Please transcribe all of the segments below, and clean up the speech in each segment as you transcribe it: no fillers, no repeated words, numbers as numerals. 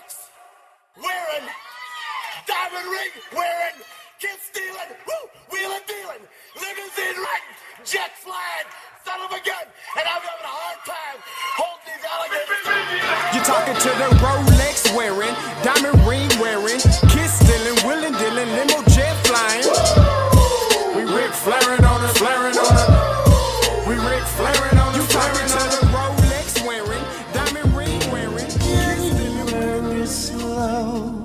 Rolex wearing, diamond ring wearing, kiss stealing, woo, wheeling dealing, limousine riding, jet flying, son of a gun, and I'm having a hard time holding these alligators. You're talking to the Rolex wearing, diamond ring wearing, kiss stealing, wheeling dealing, limo jet flying. We Rick flaring on it, flaring on it. We Rick flaring on it, flaring on it. Rolex wearing, diamond ring wearing, January slow,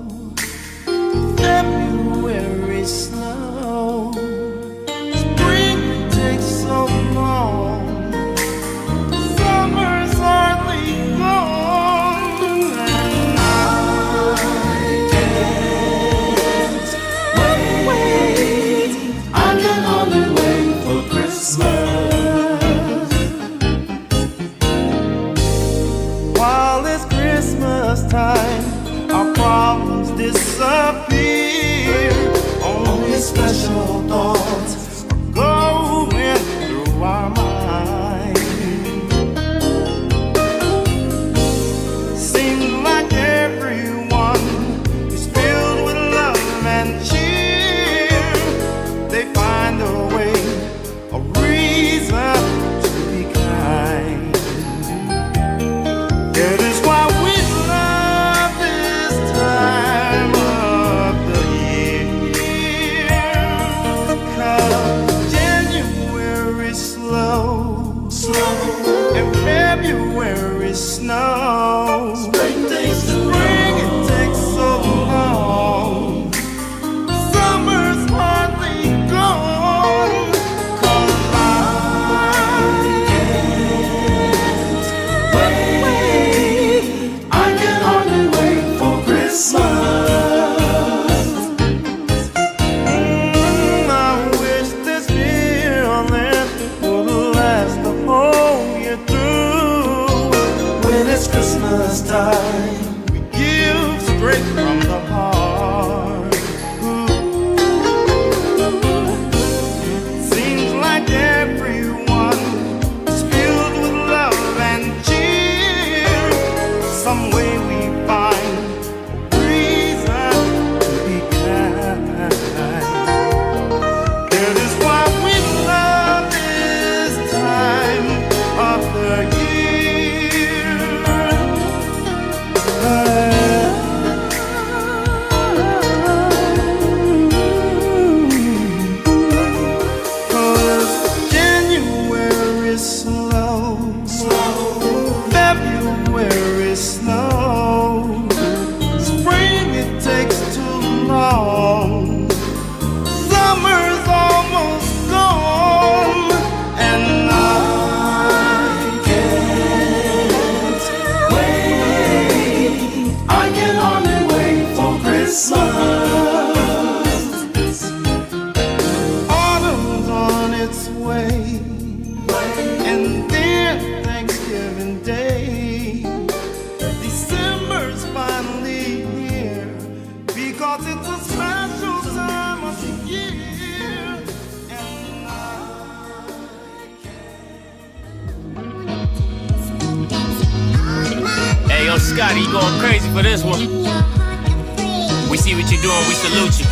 February slow, spring takes so long, summer's hardly gone, and I can't wait. I can only wait for Christmas. While it's Christmas time, our problems disappear. Only special thoughts are going through our mind. Seems like everyone is filled with love and cheer. They find a way, a reason to be kind. That is why we love this time of the year. 'Cause January's slow, and February's snow. Spring, it takes so long. Summer's hardly gone. 'Cause I can't wait. I can hardly wait for Christmas. I wish this feeling would last the whole year through. When it's Christmas time, we give straight from the heart. Seems like everyone is filled with love and cheer. Some way we find reason to be kind. That is why we love this time of the year. Cause January's slow, February's snow, spring it takes too long, summer's almost gone, and I can't wait. I can only wait for Christmas. Autumn's on its way, and then Thanksgiving Day. December's finally here, because it's a special time of the year, and Hey, yo, Scotty, you going crazy for this one. We see what you're doing, we salute you.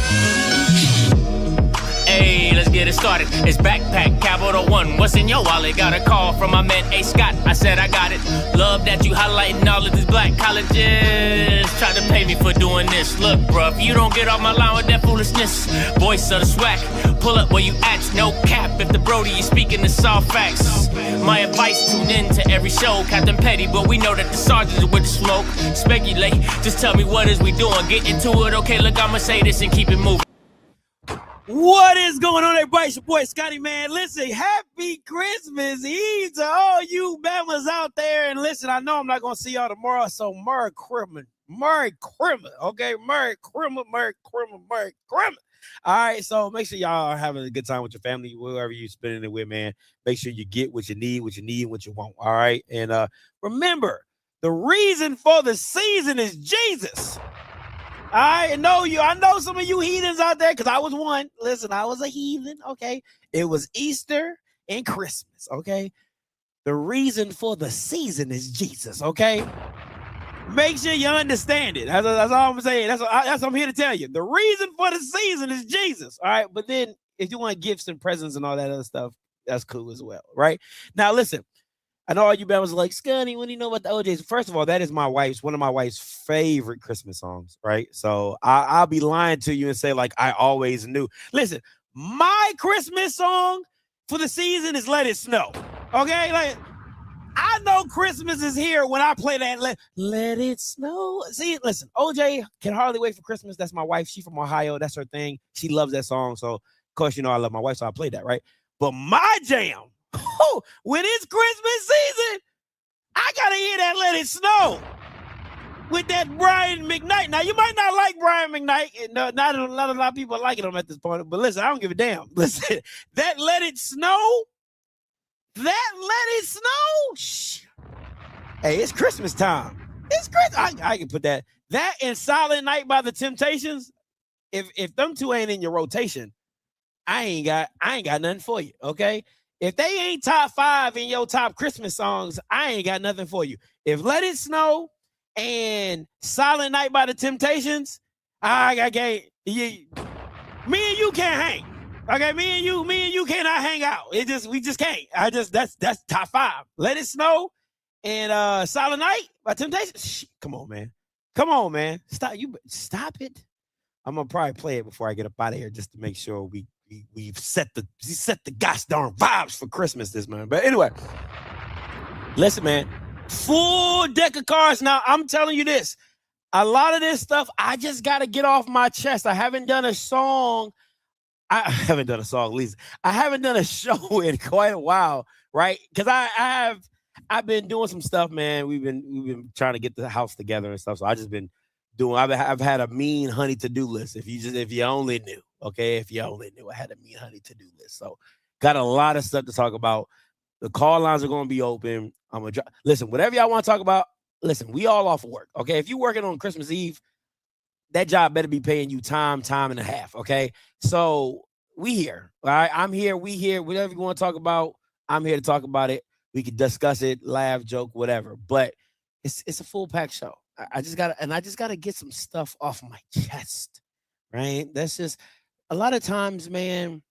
Hey, let's get it started. It's backpack, capital one. What's in your wallet? Got a call from my man, A. Scott. I said I got it. Love that you highlighting all of these black colleges. Try to pay me for doing this. Look, bruh, if you don't get off my line with that foolishness, voice of the SWAC, pull up where you at, no cap. If the Brody is speaking the soft facts, my advice, tune in to every show. Captain Petty, but we know that the sergeants are with the smoke. Speculate, just tell me what is we doing. Get into it, okay, look, I'ma say this and keep it moving. What is going on, everybody? It's your boy Scotty, man. Listen, happy Christmas Eve to all you Bamas out there. And listen, I know I'm not going to see y'all tomorrow, so Merry Christmas. Merry Christmas, okay? Merry Christmas, Merry Christmas, Merry Christmas. All right, so make sure y'all are having a good time with your family, whoever you're spending it with, man. Make sure you get what you need, and what you want, all right? And remember, the reason for the season is Jesus. I know some of you heathens out there, because I was one. Listen, I was a heathen, okay? It was Easter and Christmas, okay? The reason for the season is Jesus, okay? Make sure you understand it. That's all I'm saying. That's what I'm here to tell you. The reason for the season is Jesus. All right. But then if you want gifts and presents and all that other stuff, that's cool as well. Right. Now, listen, I know all you Bama's like, Scunny, what do you know about the OJs? First of all, that is one of my wife's favorite Christmas songs. Right. So I'll be lying to you and say, like, I always knew. Listen, my Christmas song for the season is Let It Snow. Okay. Like, I know Christmas is here when I play that Let It Snow. See, listen, OJ can hardly wait for Christmas. That's my wife. She's from Ohio. That's her thing. She loves that song. So, of course, you know I love my wife, so I play that, right? But my jam, when it's Christmas season, I got to hear that Let It Snow with that Brian McKnight. Now, you might not like Brian McKnight. No, not a lot of people liking him at this point. But listen, I don't give a damn. Listen, that Let It Snow, that Let It Snow. Shh. Hey, it's Christmas time. It's Christmas. I can put that. That and Silent Night by the Temptations. If them two ain't in your rotation, I ain't got nothing for you. Okay. If they ain't top 5 in your top Christmas songs, I ain't got nothing for you. If Let It Snow and Silent Night by the Temptations, me and you can't hang. Okay, me and you cannot hang out. We just can't. That's top 5. Let It Snow and Silent Night by Temptation. Shh, come on, man. Stop it. I'm gonna probably play it before I get up out of here just to make sure we've set the gosh darn vibes for Christmas this month. But anyway, listen, man. Full deck of cards. Now, I'm telling you this. A lot of this stuff I just gotta get off my chest. I haven't done a show in quite a while, right? Because I've been doing some stuff, man. We've been trying to get the house together and stuff. So I just been doing. I've had a mean honey to-do list. If you only knew, okay? If you only knew, I had a mean honey to-do list. So got a lot of stuff to talk about. The call lines are going to be open. Listen, whatever y'all want to talk about. Listen, we all off of work, okay? If you're working on Christmas Eve, that job better be paying you time and a half, okay? So we here, all right? I'm here, we here. Whatever you want to talk about, I'm here to talk about it. We can discuss it, laugh, joke, whatever. But it's a full pack show. I just gotta get some stuff off my chest, right? That's just a lot of times, man.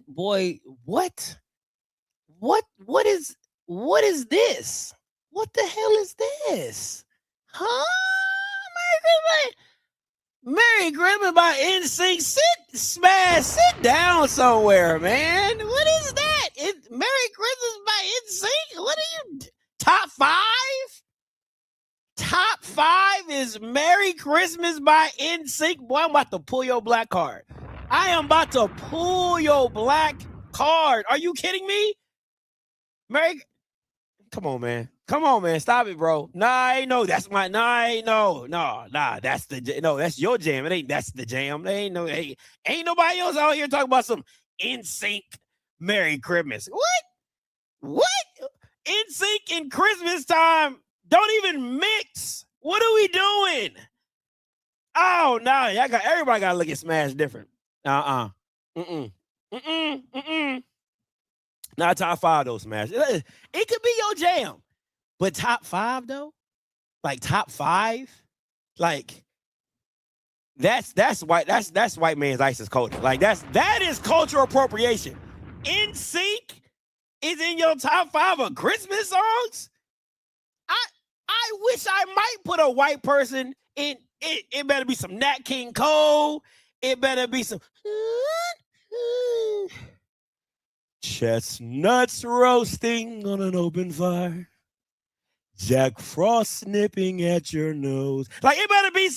Boy, what is this? What the hell is this? Huh? Merry Christmas by NSYNC. Sit down somewhere, man. What is that? Merry Christmas by NSYNC? What are you? Top 5? Top 5 is Merry Christmas by NSYNC. Boy, I'm about to pull your black card. I am about to pull your black card. Are you kidding me? Come on, man. Stop it, bro. That's your jam. That's the jam. Ain't nobody else out here talking about some NSYNC Merry Christmas. What? NSYNC and Christmas time don't even mix. What are we doing? Oh, no. Everybody got to look at Smash different. Not top 5 though, Smash. It could be your jam. But top 5 though? Like top 5? Like that's white man's ISIS culture. Like that is cultural appropriation. NSYNC is in your top 5 of Christmas songs? I wish I might put a white person in it better be some Nat King Cole. It better be some chestnuts roasting on an open fire. Jack Frost nipping at your nose. Like it better be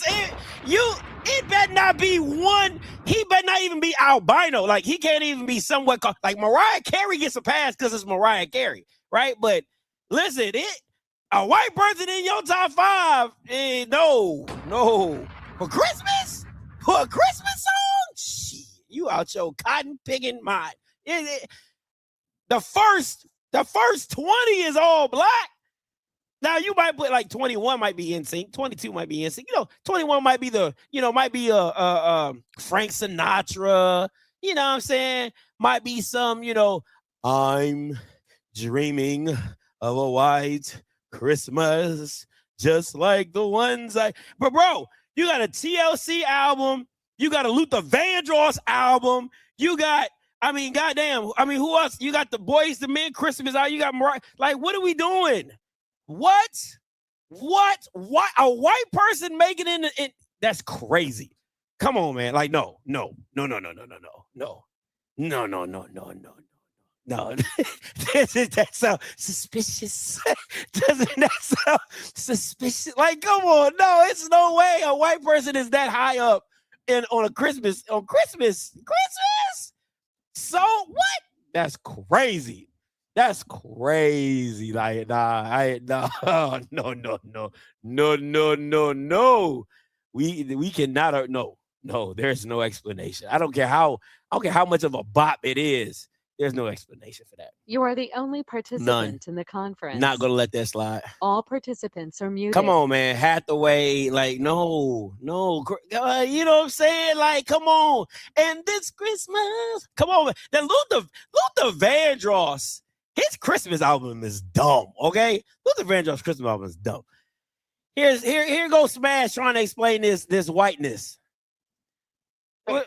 it better not be one. He better not even be albino. Like he can't even be somewhat called, like Mariah Carey gets a pass because it's Mariah Carey, right? But listen, a white person in your top 5, no. For Christmas? For a Christmas song? Shit, you out your cotton picking mind. The first 20 is all black. Now you might put like 21 might be NSYNC, 22 might be NSYNC. 21 might be Frank Sinatra. You know what I'm saying? Might be some, I'm dreaming of a white Christmas just like the ones I. But bro, you got a TLC album. You got a Luther Vandross album. You got, I mean, goddamn. I mean, who else? You got the Boys, the Men, Christmas out. You got Mariah. Like, what are we doing? What? What? A white person making it? That's crazy. Come on, man. Like, no. That's so suspicious. Doesn't that sound suspicious? Like, come on. No, it's no way a white person is that high up on Christmas. So what? That's crazy. That's crazy. Like, no. We cannot. No. There's no explanation. I don't care how much of a bop it is. There's no explanation for that. You are the only participant in the conference. Not gonna let that slide. All participants are muted. Come on, man. Hathaway, like, no. You know what I'm saying? Like, come on. And this Christmas, come on, man. Then Luther Vandross, his Christmas album is dumb. Okay, Luther Vandross' Christmas album is dumb. Here goes Smash trying to explain this whiteness. Let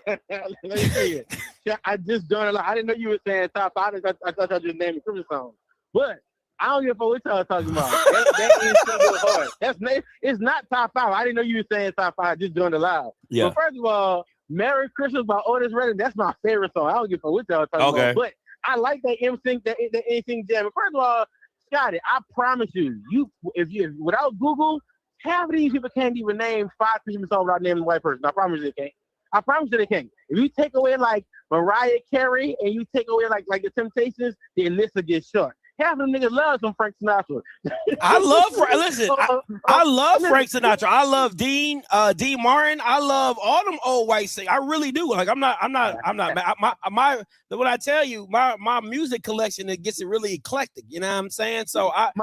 me see it. Yeah, I just done a lot. I didn't know you were saying top 5. I thought I just named a Christmas song. But I don't give a fuck what y'all talking about. that is so hard. It's not top 5. I didn't know you were saying top 5. Just doing it live. Yeah. But first of all, Merry Christmas by Otis Redding. That's my favorite song. I don't give a fuck what y'all talking about. But I like that NSYNC jam. First of all, Scotty, I promise you, if without Google, half of these people can't even name 5 Christmas songs without naming a white person. I promise you they can't. I promise you they can't. If you take away like Mariah Carey and you take away like the Temptations, then list will get short. Half of them niggas love some Frank Sinatra. I love I love Frank Sinatra. I love Dean Martin. I love all them old white singers. I really do. Like, I'm not when I tell you my music collection, it gets really eclectic. You know what I'm saying? So how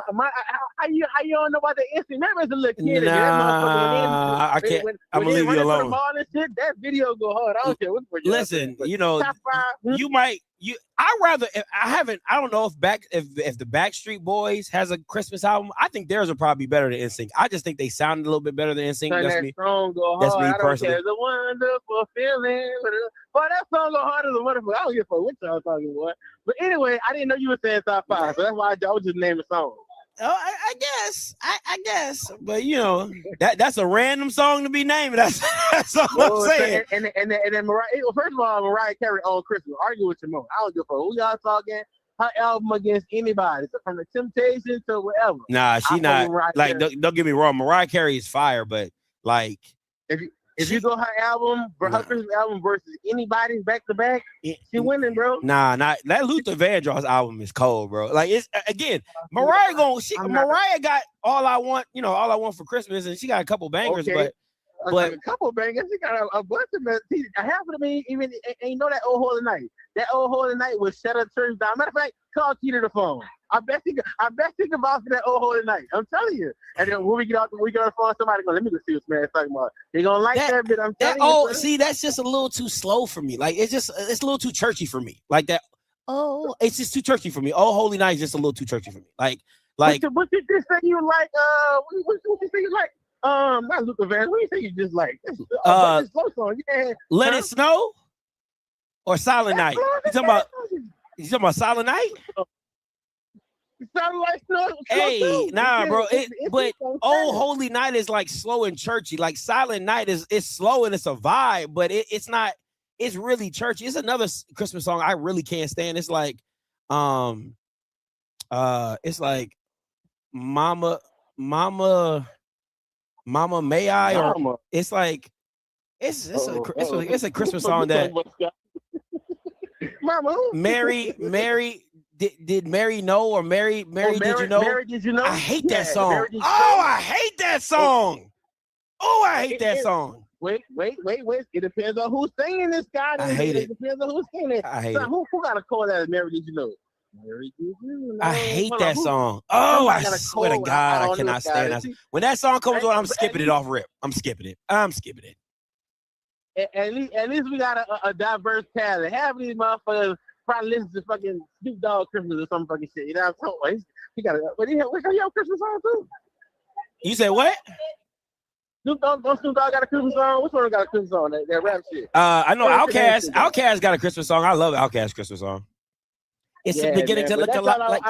you don't know about the instant? Remember as a little kid, I can't. I'm gonna leave you alone. That video go hard. I don't care what. Listen, you know, you might. I don't know if the Backstreet Boys has a Christmas album. I think theirs will probably be better than NSYNC. I just think they sound a little bit better than NSYNC. That's me personally. It's a wonderful feeling. But that song go harder than wonderful. I don't give a fuck what y'all talking about. But anyway, I didn't know you were saying top 5, so that's why I was just naming the song. Oh, I guess, but you know that's a random song to be named. That's all I'm saying. And then Mariah. First of all, Mariah Carey on Christmas. Argue with your mom. I don't give a fuck who y'all talking. Her album against anybody, from the Temptations to whatever. Nah, she not like. Don't get me wrong. Mariah Carey is fire, but like if you go her album, her Christmas album versus anybody's back to back, she winning, bro. Nah, not that Luther Vandross album is cold, bro. Like, it's again, Mariah got All I Want for Christmas, and she got a couple bangers, but a couple bangers. She got a bunch of them. Half of them even ain't know that Old Holy Night. That Old Holy Night was shut up church down. Matter of fact, call Keita the phone. I bet you can vouch for that Old Holy Night. I'm telling you. And then when we get on the phone, somebody go, let me go see what Smash talking about. They gonna like that bit. I'm telling you. Oh, see, that's just a little too slow for me. Like, it's a little too churchy for me. Like that. Oh, it's just too churchy for me. Oh, Holy Night is just a little too churchy for me. Like. What you just say you like? What you say you like? Not Luther Van. What do you say you just like? Slow song. Yeah. Let It Snow or Silent Night? You talking about Silent Night? Silent Night Snow. Hey, nah, bro. But Old Holy Night is like slow and churchy. Like Silent Night is slow and it's a vibe, but it's not. It's really churchy. It's another Christmas song I really can't stand. It's like, Mama, may I? Or it's like it's a Christmas song that Mama. Mary did Mary know, or Mary did you know? Mary, did you know? I hate that song. I hate that song. Oh, I hate that song. Wait. It depends on who's singing this guy. I hate it. It depends on who's singing it. I hate it. Who got to call that Mary, did you know? Mary, did you know? I hate that song. Oh, I swear to God, I cannot stand that. When that song comes on, I'm skipping it off rip. I'm skipping it. At least we got a diverse talent. Half of these motherfuckers probably listen to fucking Snoop Dogg Christmas or some fucking shit. You know what I'm saying? He got but he have Christmas song too. You said what? Snoop Dogg got a Christmas song. Which one got a Christmas song? That rap shit. I know Outkast. Outkast got a Christmas song. I love Outkast Christmas song. It's beginning to look a lot like.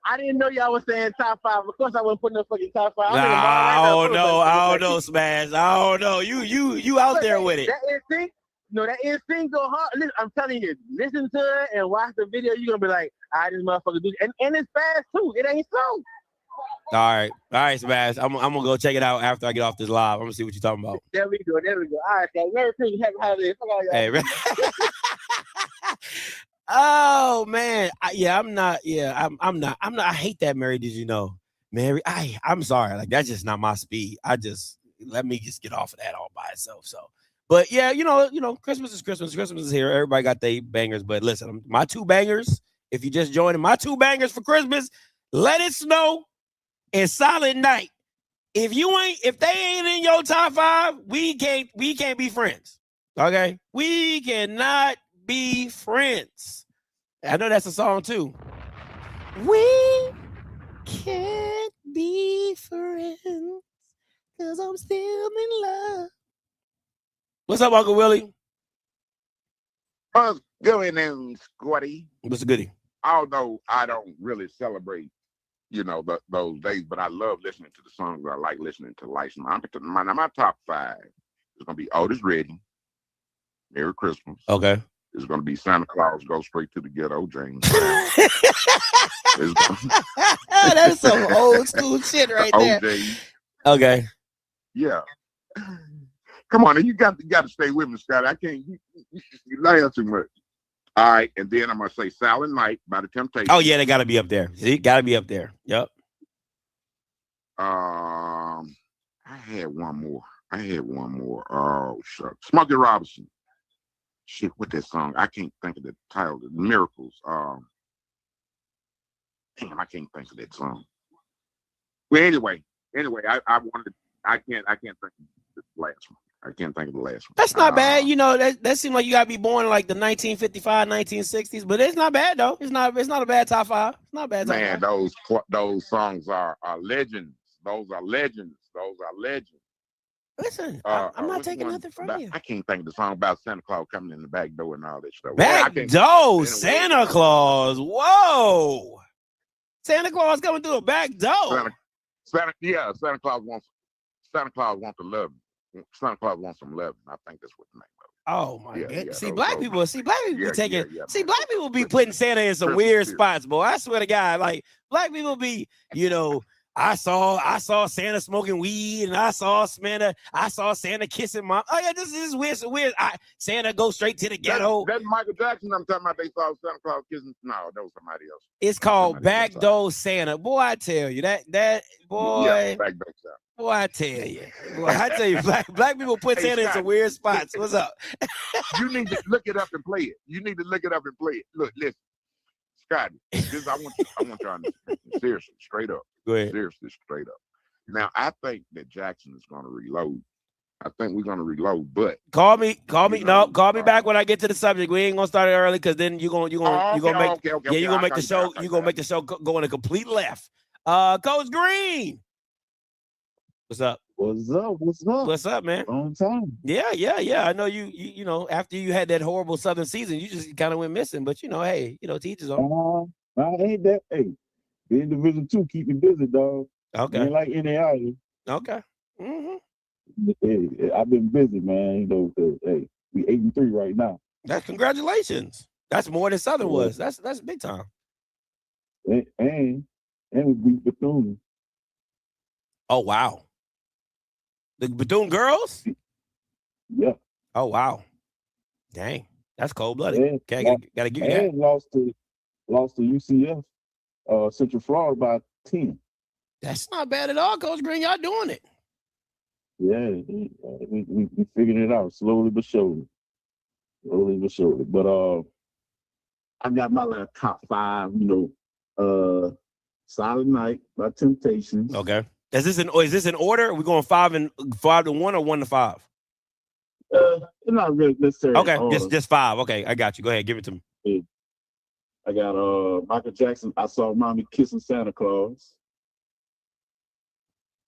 I didn't know y'all was saying top 5. Of course, I wasn't putting no fucking top 5. I don't know, Smash. I don't know. You out there with it. That instinct, that instinct go hard. Listen, I'm telling you, listen to it and watch the video. You're gonna be like, this motherfucker do, and it's fast too. It ain't slow. All right, Smash. I'm gonna go check it out after I get off this live. I'm gonna see what you're talking about. There we go. All right, guys. Merry Christmas. Happy holidays. Fuck all y'all. Hey, oh man, I'm not. I hate that Mary. Did you know, Mary? I'm sorry. Like that's just not my speed. Let me get off of that all by itself. So, but yeah, Christmas is Christmas. Christmas is here. Everybody got their bangers. But listen, my 2 bangers. If you just joined, my 2 bangers for Christmas. Let It Snow and Silent Night. If they ain't in your top 5, we can't be friends. Okay, we cannot be friends. I know that's a song too. We can't be friends because I'm still in love. What's up, Uncle Willie? What's going on, Squatty? What's the goodie? Although I don't really celebrate, those days, but I love listening to the songs. I like listening to license. My top 5 is gonna be Otis Redding, Merry Christmas. Okay. It's gonna be Santa Claus Go Straight to the Ghetto, James. That's some old school shit right there. OJ. Okay. Yeah. Come on, you got to stay with me, Scott. I can't. You laugh too much. All right, and then I'm gonna say Silent Night by the Temptations. Oh yeah, they gotta be up there. See, gotta be up there. Yep. I had one more. Oh shucks, Smokey Robinson. Shit, what that song? I can't think of the title. The Miracles. Damn, I can't think of that song. Well, anyway, I can't think of the last one. I can't think of the last one. That's not bad. That seems like you gotta be born in like the 1955, 1960s, but it's not bad though. It's not a bad top 5. It's not a bad top 5. Man, those songs are legends. Those are legends. Listen, I'm not taking nothing from you. I can't think of the song about Santa Claus coming in the back door and all that stuff. Back door, Santa Claus. Whoa. Santa Claus coming through a back door. Santa Claus wants to love him. Santa Claus wants some love. I think that's what the name of it. Oh my God. See, black people be taking. See, black people be putting Santa in some weird spots, boy. I swear to God, like black people be, I saw Santa smoking weed, and I saw Santa kissing mom. Oh yeah, this is weird. So weird. Santa go straight to the ghetto. That's Michael Jackson. I'm talking about. They saw Santa Claus kissing. No, that was somebody else. It's called Backdoor Santa. Boy, I tell you that boy. Yeah, Backdoor Santa. Boy, I tell you, black people put Santa in some weird spots. What's up? You need to look it up and play it. Look, listen, Scotty. I want y'all to seriously, straight up. Go ahead. Seriously, straight up. Now, I think that Jackson is going to reload. I think we're going to reload, but call me back when I get to the subject. We ain't gonna start it early because then you're gonna make the show go in a complete left. Coach Green. What's up? What's up, man? Long time. Yeah. I know you know, after you had that horrible Southern season, you just kind of went missing. But hey, teachers on. I ain't that. Hey, being Division II keep me busy, dog. Okay. Ain't like any other. Okay. Mm-hmm. Hey, I've been busy, man. Hey, we 8-3 right now. That's congratulations. That's more than Southern was. That's big time. And we beat Bethune. Oh wow. The Bethune girls? Yeah. Oh wow. Dang. That's cold-blooded. Gotta give you that. And lost to UCF, Central Florida by 10. That's not bad at all, Coach Green. Y'all doing it. Yeah, we figured it out slowly but surely. But I got my little top 5. Silent Night by Temptations. Okay. Is this in order? Are we going 5 to 1 or 1 to 5? It's not really necessarily. Okay, just 5. Okay, I got you. Go ahead, give it to me. Yeah. I got Michael Jackson. I Saw Mommy Kissing Santa Claus.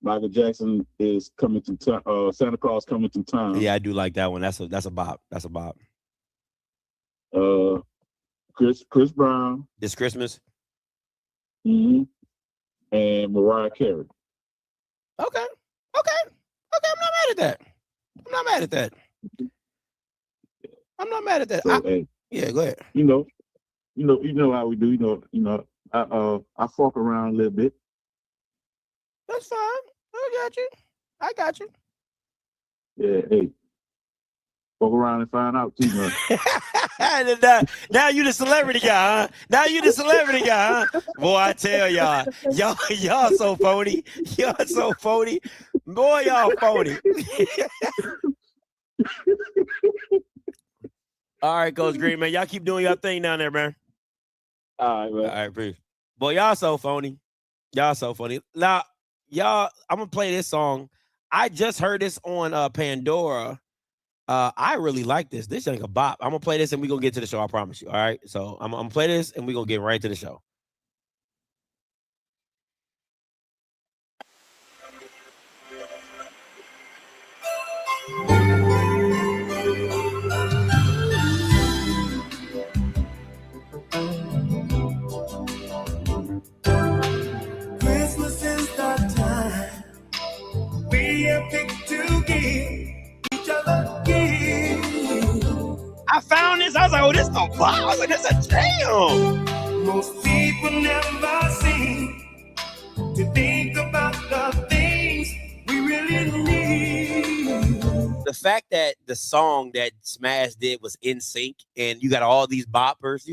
Michael Jackson is coming to town. Santa Claus coming to town. Yeah, I do like that one. That's a bop. That's a bop. Chris Brown. This Christmas. Mm-hmm. And Mariah Carey. Okay. I'm not mad at that. So, hey, yeah, go ahead. You know how we do. I fuck around a little bit. That's fine. I got you. Yeah, hey. Fuck around and find out too much. Now you the celebrity guy, huh? Boy, I tell y'all so phony. Y'all so phony. Boy, y'all phony. All right, Coach Green, man. Y'all keep doing your thing down there, man. All right, man. All right, peace. Boy, y'all so phony. Now, y'all, I'm gonna play this song. I just heard this on Pandora. I really like this. This ain't a bop. I'm gonna play this and we're gonna get to the show. I promise you. All right. So I'm gonna play this and we're gonna get right to the show. Christmas is the time we have picked to give each other gifts. I found this. I was like, oh, this no bop. I was like, this a jam. Most people never seem to think about the things we really need. The fact that the song that Smash did was In Sync, and you got all these boppers,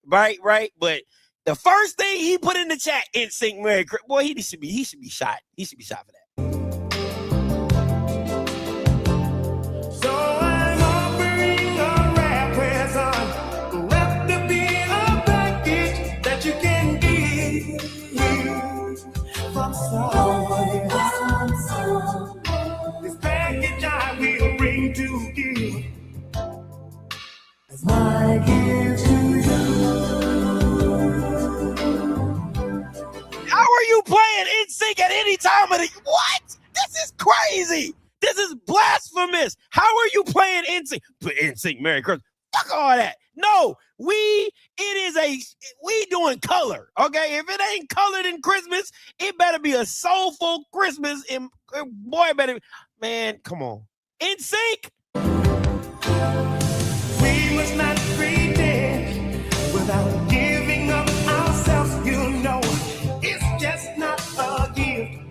right? But the first thing he put in the chat, In Sync, Merry Christmas. Boy, he should be shot. He should be shot for that. So I'm offering a rare present, wrapped up in a package that you can give from someone else. This package I will bring to you as my gift to you. How are you playing In Sync at any time of the what? This is crazy. This is blasphemous. How are you playing In Sync? In Sync, Merry Christmas. Fuck all that. No, we doing color. Okay, if it ain't colored in Christmas, it better be a soulful Christmas. And boy, better, man, come on. In Sync. We must not pretend without giving up ourselves. You know, it's just not a gift.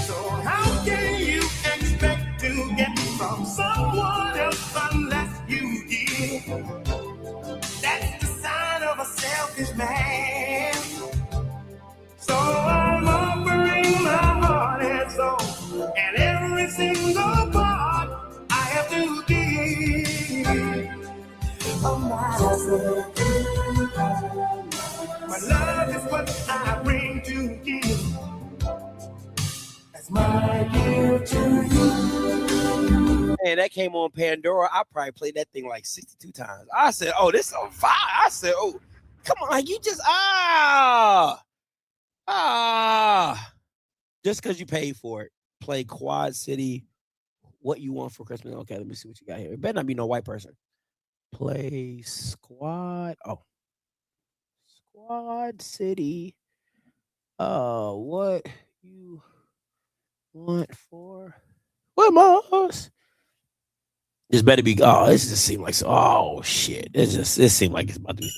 So how can you expect to get from someone else unless you give? That's the sign of a selfish man. So I'm offering my heart and soul, and every single part I have to give. Oh, my love is what I bring to you. That's my gift to you. Man, that came on Pandora. I probably played that thing like 62 times. I said, oh, this is on fire. I said, oh, come on. You just, just because you paid for it. Play Quad City. What you want for Christmas? Okay, let me see what you got here. It better not be no white person. Play Squad. Oh. Quad City. What you want for Christmas? This better be. Oh, this just seemed like so. Oh shit! This seemed like it's about to be.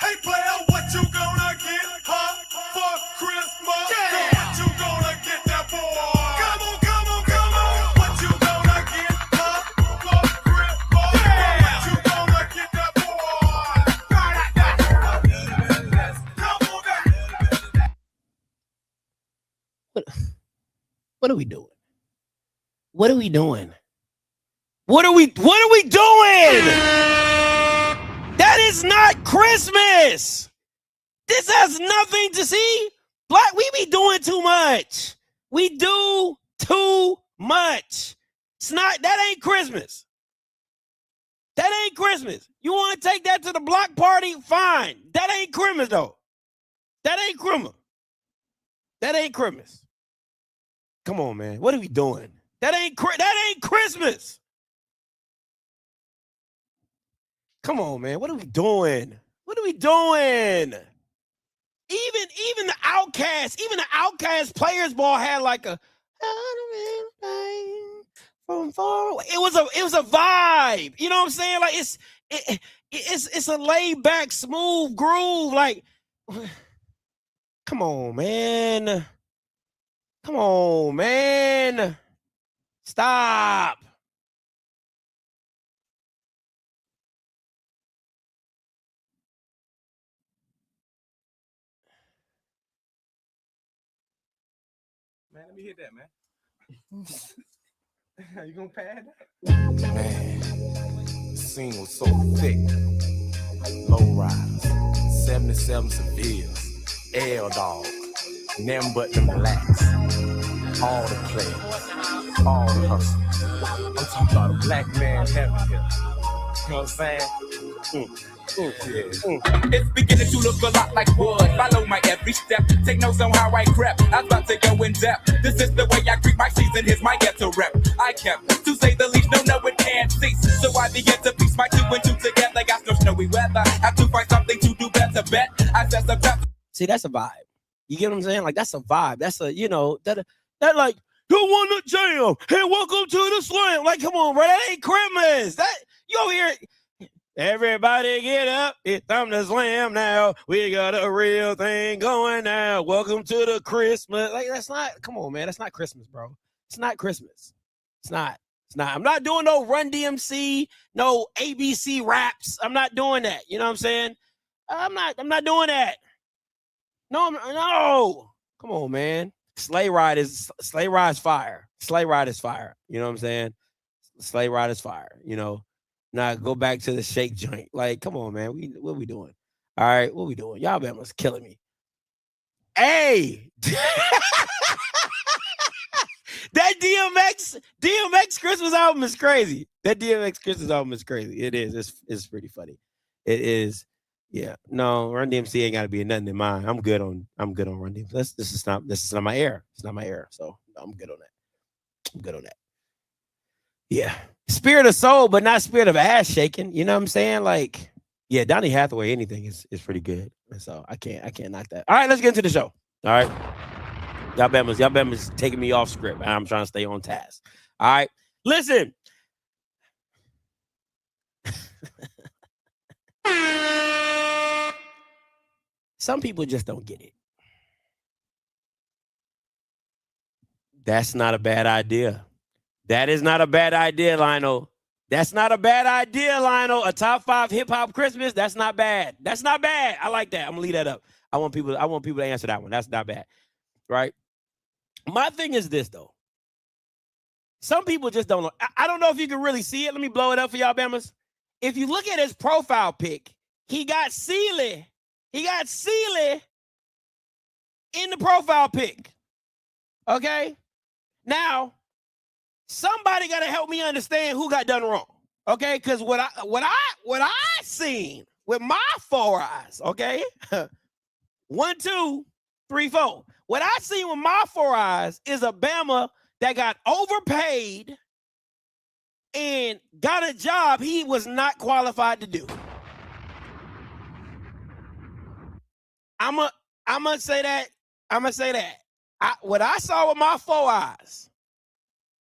Hey player, what you gonna get her for Christmas? Yeah. What you gonna get that boy? Come on. What you gonna get her for Christmas? Yeah. What you gonna get that boy? What are we doing? What are we doing? What are we doing? That is not Christmas. This has nothing to see. Black, we be doing too much. We do too much. It's not, that ain't Christmas. That ain't Christmas. You want to take that to the block party? Fine. That ain't Christmas, though. That ain't Christmas. That ain't Christmas. Come on, man. What are we doing? That ain't Christmas. Come on, man. What are we doing? What are we doing? Even the Outcast Players Ball had like a from far away. It was a vibe. You know what I'm saying? Like it's a laid back, smooth groove. Like, come on, man. Come on, man. Stop. Man, let me hit that, man. You gonna pad that? Man, the scene was so thick. Low rise, 77 Sevilles, L dog, them but them relax. All the players, all the hustle. I'm talking about a black man heaven here. You know what I'm saying? It's beginning to look a lot like wood. Follow my every step. Take notes on how I crept. I'm about to go in depth. This is the way I greet my season. Here's my ghetto rep. I kept, to say the least, no, it can't cease. So I began to piece my 2 and 2 together. Got no snowy weather. Have to find something to do better. Bet I said some time. See, that's a vibe. You get what I'm saying? Like, that's a vibe. That's a, you know, that like, you want to jam? Hey, welcome to the slam. Like, come on, bro. That ain't Christmas. That you over here. Everybody get up. It's time to slam now. We got a real thing going now. Welcome to the Christmas. Like, that's not, come on, man. That's not Christmas, bro. It's not Christmas. It's not. It's not. I'm not doing no Run DMC, no ABC raps. I'm not doing that. You know what I'm saying? I'm not doing that. No. Come on, man. Sleigh ride is fire. Sleigh ride is fire. You know what I'm saying? Sleigh ride is fire. You know, now go back to the shake joint. Like, come on, man. What we doing? All right, what we doing? Y'all Bama's killing me. Hey, that DMX Christmas album is crazy. That DMX Christmas album is crazy. It is. It's pretty funny. It is. Yeah. No, Run DMC ain't got to be nothing in mine. I'm good on Run DMC. This is not my era. It's not my era. So I'm good on that. Yeah. Spirit of soul, but not spirit of ass shaking. You know what I'm saying? Like, yeah, Donny Hathaway, anything is pretty good. And so I can't knock that. All right, let's get into the show. All right. Y'all Bama's taking me off script. I'm trying to stay on task. All right. Listen. Some people just don't get it. That's not a bad idea. That is not a bad idea, Lionel. That's not a bad idea, Lionel. A top 5 hip hop Christmas. That's not bad. That's not bad. I like that. I'm gonna leave that up. I want people to answer that one. That's not bad. Right? My thing is this though. Some people just don't know. I don't know if you can really see it. Let me blow it up for y'all Bamas. If you look at his profile pic, he got Sealy. He got Sealy in the profile pic. Okay? Now, somebody got to help me understand who got done wrong. Okay? Because what I seen with my 4 eyes, okay? 1, 2, 3, 4. What I seen with my 4 eyes is a Bama that got overpaid and got a job he was not qualified to do. I'm gonna say that. What I saw with my 4 eyes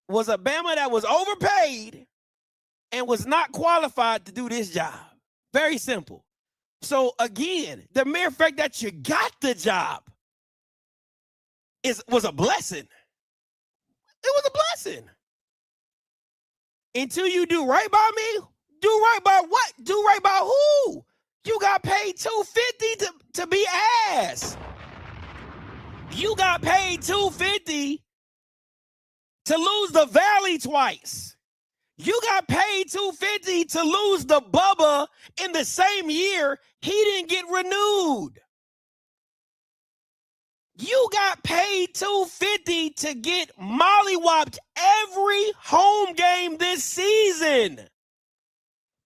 was a Bama that was overpaid and was not qualified to do this job. Very simple. So again, the mere fact that you got the job was a blessing. It was a blessing. Until you do right by me, do right by what? Do right by who? You got paid $250 to be ass. You got paid $250 to lose the Valley twice. You got paid $250 to lose the Bubba in the same year he didn't get renewed. You got paid $250 to get mollywopped every home game this season.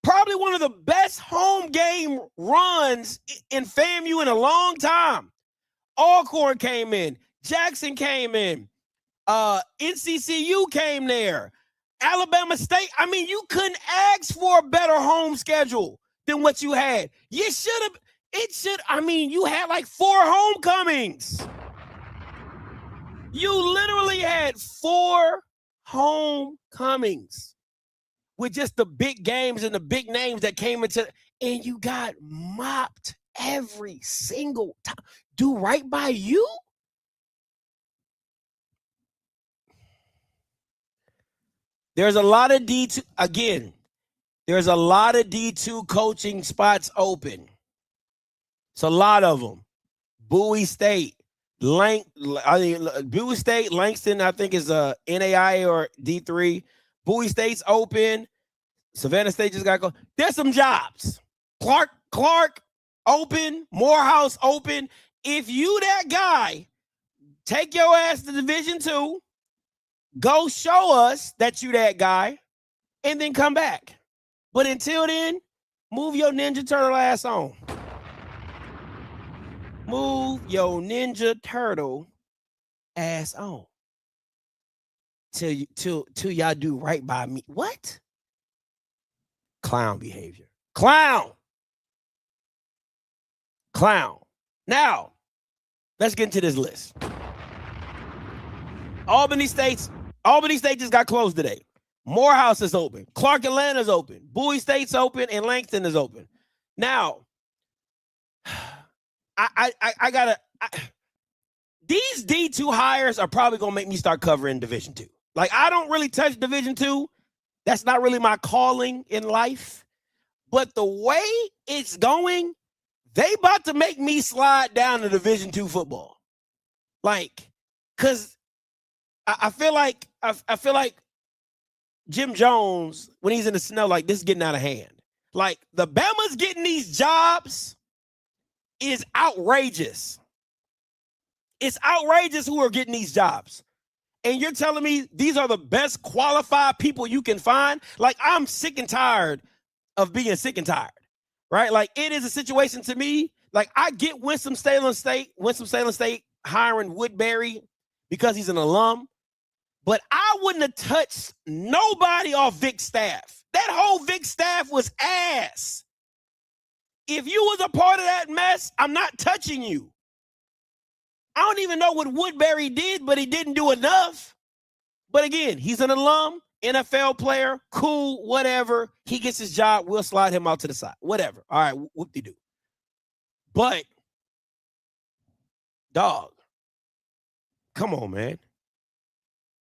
probably one of the best home game runs in FAMU in a long time. Alcorn came in. Jackson came in. NCCU came there. Alabama State. I mean, you couldn't ask for a better home schedule than what you had. You should have. You had like 4 homecomings. You literally had 4 homecomings with just the big games and the big names that came into, and you got mopped every single time. Do right by you? There's a lot of D2, again, there's a lot of D2 coaching spots open. It's a lot of them. Bowie State, Bowie State, Langston, I think is a NAI or D3. Bowie State's open. Savannah State just got to go. There's some jobs. Clark open. Morehouse open. If you that guy, take your ass to Division II, go show us that you that guy, and then come back. But until then, move your Ninja Turtle ass on. Move your Ninja Turtle ass on. Till y'all do right by me. What? Clown behavior. Clown. Now, let's get into this list. Albany State just got closed today. Morehouse is open. Clark Atlanta is open. Bowie State's open, and Langston is open. Now, these D2 hires are probably gonna make me start covering Division II. Like, I don't really touch Division II. That's not really my calling in life. But the way it's going, they about to make me slide down to Division II football. Like, cause I feel like Jim Jones, when he's in the snow, like, this is getting out of hand. Like, the Bama's getting these jobs is outrageous. It's outrageous who are getting these jobs. And you're telling me these are the best qualified people you can find? Like, I'm sick and tired of being sick and tired, right? Like, it is a situation to me. Like, I get Winston-Salem State hiring Woodbury because he's an alum. But I wouldn't have touched nobody off Vic's staff. That whole Vic staff was ass. If you was a part of that mess, I'm not touching you. I don't even know what Woodbury did, but he didn't do enough. But again, he's an alum, NFL player, cool, whatever. He gets his job. We'll slide him out to the side. Whatever. All right, whoop-de-doo. But, dog, come on, man.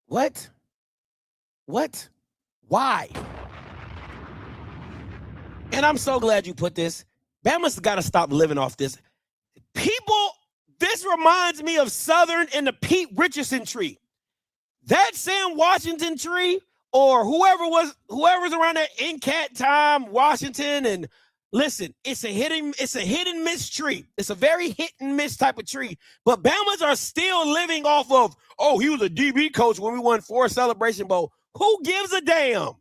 What? Why? And I'm so glad you put this. Bama's got to stop living off this. This reminds me of Southern and the Pete Richardson tree. That Sam Washington tree, or whoever's around there in Cat Time, Washington, and listen, it's a hit and miss tree. It's a very hit and miss type of tree. But Bama's are still living off of, oh, he was a DB coach when we won 4 Celebration Bowl. Who gives a damn?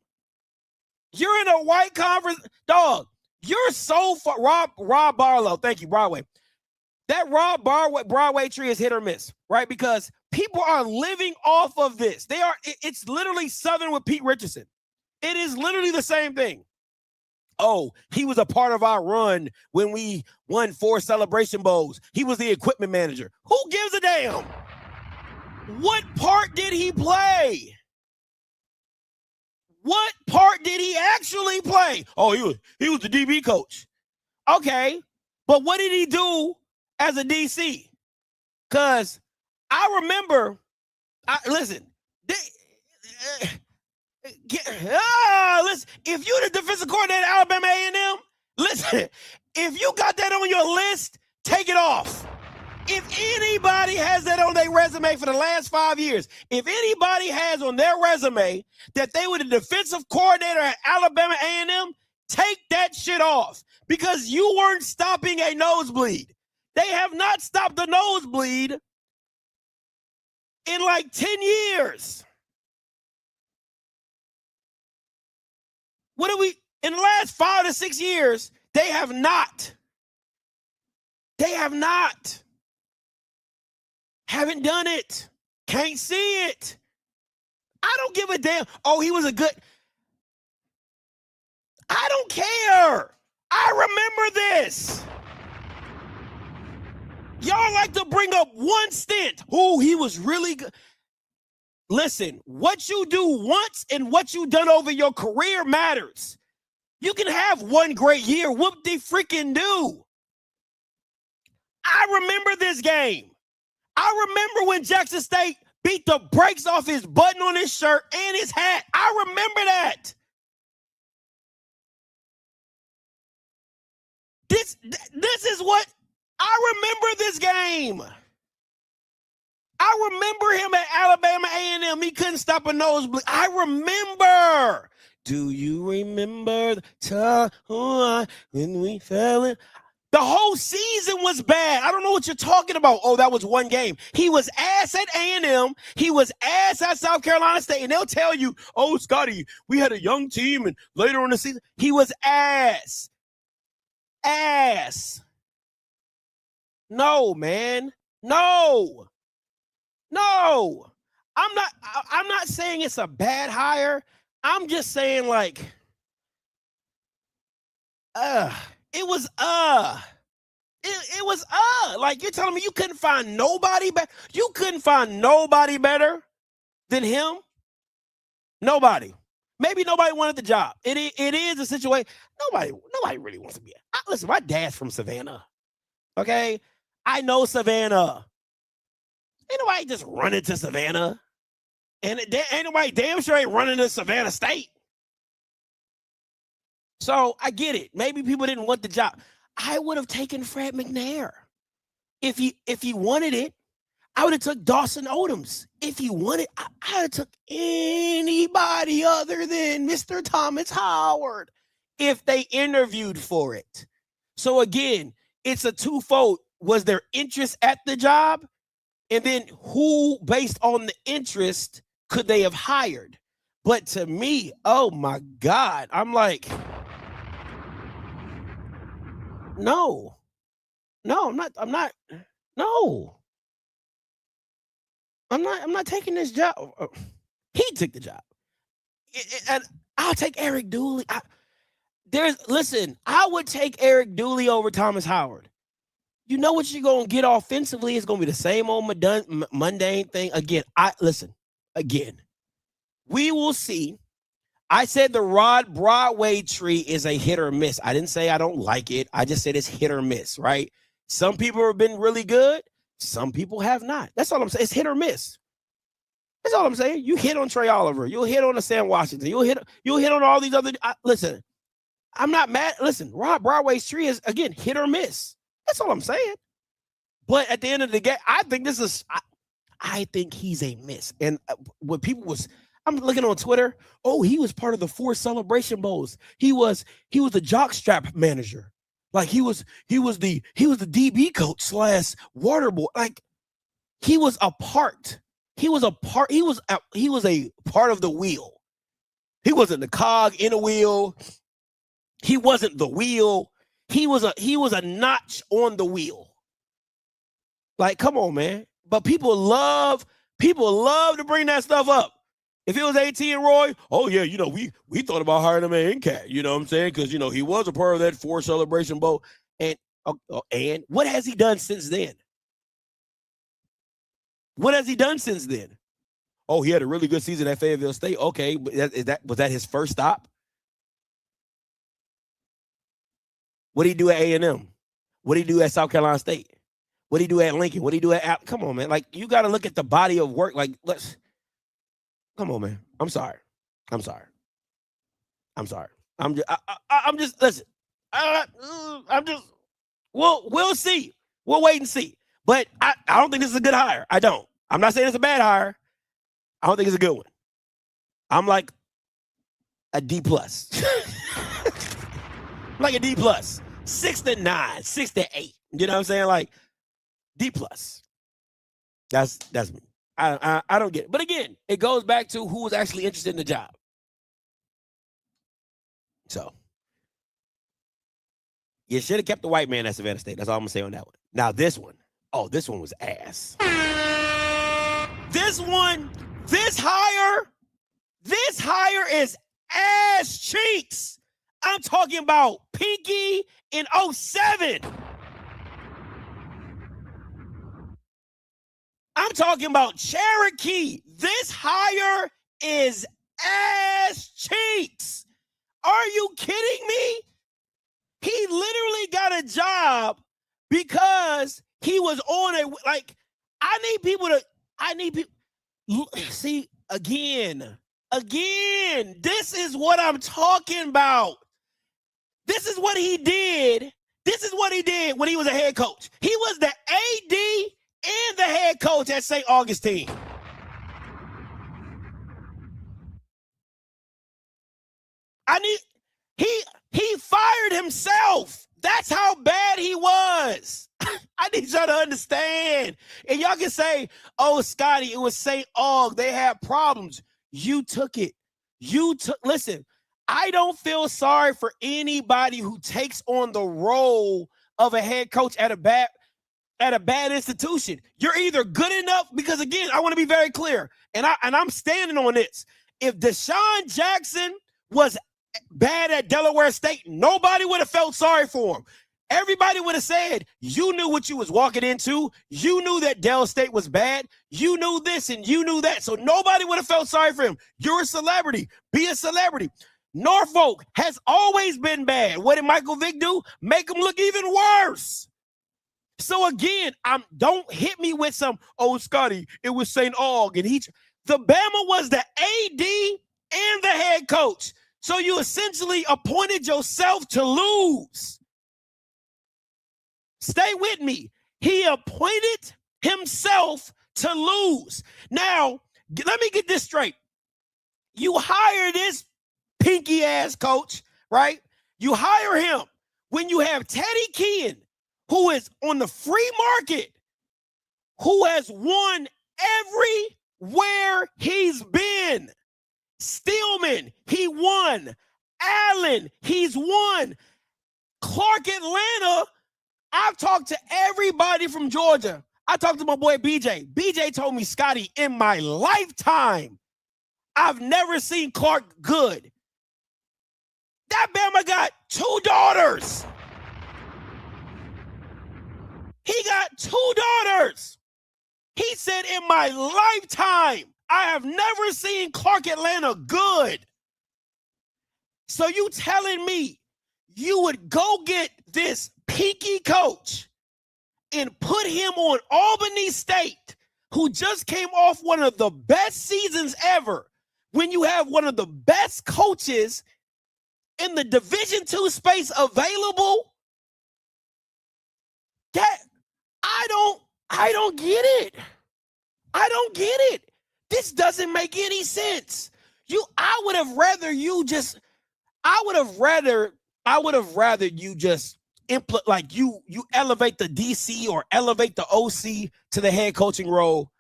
You're in a white conference, dog. You're so far. Rob Barlow, thank you, Broadway. That Rob Broadway tree is hit or miss, right? Because people are living off of this. It's literally Southern with Pete Richardson. It is literally the same thing. Oh, he was a part of our run when we won 4 Celebration Bowls. He was the equipment manager. Who gives a damn? What part did he play? What part did he actually play? Oh, he was the DB coach. Okay, but what did he do as a DC? Because I remember, listen, if you're the defensive coordinator at Alabama A&M, listen, if you got that on your list, take it off. If anybody has that on their resume for the last 5 years, if anybody has on their resume that they were the defensive coordinator at Alabama A&M, take that shit off because you weren't stopping a nosebleed. They have not stopped the nosebleed in like 10 years. In the last 5 to 6 years, they have not. They have not. Haven't done it. Can't see it. I don't give a damn. Oh, he was a good. I don't care. I remember this. Y'all like to bring up one stint. Oh, he was really good. Listen, what you do once and what you done over your career matters. You can have one great year. Whoop de freaking do. I remember this game. I remember when Jackson State beat the brakes off his button on his shirt and his hat. I remember that. This is what I remember this game. I remember him at Alabama A&M. He couldn't stop a nosebleed. I remember. Do you remember the time when we fell in? The whole season was bad. I don't know what you're talking about. Oh, that was one game. He was ass at A&M. He was ass at South Carolina State. And they'll tell you, oh, Scotty, we had a young team. And later in the season, he was ass. Ass. No, man. No. I'm not saying it's a bad hire. I'm just saying like, it was like you're telling me you couldn't find nobody better. You couldn't find nobody better than him. Nobody. Maybe nobody wanted the job. It is a situation. Nobody really wants to be. Listen, my dad's from Savannah. Okay, I know Savannah. Ain't nobody just running to Savannah, and ain't nobody damn sure ain't running to Savannah State. So I get it. Maybe people didn't want the job. I would have taken Fred McNair if he wanted it. I would have took Dawson Odoms if he wanted. I would have took anybody other than Mr. Thomas Howard if they interviewed for it. So again, it's a twofold. Was there interest at the job? And then who, based on the interest, could they have hired? But to me, oh my God, I'm like, no, I'm not taking this job. He took the job. And I'll take Eric Dooley. I would take Eric Dooley over Thomas Howard. You know what you're going to get offensively? It's going to be the same old mundane thing. Again, we will see. I said the Rod Broadway tree is a hit or miss. I didn't say I don't like it. I just said it's hit or miss, right? Some people have been really good. Some people have not. That's all I'm saying. It's hit or miss. That's all I'm saying. You hit on Trey Oliver. You'll hit on the Sam Washington. You'll hit on all these other. Listen, I'm not mad. Listen, Rod Broadway's tree is, again, hit or miss. That's all I'm saying. But at the end of the game, I think he's a miss. And what people was, I'm looking on Twitter. Oh, he was part of the 4 Celebration Bowls. He was the jockstrap manager. Like he was the DB coach / water boy. Like he was a part. He was a part of the wheel. He wasn't the cog in a wheel. He wasn't the wheel. He was a notch on the wheel. Like, come on, man. But people love to bring that stuff up. If it was AT and Roy, oh yeah, we thought about hiring him at NCAT. You know what I'm saying? Because he was a part of that 4 Celebration Bowl. And what has he done since then? What has he done since then? Oh, he had a really good season at Fayetteville State. Okay, but was that his first stop? What did he do at A&M? What did he do at South Carolina State? What did he do at Lincoln? What did he do at come on, man. Like, you got to look at the body of work. Like, come on, man. I'm sorry. We'll see. We'll wait and see. But I don't think this is a good hire. I don't. I'm not saying it's a bad hire. I don't think it's a good one. I'm like a D+. Like a D+. 6 to 9, 6 to 8. You know what I'm saying? Like D+. That's me. I don't get it. But again, it goes back to who was actually interested in the job. So You should have kept the white man at Savannah State. That's all I'm going to say on that one. Now, this one. Oh, this one was ass. This hire is ass cheeks. I'm talking about Pinky in 07. I'm talking about Cherokee. This hire is ass cheeks. Are you kidding me? He literally got a job because he was on a, like, I need people, see, again, this is what I'm talking about. This is what he did. This is what he did when he was a head coach. He was the AD and the head coach at St. Augustine. He fired himself. That's how bad he was. I need y'all to understand. And y'all can say, oh, Scotty, it was St. Aug. They had problems. You took it. Listen, I don't feel sorry for anybody who takes on the role of a head coach at a bad institution. You're either good enough, because again, I want to be very clear, and I'm standing on this. If Deshaun Jackson was bad at Delaware State, nobody would have felt sorry for him. Everybody would have said, you knew what you was walking into. You knew that Del State was bad. You knew this and you knew that. So nobody would have felt sorry for him. You're a celebrity. Be a celebrity. Norfolk has always been bad. What did Michael Vick do? Make him look even worse. So again, don't hit me with some, oh, Scotty, it was St. Aug. And the Bama was the AD and the head coach. So you essentially appointed yourself to lose. Stay with me. He appointed himself to lose. Now, let me get this straight. You hire this pinky ass coach, right? You hire him when you have Teddy Keehan, who is on the free market, who has won everywhere he's been. Stillman, he won. Allen, he's won. Clark Atlanta, I've talked to everybody from Georgia. I talked to my boy BJ. BJ told me, Scotty, in my lifetime, I've never seen Clark good. That Bama got 2 daughters. He got 2 daughters. He said, in my lifetime, I have never seen Clark Atlanta good. So you telling me you would go get this pinky coach and put him on Albany State, who just came off one of the best seasons ever, when you have one of the best coaches in the Division II space available? That I don't get it. I don't get it. This doesn't make any sense. I would have rather you just you elevate the DC or elevate the OC to the head coaching role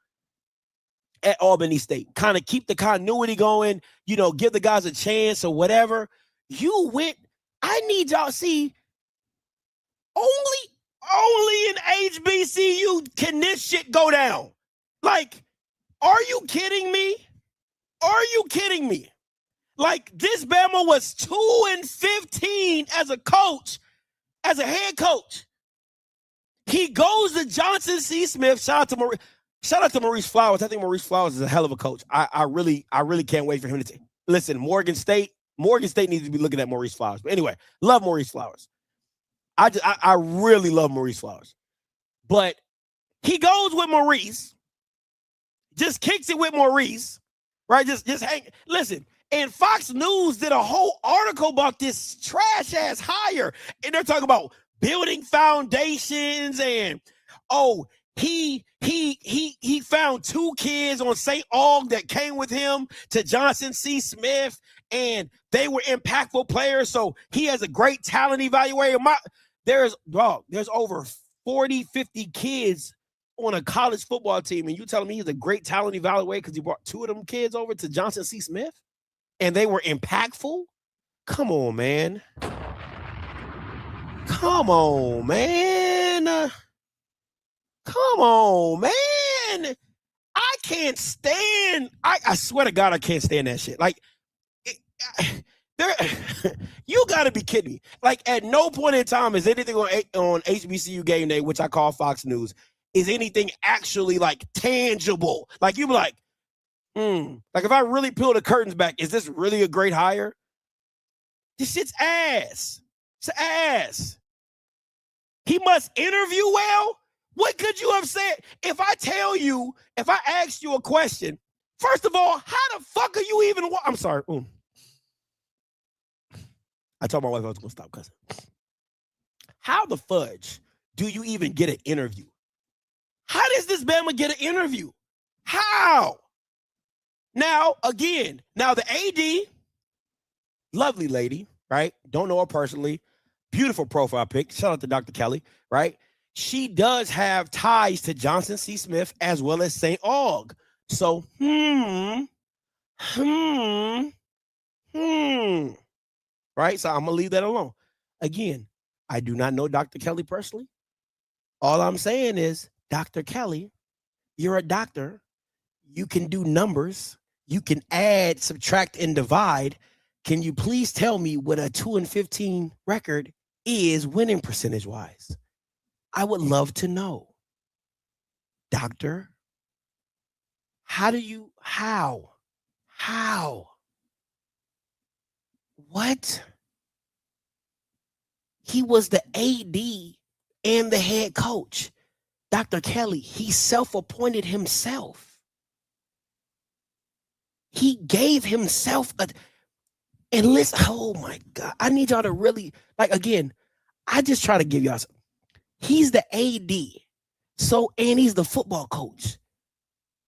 at Albany State. Kind of keep the continuity going, give the guys a chance or whatever. You went, I need y'all see, only in HBCU can this shit go down. Like, are you kidding me? Are you kidding me? Like, this Bama was 2-15 as a coach, as a head coach. He goes to Johnson C. Smith. Shout out to Maurice Flowers. I think Maurice Flowers is a hell of a coach. I really can't wait for him to listen. Morgan State needs to be looking at Maurice Flowers. But anyway, love Maurice Flowers. I really love Maurice Flowers. But he goes with Maurice, just kicks it with Maurice, right? Just hang. Listen, and Fox News did a whole article about this trash ass hire, and they're talking about building foundations and he found 2 kids on St. Aug that came with him to Johnson C. Smith, and they were impactful players. So he has a great talent evaluator. There's over 40, 50 kids on a college football team, and you telling me he's a great talent evaluator because he brought 2 of them kids over to Johnson C. Smith, and they were impactful? Come on, man. Come on, man. Come on, man. I can't stand. I swear to God, I can't stand that shit. Like, you got to be kidding me. Like, at no point in time is anything on HBCU game day, which I call Fox News, is anything actually like tangible. Like, you be like, like if I really peel the curtains back, is this really a great hire? This shit's ass. It's ass. He must interview well. What could you have said? If I asked you a question, first of all, how the fuck are you even? I'm sorry. I told my wife I was going to stop cussing. How the fudge do you even get an interview? How does this Bama get an interview? How? Now, again, the AD, lovely lady, right? Don't know her personally. Beautiful profile pic. Shout out to Dr. Kelly, right? She does have ties to Johnson C. Smith as well as St. Aug. So, right? So I'm going to leave that alone. Again, I do not know Dr. Kelly personally. All I'm saying is, Dr. Kelly, you're a doctor. You can do numbers. You can add, subtract, and divide. Can you please tell me what a 2-15 record is winning percentage-wise? I would love to know. Doctor, how? What? He was the AD and the head coach. Dr. Kelly, he self-appointed himself. He gave himself and listen, oh my God, I need y'all to really, like, again, I just try to give y'all some. He's the AD. And he's the football coach.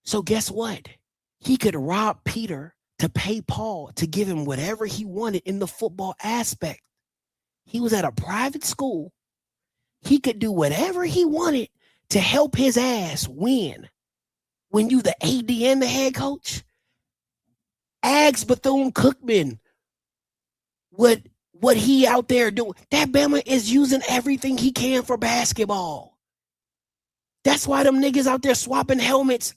So guess what? He could rob Peter to pay Paul to give him whatever he wanted in the football aspect. He was at a private school. He could do whatever he wanted to help his ass win. When you the AD and the head coach, ask Bethune-Cookman what he out there doing. That Bama is using everything he can for basketball. That's why them niggas out there swapping helmets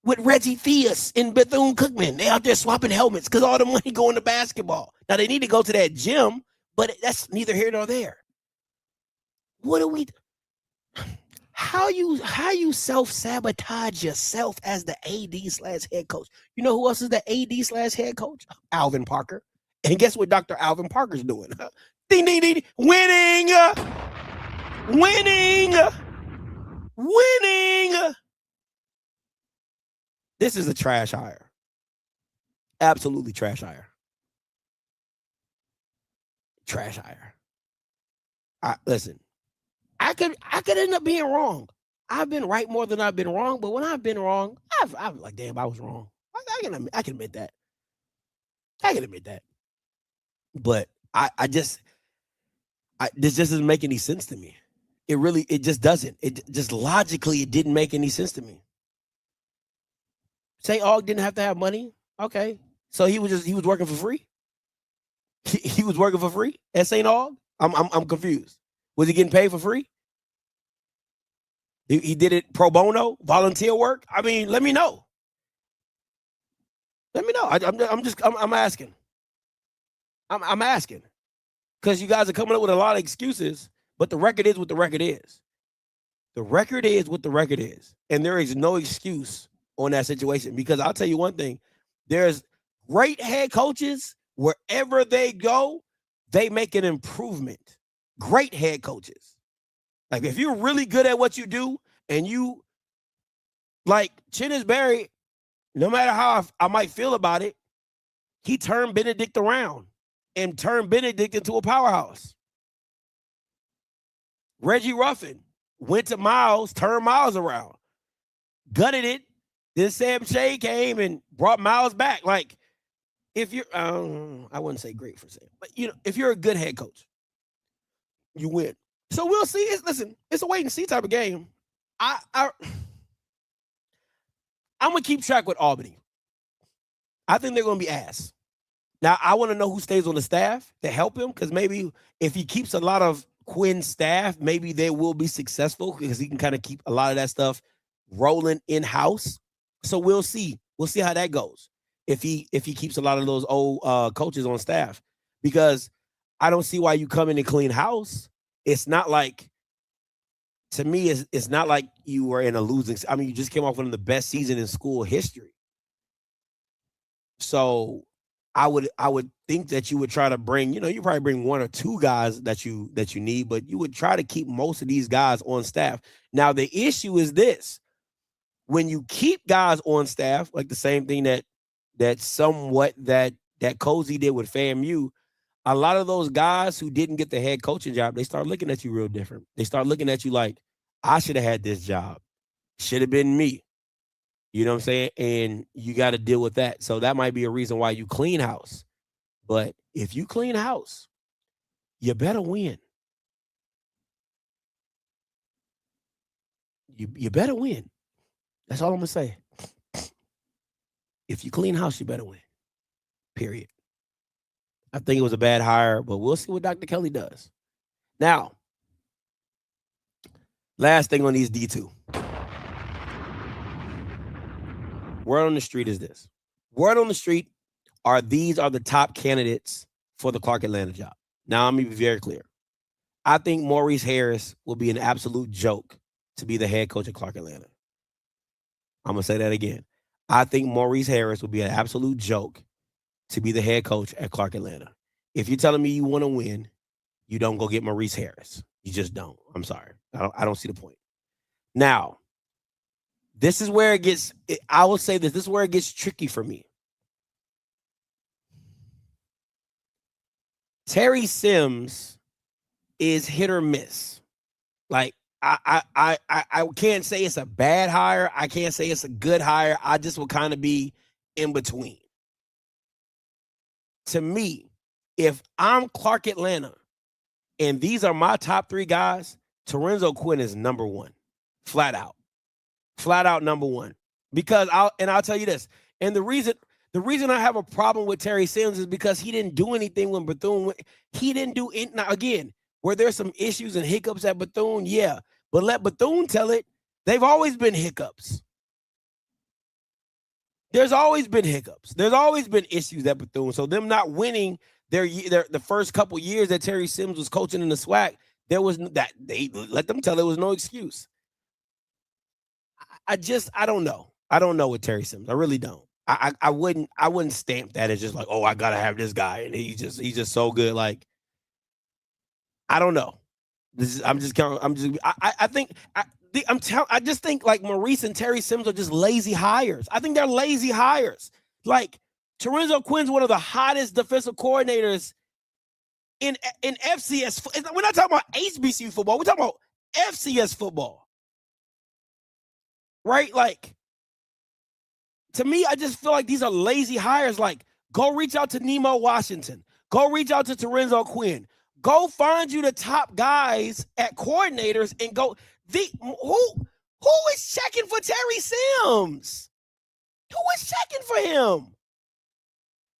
with Reggie Theus and Bethune-Cookman. They out there swapping helmets because all the money going to basketball. Now they need to go to that gym, but that's neither here nor there. What do we? How you self-sabotage yourself as the AD/head coach? You know who else is the AD/head coach? Alvin Parker. And guess what Dr. Alvin Parker's doing? Ding, ding, ding. Winning. This is a trash hire. Absolutely trash hire. Trash hire. Listen, I could end up being wrong. I've been right more than I've been wrong, but when I've been wrong, I'm like, damn, I was wrong. I can admit that. I can admit that. But this just doesn't make any sense to me. It just doesn't. It just logically, it didn't make any sense to me. St. Aug didn't have to have money. Okay. So he was working for free. He was working for free at St. Aug. I'm confused. Was he getting paid for free? He did it pro bono, volunteer work. I mean, let me know. Let me know. I'm asking. I'm asking because you guys are coming up with a lot of excuses, but the record is what the record is. The record is what the record is, and there is no excuse on that situation because I'll tell you one thing: there's great head coaches wherever they go, they make an improvement. Great head coaches, like if you're really good at what you do, and you like Chinnis Berry, no matter how I might feel about it, he turned Benedict around. And turned Benedict into a powerhouse. Reggie Ruffin went to Miles, turned Miles around, gutted it. Then Sam Shea came and brought Miles back. Like, if you're, I wouldn't say great for Sam, but if you're a good head coach, you win. So we'll see. It's a wait and see type of game. I'm gonna keep track with Albany. I think they're gonna be ass. Now, I want to know who stays on the staff to help him, because maybe if he keeps a lot of Quinn's staff, maybe they will be successful because he can kind of keep a lot of that stuff rolling in-house. So we'll see. We'll see how that goes if he keeps a lot of those old coaches on staff, because I don't see why you come in and clean house. It's not like, to me, it's not like you were in a losing. I mean, you just came off one of the best seasons in school history. So I would think that you would try to bring, you probably bring one or two guys that you need, but you would try to keep most of these guys on staff. Now, the issue is this: when you keep guys on staff, like the same thing that Cozy did with FAMU, a lot of those guys who didn't get the head coaching job, they start looking at you real different. They start looking at you like, I should have had this job. Should have been me. You know what I'm saying? And you got to deal with that. So that might be a reason why you clean house. But if you clean house, you better win. You better win. That's all I'm going to say. If you clean house, you better win. Period. I think it was a bad hire, but we'll see what Dr. Kelly does. Now, last thing on these D2. Word on the street is this. Word on the street these are the top candidates for the Clark Atlanta job. Now, I'm going to be very clear. I think Maurice Harris will be an absolute joke to be the head coach at Clark Atlanta. I'm going to say that again. I think Maurice Harris will be an absolute joke to be the head coach at Clark Atlanta. If you're telling me you want to win, you don't go get Maurice Harris. You just don't. I'm sorry. I don't see the point. Now, this is where it gets, I will say this is where it gets tricky for me. Terry Sims is hit or miss. Like, I can't say it's a bad hire. I can't say it's a good hire. I just will kind of be in between. To me, if I'm Clark Atlanta and these are my top three guys, Terenzo Quinn is number one. Flat out number one. Because I'll tell you this. And the reason I have a problem with Terry Sims is because he didn't do anything when Bethune went. He didn't do it. Now, again, were there some issues and hiccups at Bethune? Yeah. But let Bethune tell it. They've always been hiccups. There's always been hiccups. There's always been issues at Bethune. So them not winning the first couple years that Terry Sims was coaching in the SWAC, there was that they let them tell there was no excuse. I don't know. I don't know with Terry Sims. I really don't. I wouldn't stamp that as just like, oh, I gotta have this guy and he's just so good. Like, I don't know. I just think like Maurice and Terry Sims are just lazy hires. I think they're lazy hires. Like, Terenzo Quinn's one of the hottest defensive coordinators in FCS. We're not talking about HBCU football. We're talking about FCS football. Right? Like, to me, I just feel like these are lazy hires. Like, go reach out to Nemo Washington. Go reach out to Terenzo Quinn. Go find you the top guys at coordinators and go. Who is checking for Terry Sims? Who is checking for him?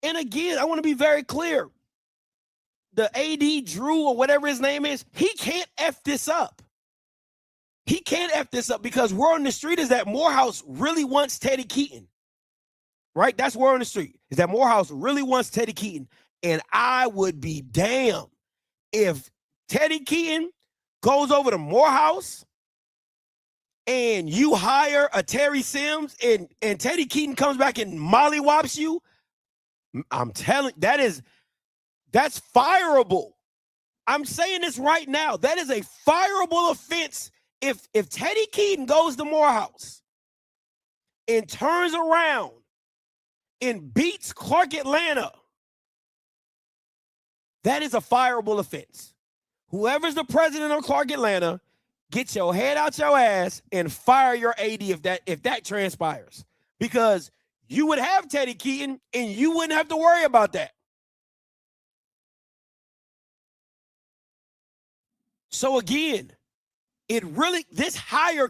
And again, I want to be very clear. The AD Drew or whatever his name is, he can't F this up. He can't F this up because word on the street is that Morehouse really wants Teddy Keaton. Right? That's word on the street. Is that Morehouse really wants Teddy Keaton. And I would be damned if Teddy Keaton goes over to Morehouse and you hire a Terry Sims and Teddy Keaton comes back and mollywops you. I'm telling that's fireable. I'm saying this right now. That is a fireable offense. If Teddy Keaton goes to Morehouse and turns around and beats Clark Atlanta, that is a fireable offense. Whoever's the president of Clark Atlanta, get your head out your ass and fire your AD if that transpires. Because you would have Teddy Keaton and you wouldn't have to worry about that. So again, this hire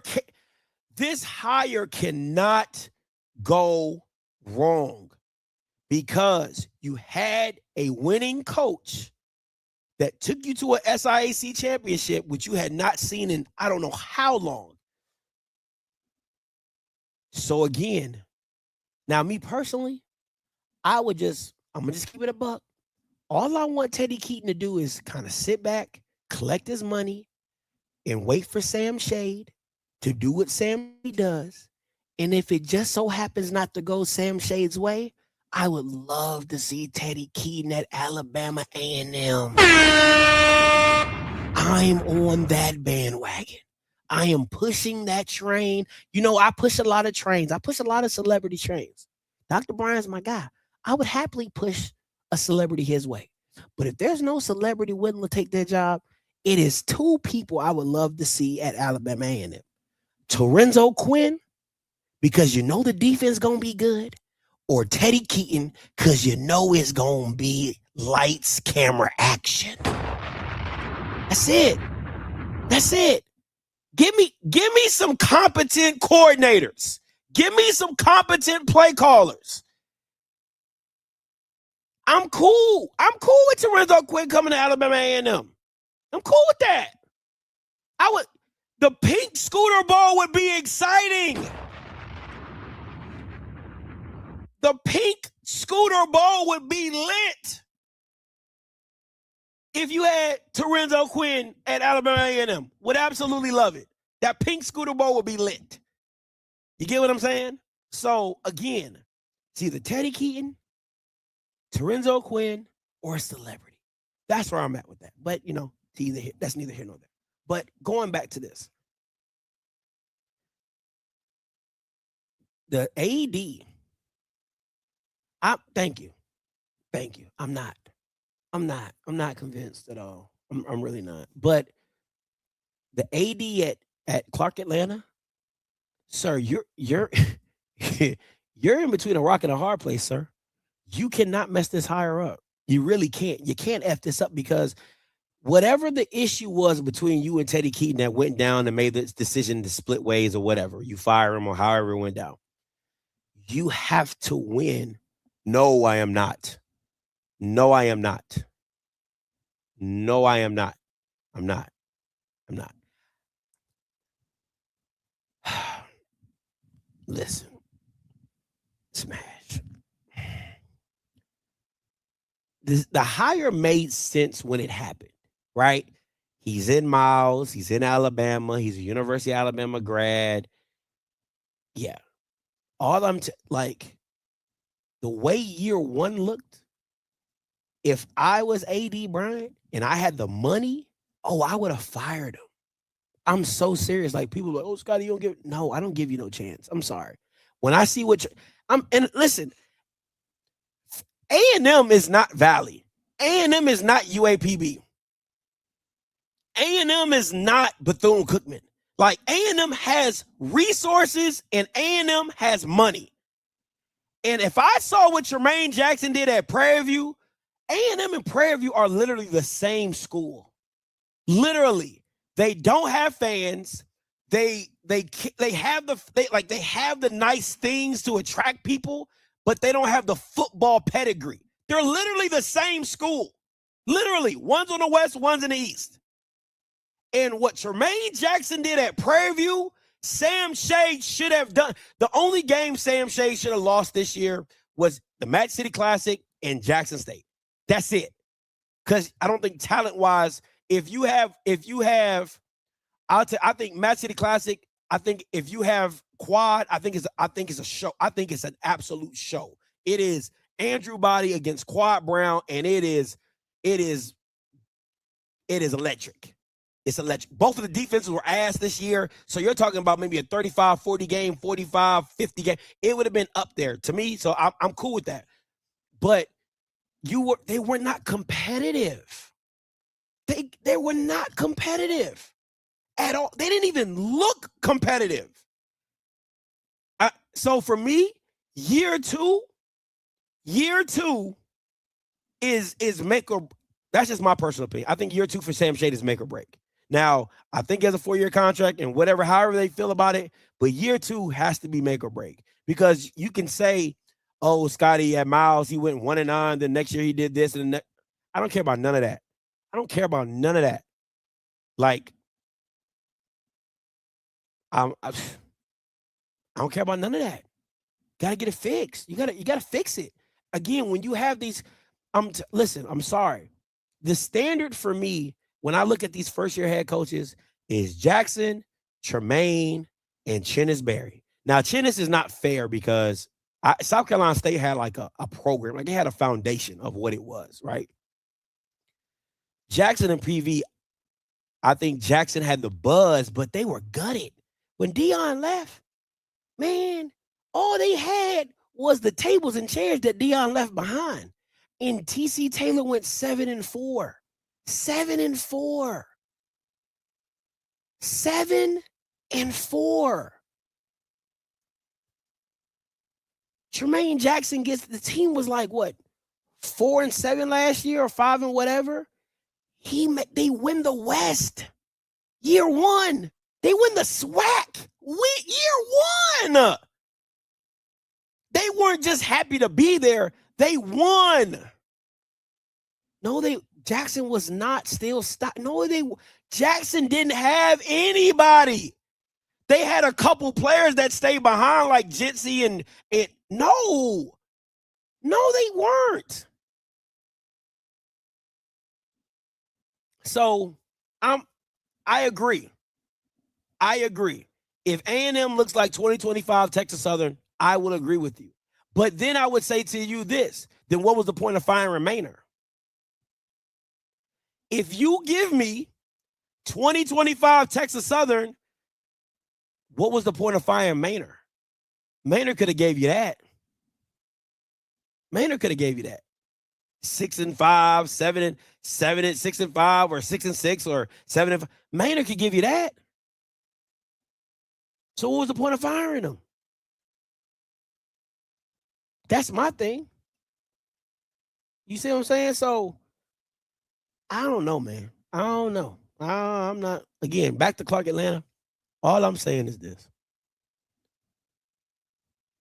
cannot go wrong. because you had a winning coach that took you to a SIAC championship, which you had not seen in I don't know how long. So again, now me personally, I'm gonna just keep it a buck. All I want Teddy Keaton to do is kind of sit back, collect his money, and wait for Sam Shade to do what Sam does. And if it just so happens not to go Sam Shade's way, I would love to see Teddy Keaton at Alabama A&M. I'm on that bandwagon. I am pushing that train. You know, I push a lot of trains. I push a lot of celebrity trains. Dr. Brian's my guy. I would happily push a celebrity his way. But if there's no celebrity willing to take their job, it is two people I would love to see at Alabama A&M. Torrenzo Quinn, because you know the defense going to be good, or Teddy Keaton, because you know it's going to be lights, camera, action. That's it. That's it. Give me some competent coordinators. Give me some competent play callers. I'm cool. I'm cool with Torrenzo Quinn coming to Alabama A&M. I'm cool with that. The pink scooter ball would be exciting. The pink scooter ball would be lit if you had Torrenzo Quinn at Alabama A&M. Would absolutely love it. That pink scooter ball would be lit. You get what I'm saying? So, again, it's either Teddy Keaton, Torrenzo Quinn, or a celebrity. That's where I'm at with that. But, you know, that's neither here nor there. But going back to this, the AD, thank you. I'm not convinced at all. I'm really not. But the AD at Clark Atlanta, sir, you're you're in between a rock and a hard place, sir. You cannot mess this hire up. You really can't. You can't F this up, because whatever the issue was between you and Teddy Keaton that went down and made this decision to split ways or whatever, you fire him or however it went down, you have to win. No, I am not. No, I am not. No, I am not. I'm not. Listen. Smash. The hire made sense when it happened, right? He's in Miles. He's in Alabama. He's a University of Alabama grad. Yeah. All I'm like, the way year one looked, if I was AD Bryant and I had the money, I would have fired him. I'm so serious. Like, people are like, Scotty, you don't give. No, I don't give you no chance. I'm sorry. When I see and listen, A&M is not Valley. A&M is not UAPB. A&M is not Bethune-Cookman. Like, A&M has resources and A&M has money. And if I saw what Jermaine Jackson did at Prairie View, A&M and Prairie View are literally the same school. Literally. They don't have fans. They have the nice things to attract people, but they don't have the football pedigree. They're literally the same school. Literally. One's on the west, one's in the east. And what Jermaine Jackson did at Prairie View, Sam Shade should have done. The only game Sam Shade should have lost this year was the Match City Classic and Jackson State. That's it. Because I don't think talent-wise, I think Match City Classic, I think if you have Quad, I think it's a show. I think it's an absolute show. It is Andrew Body against Quad Brown, and it is electric. It's electric. Both of the defenses were ass this year, so you're talking about maybe a 35-40 game, 45-50 game. It would have been up there to me, so I'm cool with that. But they were not competitive. They were not competitive at all. They didn't even look competitive. So for me, year two is make or. That's just my personal opinion. I think year two for Sam Shade is make or break. Now, I think he has a 4-year contract and however they feel about it, but year two has to be make or break, because you can say, oh, Scotty at Miles, he went 1-9. Then next year he did this and I don't care about none of that. I don't care about none of that. Like, I don't care about none of that. Got to get it fixed. You gotta fix it. Again, when you have these, listen, I'm sorry. The standard for me when I look at these first-year head coaches is Jackson, Tremaine, and Chennis Berry. Now, Chennis is not fair because South Carolina State had like a program, like they had a foundation of what it was, right? Jackson and PV, I think Jackson had the buzz, but they were gutted. When Deion left, man, all they had was the tables and chairs that Deion left behind. And TC Taylor went 7-4. 7-4. 7-4. Tremaine Jackson the team was like what, 4-7 last year or 5 and whatever. They win the West. Year 1. They win the SWAC. Year 1. They weren't just happy to be there. They won. No, Jackson was not still stuck. No, Jackson didn't have anybody. They had a couple players that stayed behind, like Jitsi and no, they weren't. So I agree. If A&M looks like 2025 Texas Southern, I will agree with you. But then I would say to you this, then what was the point of firing Maynor? If you give me 2025 Texas Southern, what was the point of firing Maynor? Maynor could have gave you that. 6-5, 7-7, 6-5, or 6-6, or 7-5. Maynor could give you that. So what was the point of firing him? That's my thing. You see what I'm saying? So I don't know, man. I don't know. I'm not, again, back to Clark Atlanta. All I'm saying is this.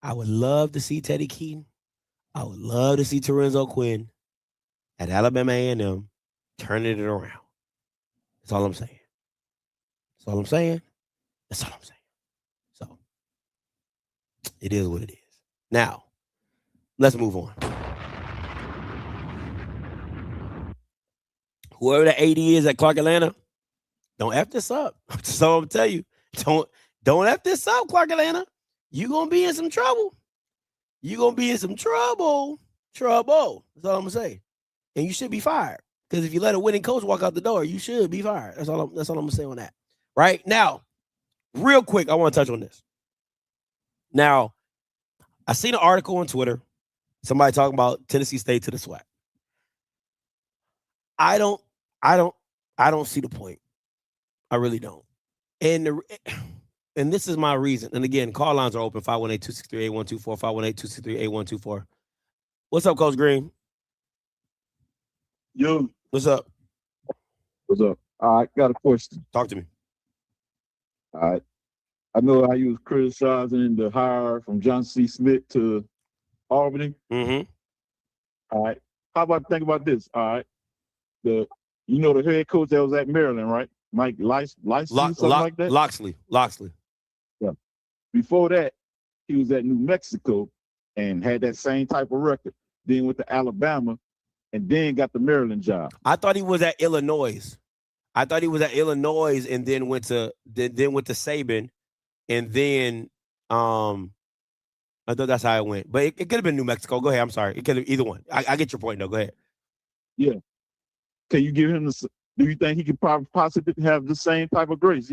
I would love to see Teddy Keaton. I would love to see Terenzo Quinn at Alabama A&M turning it around. That's all I'm saying. So it is what it is. Now, let's move on. Whoever the AD is at Clark Atlanta, don't F this up. So I'm tell you, don't F this up, Clark Atlanta. You're going to be in some trouble. Trouble. That's all I'm going to say. And you should be fired. Because if you let a winning coach walk out the door, you should be fired. That's all I'm going to say on that. Right? Now, real quick, I want to touch on this. Now, I seen an article on Twitter. Somebody talking about Tennessee State to the SWAC. I don't see the point. I really don't. And this is my reason. And again, call lines are open, 518-263-8124, 518-263-8124. What's up, Coach Green? Yo. What's up? I got a question. Talk to me. All right. I know how you was criticizing the hire from John C. Smith to Albany. Mm-hmm. All right. How about think about this? All right. The head coach that was at Maryland, right? Mike Locksley, something like that? Locksley. Yeah. Before that, he was at New Mexico and had that same type of record. Then went to Alabama and then got the Maryland job. I thought he was at Illinois. And then went to Saban, and then I thought that's how it went. But it could have been New Mexico. Go ahead. I'm sorry. It could have either one. I get your point though. Go ahead. Yeah. Can you give him do you think he could possibly have the same type of grace?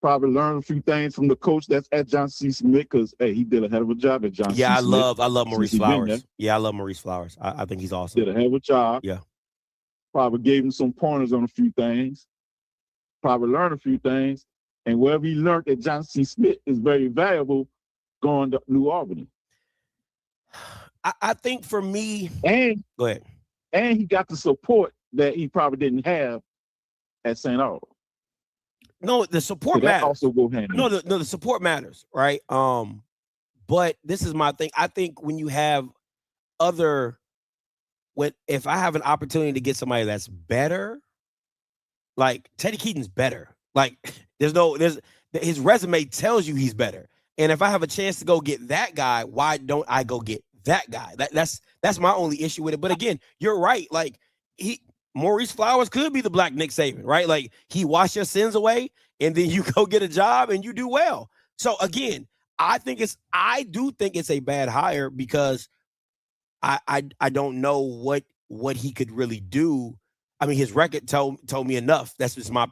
Probably learn a few things from the coach that's at John C. Smith, because he did a hell of a job at John C. Smith. I love Maurice Flowers. Yeah, I love Maurice Flowers. I think he's awesome. Did a hell of a job. Yeah. Probably gave him some pointers on a few things. Probably learned a few things. And whatever he learned at John C. Smith is very valuable going to New Albany. I think for me, and go ahead. And he got the support that he probably didn't have at St. Aug. No, the support matters. Also go hand in hand. No, the support matters, right? But this is my thing. I think when you have if I have an opportunity to get somebody that's better, like Teddy Keaton's better. Like his resume tells you he's better. And if I have a chance to go get that guy, why don't I go get that guy? That's my only issue with it. But again, you're right. Like Maurice Flowers could be the black Nick Saban, right? Like he washed your sins away and then you go get a job and you do well. So again, I do think it's a bad hire because I don't know what he could really do. I mean, his record told me enough. That's just my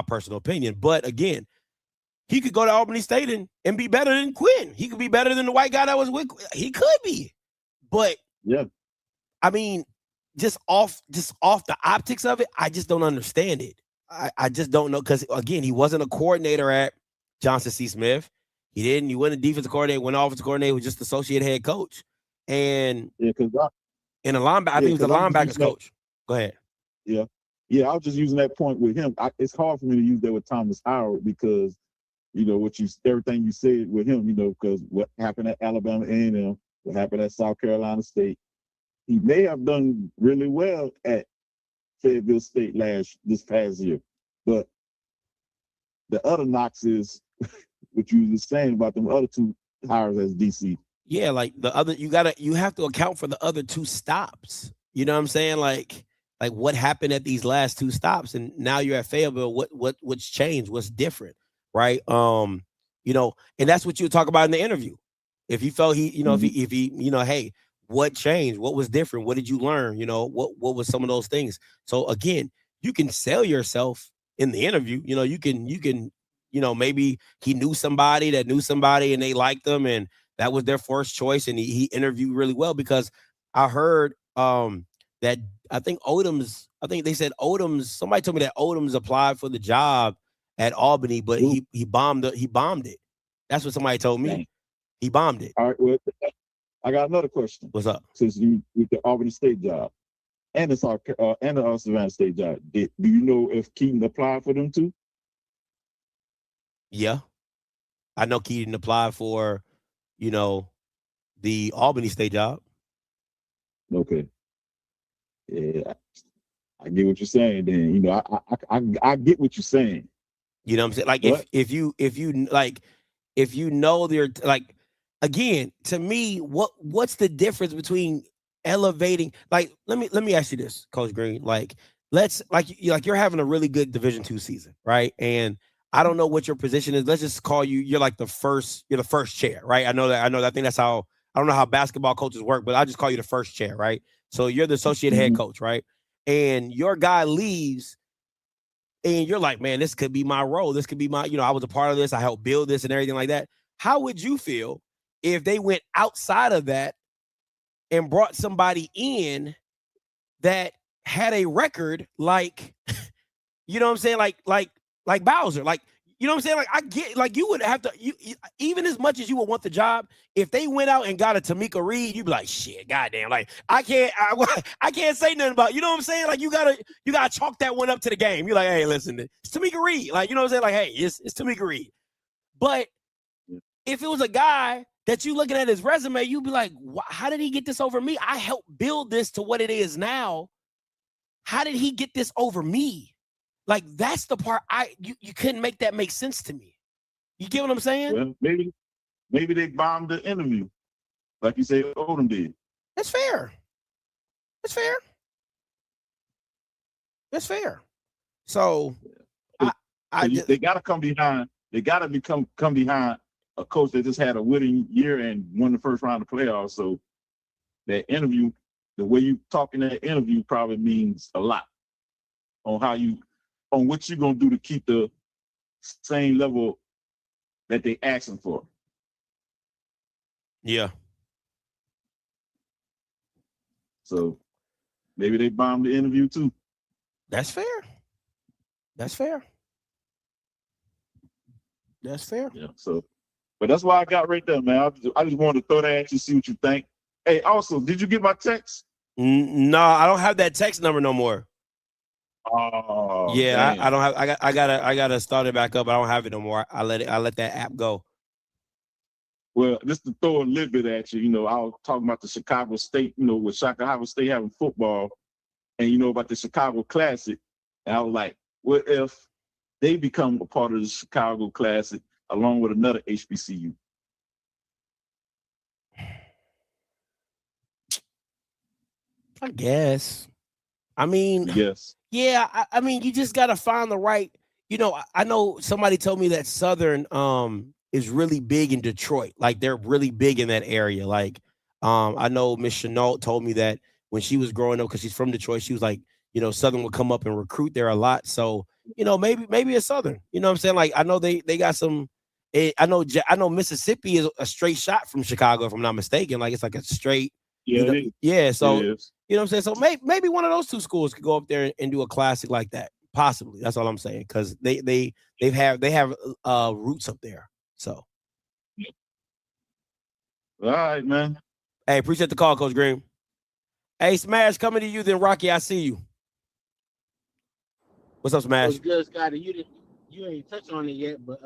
personal opinion. But again, he could go to Albany State and be better than Quinn. He could be better than the white guy that was with. He could be, but yeah, I mean, just off the optics of it, I just don't understand it. I just don't know because again, he wasn't a coordinator at Johnson C. Smith. He wasn't a defensive coordinator, went offensive coordinator, was just associate head coach. And yeah, because a linebacker, I think he was the linebackers coach. Go ahead. Yeah, I was just using that point with him. It's hard for me to use that with Thomas Howard because, everything you said with him, because what happened at Alabama A&M, what happened at South Carolina State, he may have done really well at Fayetteville State this past year, but the other knocks is what you were saying about them other two hires as DC. Yeah, like you have to account for the other two stops. You know what I'm saying? Like what happened at these last two stops, and now you're at Fayetteville. What's changed? What's different, right? And that's what you talk about in the interview. If you felt if he, hey, what changed? What was different? What did you learn? What was some of those things? So again, you can sell yourself in the interview. You can maybe he knew somebody that knew somebody and they liked them and that was their first choice, and he interviewed really well because I heard that I think they said somebody told me that Odom's applied for the job at Albany, but he bombed it. That's what somebody told me. Dang. He bombed it. All right, well, I got another question. What's up? Since you with the Albany State job and the Savannah State job, do you know if Keaton applied for them too? Yeah, I know Keaton applied for, the Albany State job. Okay. Yeah, I get what you're saying. Then I get what you're saying. You know what I'm saying? Like if you know they're like, again, to me, what's the difference between elevating? Like, let me ask you this, Coach Green. Like, you're having a really good Division II season, right? And I don't know what your position is. Let's just call you're like the first chair, right? I know that. I think that's how, I don't know how basketball coaches work, but I'll just call you the first chair, right? So you're the associate head coach, right? And your guy leaves and you're like, man, this could be my role. This could be my, I was a part of this. I helped build this and everything like that. How would you feel if they went outside of that and brought somebody in that had a record like, you know what I'm saying? Like Bowser, like, you know what I'm saying? Like, I get, like, you would have to, even as much as you would want the job, if they went out and got a Tamika Reed, you'd be like, shit, goddamn, like, I can't say nothing about, you know what I'm saying? Like, you gotta chalk that one up to the game. You're like, hey, listen, it's Tamika Reed. Like, you know what I'm saying? Like, hey, it's Tamika Reed. But if it was a guy that you looking at his resume, you'd be like, how did he get this over me? I helped build this to what it is now. How did he get this over me? Like, that's the part you couldn't make that make sense to me. You get what I'm saying? Well, maybe they bombed the interview, like you say Odom did. That's fair. So they gotta come behind. They gotta come behind a coach that just had a winning year and won the first round of playoffs. So that interview, the way you talk in that interview, probably means a lot on what you're gonna do to keep the same level that they asking for. Yeah. So maybe they bombed the interview too. That's fair. Yeah. So, but that's why I got right there, man. I just wanted to throw that at you, see what you think. Hey, also, did you get my text? No, I don't have that text number no more. Oh yeah, I don't have. I gotta start it back up. I don't have it no more. I let that app go. Well, just to throw a little bit at you, I was talking about the Chicago State, with Chicago State having football, and about the Chicago Classic. And I was like, what if they become a part of the Chicago Classic along with another HBCU? I guess. I mean, yes. Yeah, I mean, you just got to find the right, I know somebody told me that Southern is really big in Detroit. Like, they're really big in that area. Like, I know Miss Chenault told me that when she was growing up, because she's from Detroit, she was like, Southern would come up and recruit there a lot. So, maybe it's Southern. You know what I'm saying? Like, I know they got some, I know Mississippi is a straight shot from Chicago, if I'm not mistaken. Like, it's like a straight, yeah, so, you know what I'm saying? So maybe one of those two schools could go up there and do a classic like that. Possibly. That's all I'm saying. Because they have roots up there. So. All right, man. Hey, appreciate the call, Coach Green. Hey, Smash, coming to you then, Rocky. I see you. What's up, Smash? What's good, Scotty? You ain't touched on it yet, but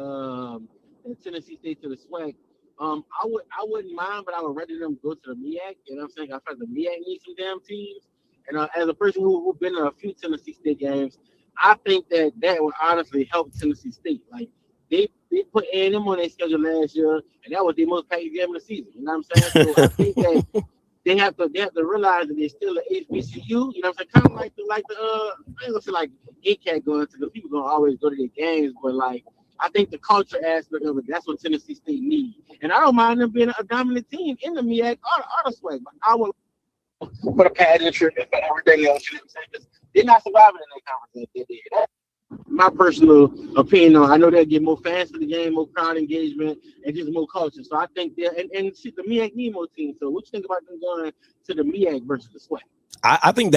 Tennessee State to the SWAC. I wouldn't mind, but I would rather them go to the MEAC. You know what I'm saying? I feel like the MEAC needs some damn teams. And as a person who's been to a few Tennessee State games, I think that would honestly help Tennessee State. Like, they put A&M on their schedule last year, and that was their most packed game of the season. You know what I'm saying? So I think that they have to realize that they're still an HBCU. You know what I'm saying? Kind of like the I ain't gonna say like ACAT going to, because people gonna always go to their games, but like, I think the culture aspect of it, that's what Tennessee State needs. And I don't mind them being a dominant team in the MEAC or the SWAC, but I will put a pad in trip and everything else. You know what I'm saying? Because they're not surviving in that conference. They did. That's my personal opinion. I know they'll get more fans for the game, more crowd engagement, and just more culture. So I think they're, and shit, the MEAC need more teams. So what you think about them going to the MEAC versus the SWAC? I think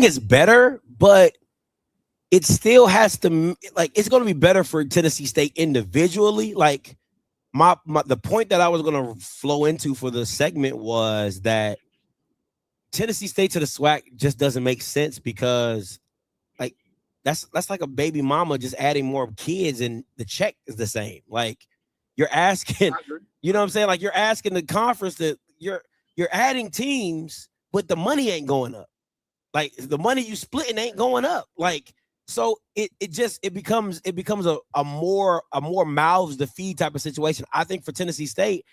it's better, but it still has to, like, it's going to be better for Tennessee State individually. Like, the point that I was going to flow into for the segment was that Tennessee State to the SWAC just doesn't make sense, because like that's like a baby mama just adding more kids and the check is the same. Like, you're asking, you know what I'm saying? Like, you're asking the conference that you're adding teams, but the money ain't going up. Like, the money you splitting ain't going up. Like, so it becomes a more mouths to feed type of situation. I think for Tennessee State,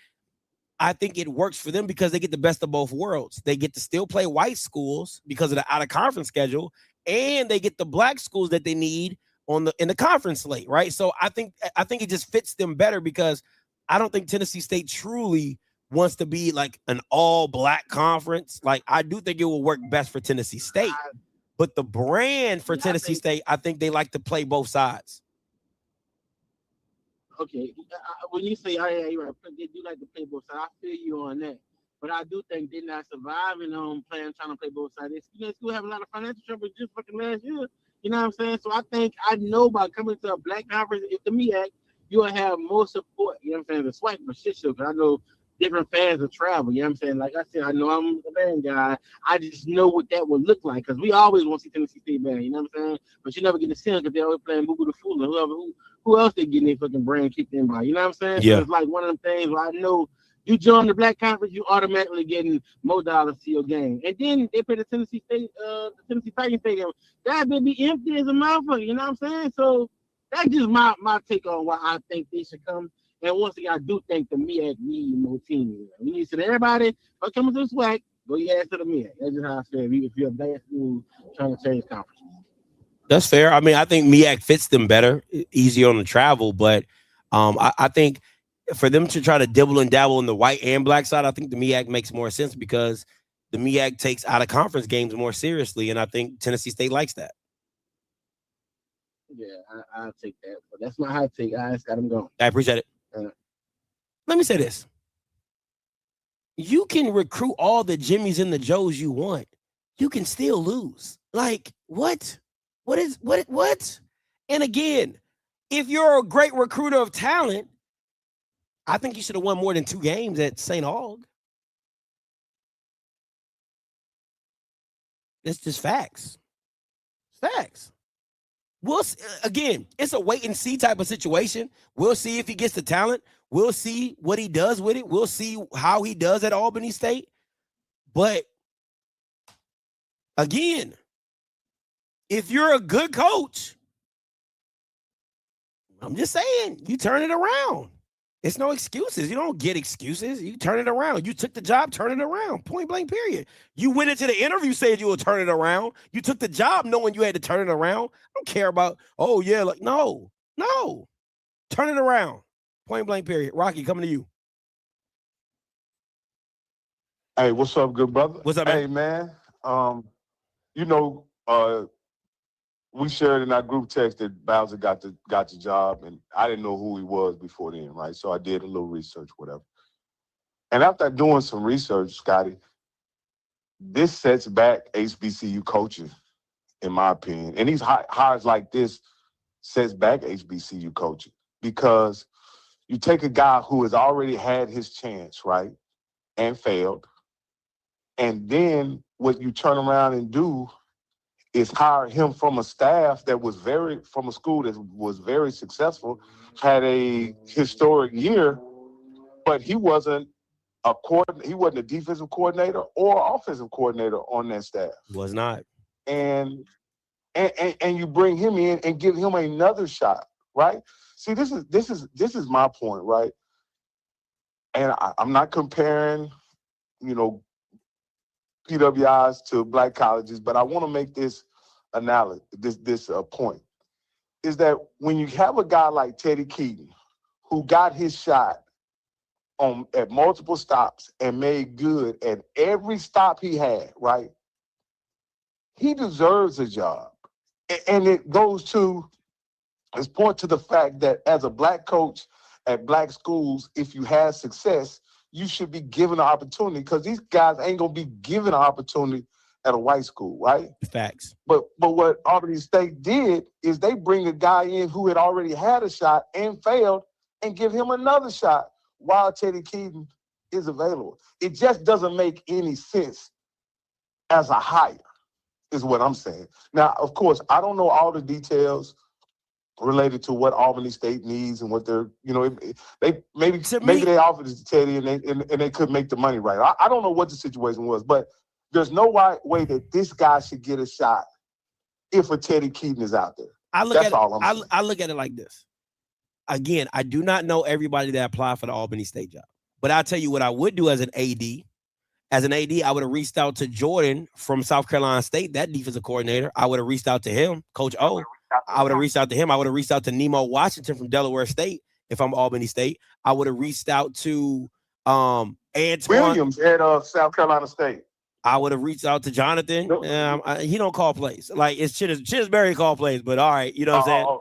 I think it works for them because they get the best of both worlds. They get to still play white schools because of the out of conference schedule, and they get the black schools that they need in the conference slate, right? So I think it just fits them better, because I don't think Tennessee State truly wants to be like an all black conference. Like, I do think it will work best for Tennessee State. But the brand for Tennessee State, I think they like to play both sides. Okay, when you say, oh yeah, you're right, they do like to play both sides. I feel you on that. But I do think they're not surviving on trying to play both sides. They still have a lot of financial trouble just fucking last year. You know what I'm saying? So I know by coming to a black conference, if the MEAC, you'll have more support. You know what I'm saying? The SWAC for shit show. Because I know different fans of travel. You know what I'm saying? Like I said, I know I'm a band guy. I just know what that would look like, because we always want to see Tennessee State band. You know what I'm saying? But you never get to see them because they're always playing Boo Boo the Fool and who else they getting their fucking brand kicked in by. You know what I'm saying? Yeah. So it's like one of them things where I know you join the black conference, you automatically getting more dollars to your game. And then they play the Tennessee State, the Tennessee Titans Stadium. That would be empty as a motherfucker. You know what I'm saying? So that's just my take on why I think they should come. And once again, I do think the MEAC need more teams. We need to everybody, if coming to the SWAC, go your ass to the MEAC. That's just how I feel. If you're a bad school trying to change conferences. That's fair. I mean, I think MEAC fits them better, easier on the travel. But I think for them to try to dibble and dabble in the white and black side, I think the MEAC makes more sense, because the MEAC takes out of conference games more seriously. And I think Tennessee State likes that. Yeah, I'll take that. But that's my hot take. I just got them going. I appreciate it. Let me say this. You can recruit all the Jimmies and the Joes you want. You can still lose. Like, what? What? And again, if you're a great recruiter of talent, I think you should have won more than 2 games at St. Aug. It's just facts. Facts. Again, it's a wait and see type of situation. We'll see if he gets the talent. We'll see what he does with it. We'll see how he does at Albany State. But again, if you're a good coach, I'm just saying, you turn it around. It's no excuses. You don't get excuses. You turn it around. You took the job, turn it around. Point blank, period. You went into the interview saying you would turn it around. You took the job knowing you had to turn it around. I don't care about, oh, yeah, like, no. Turn it around. Point blank, period. Rocky, coming to you. Hey, what's up, good brother? What's up, man? Hey, man. We shared in our group text that Bowser got the job, and I didn't know who he was before then, right? So I did a little research, whatever. And after doing some research, Scotty, this sets back HBCU coaches, in my opinion. And these hires like this sets back HBCU coaches because you take a guy who has already had his chance, right, and failed, and then what you turn around and do is hire him from a staff that was from a school that was very successful, had a historic year, but he wasn't a defensive coordinator or offensive coordinator on that staff. Was not. And you bring him in and give him another shot, right? See, this is my point, right? And I'm not comparing, PWIs to black colleges, but I want to make this analogy, this point, is that when you have a guy like Teddy Keaton, who got his shot at multiple stops and made good at every stop he had, right? He deserves a job. And it goes to, let's point to the fact that as a black coach at black schools, if you have success, you should be given an opportunity because these guys ain't going to be given an opportunity at a white school, right? Facts. But what Albany State did is they bring a guy in who had already had a shot and failed and give him another shot while Teddy Keaton is available. It just doesn't make any sense as a hire, is what I'm saying. Now, of course, I don't know all the details related to what Albany State needs and what they're, they maybe they offered it to Teddy and they could make the money right. I don't know what the situation was, but there's no way that this guy should get a shot if a Teddy Keaton is out there. I look at it like this. Again, I do not know everybody that applied for the Albany State job, but I'll tell you what I would do as an AD. As an AD, I would have reached out to Jordan from South Carolina State, that defensive coordinator. I would have reached out to him, Coach O. I would have reached out to him. I would have reached out to Nemo Washington from Delaware State if I'm Albany State. I would have reached out to Antoine Williams at South Carolina State. I would have reached out to Jonathan. He don't call plays. Like, it's Chisberry call plays, but all right, you know what I'm saying?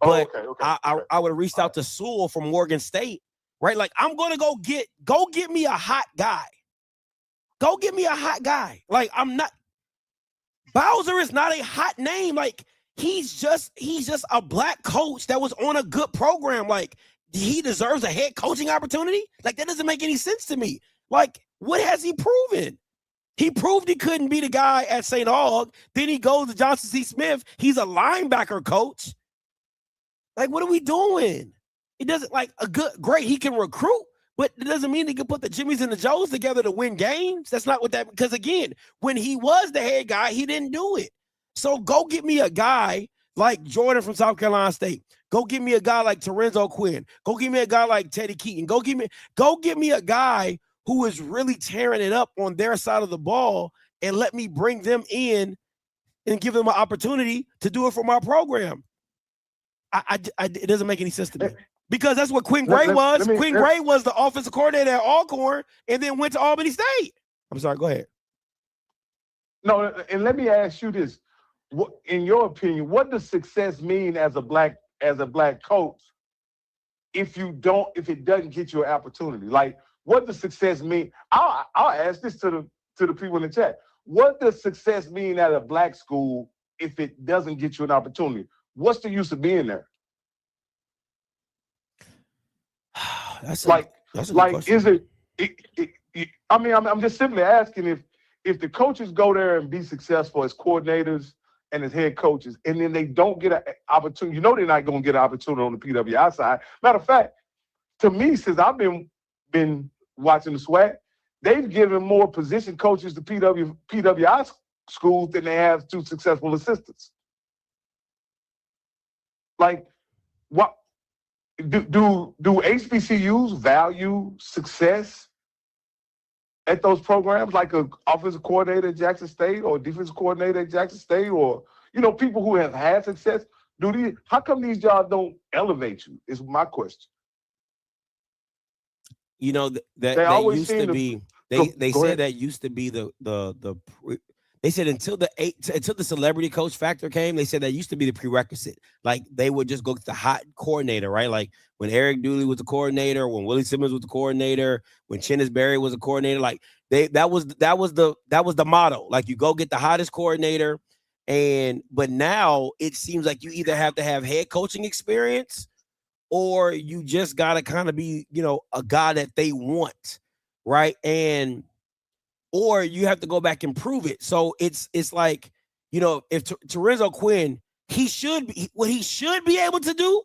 But okay. I would have reached out to Sewell from Morgan State, right? Like, I'm going to go get me a hot guy. Go get me a hot guy. Like, Bowser is not a hot name. Like, he's just a black coach that was on a good program. Like, he deserves a head coaching opportunity? Like, that doesn't make any sense to me. Like, what has he proven? He proved he couldn't be the guy at St. Aug. Then he goes to Johnson C. Smith. He's a linebacker coach. Like, what are we doing? He doesn't great. He can recruit, but it doesn't mean he can put the Jimmies and the Joes together to win games. That's not what because again, when he was the head guy, he didn't do it. So go get me a guy like Jordan from South Carolina State. Go get me a guy like Terenzo Quinn. Go get me a guy like Teddy Keaton. Go get me a guy who is really tearing it up on their side of the ball and let me bring them in and give them an opportunity to do it for my program. It doesn't make any sense to me. Because that's what Quinn Gray was. Quinn Gray was the offensive coordinator at Alcorn and then went to Albany State. I'm sorry, go ahead. No, and let me ask you this. What, in your opinion, what does success mean as a black coach if it doesn't get you an opportunity? Like, what does success mean? I'll ask this to the people in the chat. What does success mean at a black school if it doesn't get you an opportunity? What's the use of being there? That's is it? I mean, I'm just simply asking if the coaches go there and be successful as coordinators and as head coaches, and then they don't get an opportunity. They're not going to get an opportunity on the PWI side. Matter of fact, to me, since I've been watching the SWAC, they've given more position coaches to PWI schools than they have to successful assistants. Like, what do HBCUs value success at those programs, like an offensive coordinator at Jackson State or defensive coordinator at Jackson State, or people who have had success? How come these jobs don't elevate you? Is my question. That used to be. They said that used to be they said until the celebrity coach factor came, they said that used to be the prerequisite. Like they would just go to the hot coordinator, right? Like when Eric Dooley was the coordinator, when Willie Simmons was the coordinator, when Chennis Berry was a coordinator, like that was the motto. Like you go get the hottest coordinator, but now it seems like you either have to have head coaching experience or you just gotta kind of be, a guy that they want, right? Or you have to go back and prove it. So it's like, if Terrenzo Quinn, what he should be able to do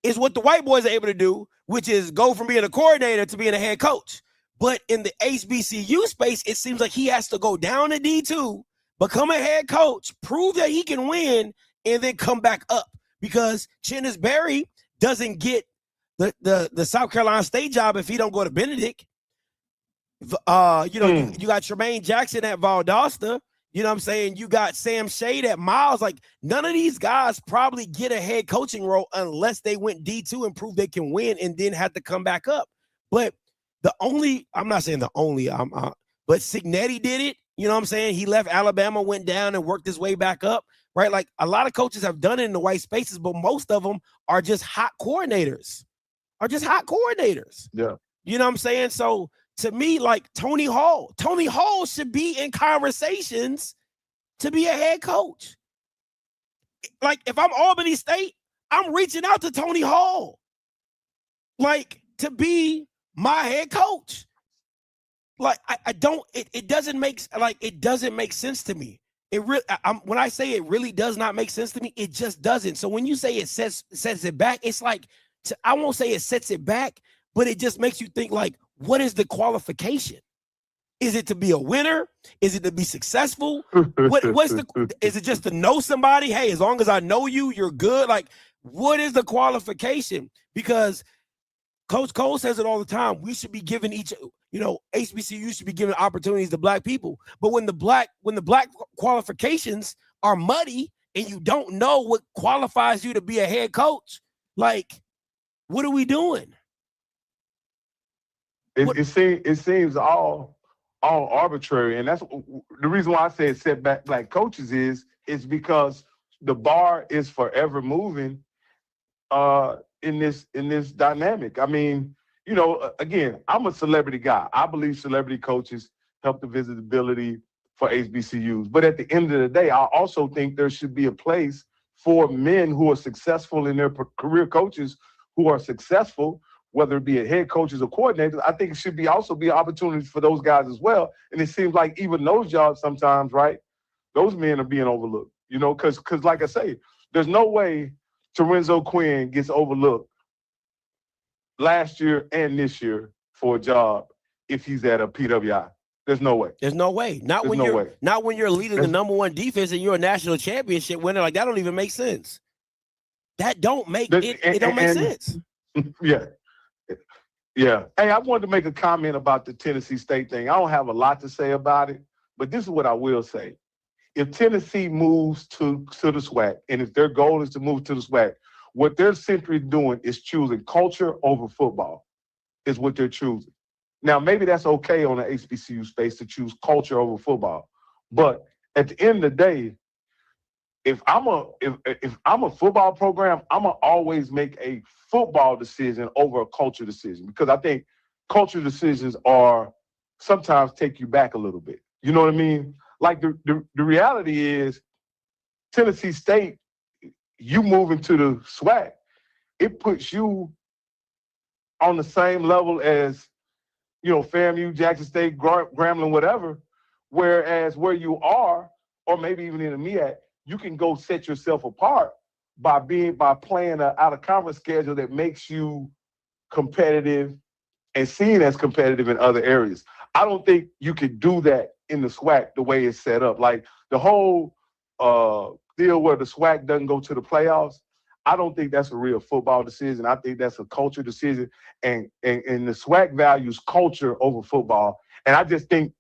is what the white boys are able to do, which is go from being a coordinator to being a head coach. But in the HBCU space, it seems like he has to go down to D2, become a head coach, prove that he can win, and then come back up. Because Chennis Berry doesn't get the South Carolina State job if he don't go to Benedict. You got Tremaine Jackson at Valdosta. You know what I'm saying? You got Sam Shade at Miles. Like, none of these guys probably get a head coaching role unless they went D2 and proved they can win and then had to come back up. But I'm not saying the only, but Signetti did it. You know what I'm saying? He left Alabama, went down and worked his way back up, right? Like a lot of coaches have done it in the white spaces, but most of them are just hot coordinators. Yeah. You know what I'm saying? So to me, like Tony Hall should be in conversations to be a head coach. Like if I'm Albany State, I'm reaching out to Tony Hall, like to be my head coach. Like it doesn't make sense to me. When I say it really does not make sense to me, it just doesn't. So when you say it sets it back, it's like, I won't say it sets it back, but it just makes you think like, what is the qualification? Is it to be a winner? Is it to be successful? Is it just to know somebody? Hey, as long as I know you, you're good. Like, what is the qualification? Because Coach Cole says it all the time. We should be giving HBCU should be giving opportunities to black people. But when the black qualifications are muddy and you don't know what qualifies you to be a head coach, like, what are we doing? It seems all arbitrary, and that's the reason why I say it set back black coaches is because the bar is forever moving in this dynamic. I mean, again, I'm a celebrity guy. I believe celebrity coaches help the visibility for HBCUs. But at the end of the day, I also think there should be a place for men who are successful in their career coaches who are successful, whether it be a head coaches or coordinators. I think it should also be opportunities for those guys as well. And it seems like even those jobs sometimes, right, those men are being overlooked, because like I say, there's no way Terrenzo Quinn gets overlooked last year and this year for a job if he's at a PWI. There's no way. There's no way. Not when you're leading the number one defense and you're a national championship winner. Like, that don't even make sense. That don't make it don't make sense. Yeah. Yeah. Hey, I wanted to make a comment about the Tennessee State thing. I don't have a lot to say about it, but this is what I will say. If Tennessee moves to the SWAC, and if their goal is to move to the SWAC, what they're simply doing is choosing culture over football, is what they're choosing. Now, maybe that's okay on the HBCU space to choose culture over football. But at the end of the day, if I'm a football program, I'm gonna always make a football decision over a culture decision, because I think culture decisions are sometimes take you back a little bit. You know what I mean? Like the reality is, Tennessee State, you moving to the SWAC, it puts you on the same level as, FAMU, Jackson State, Grambling, whatever. Whereas where you are, or maybe even in the MEAC, you can go set yourself apart by playing an out-of-conference schedule that makes you competitive and seen as competitive in other areas. I don't think you could do that in the SWAC the way it's set up. Like the whole deal where the SWAC doesn't go to the playoffs, I don't think that's a real football decision. I think that's a culture decision. And the SWAC values culture over football. And I just think,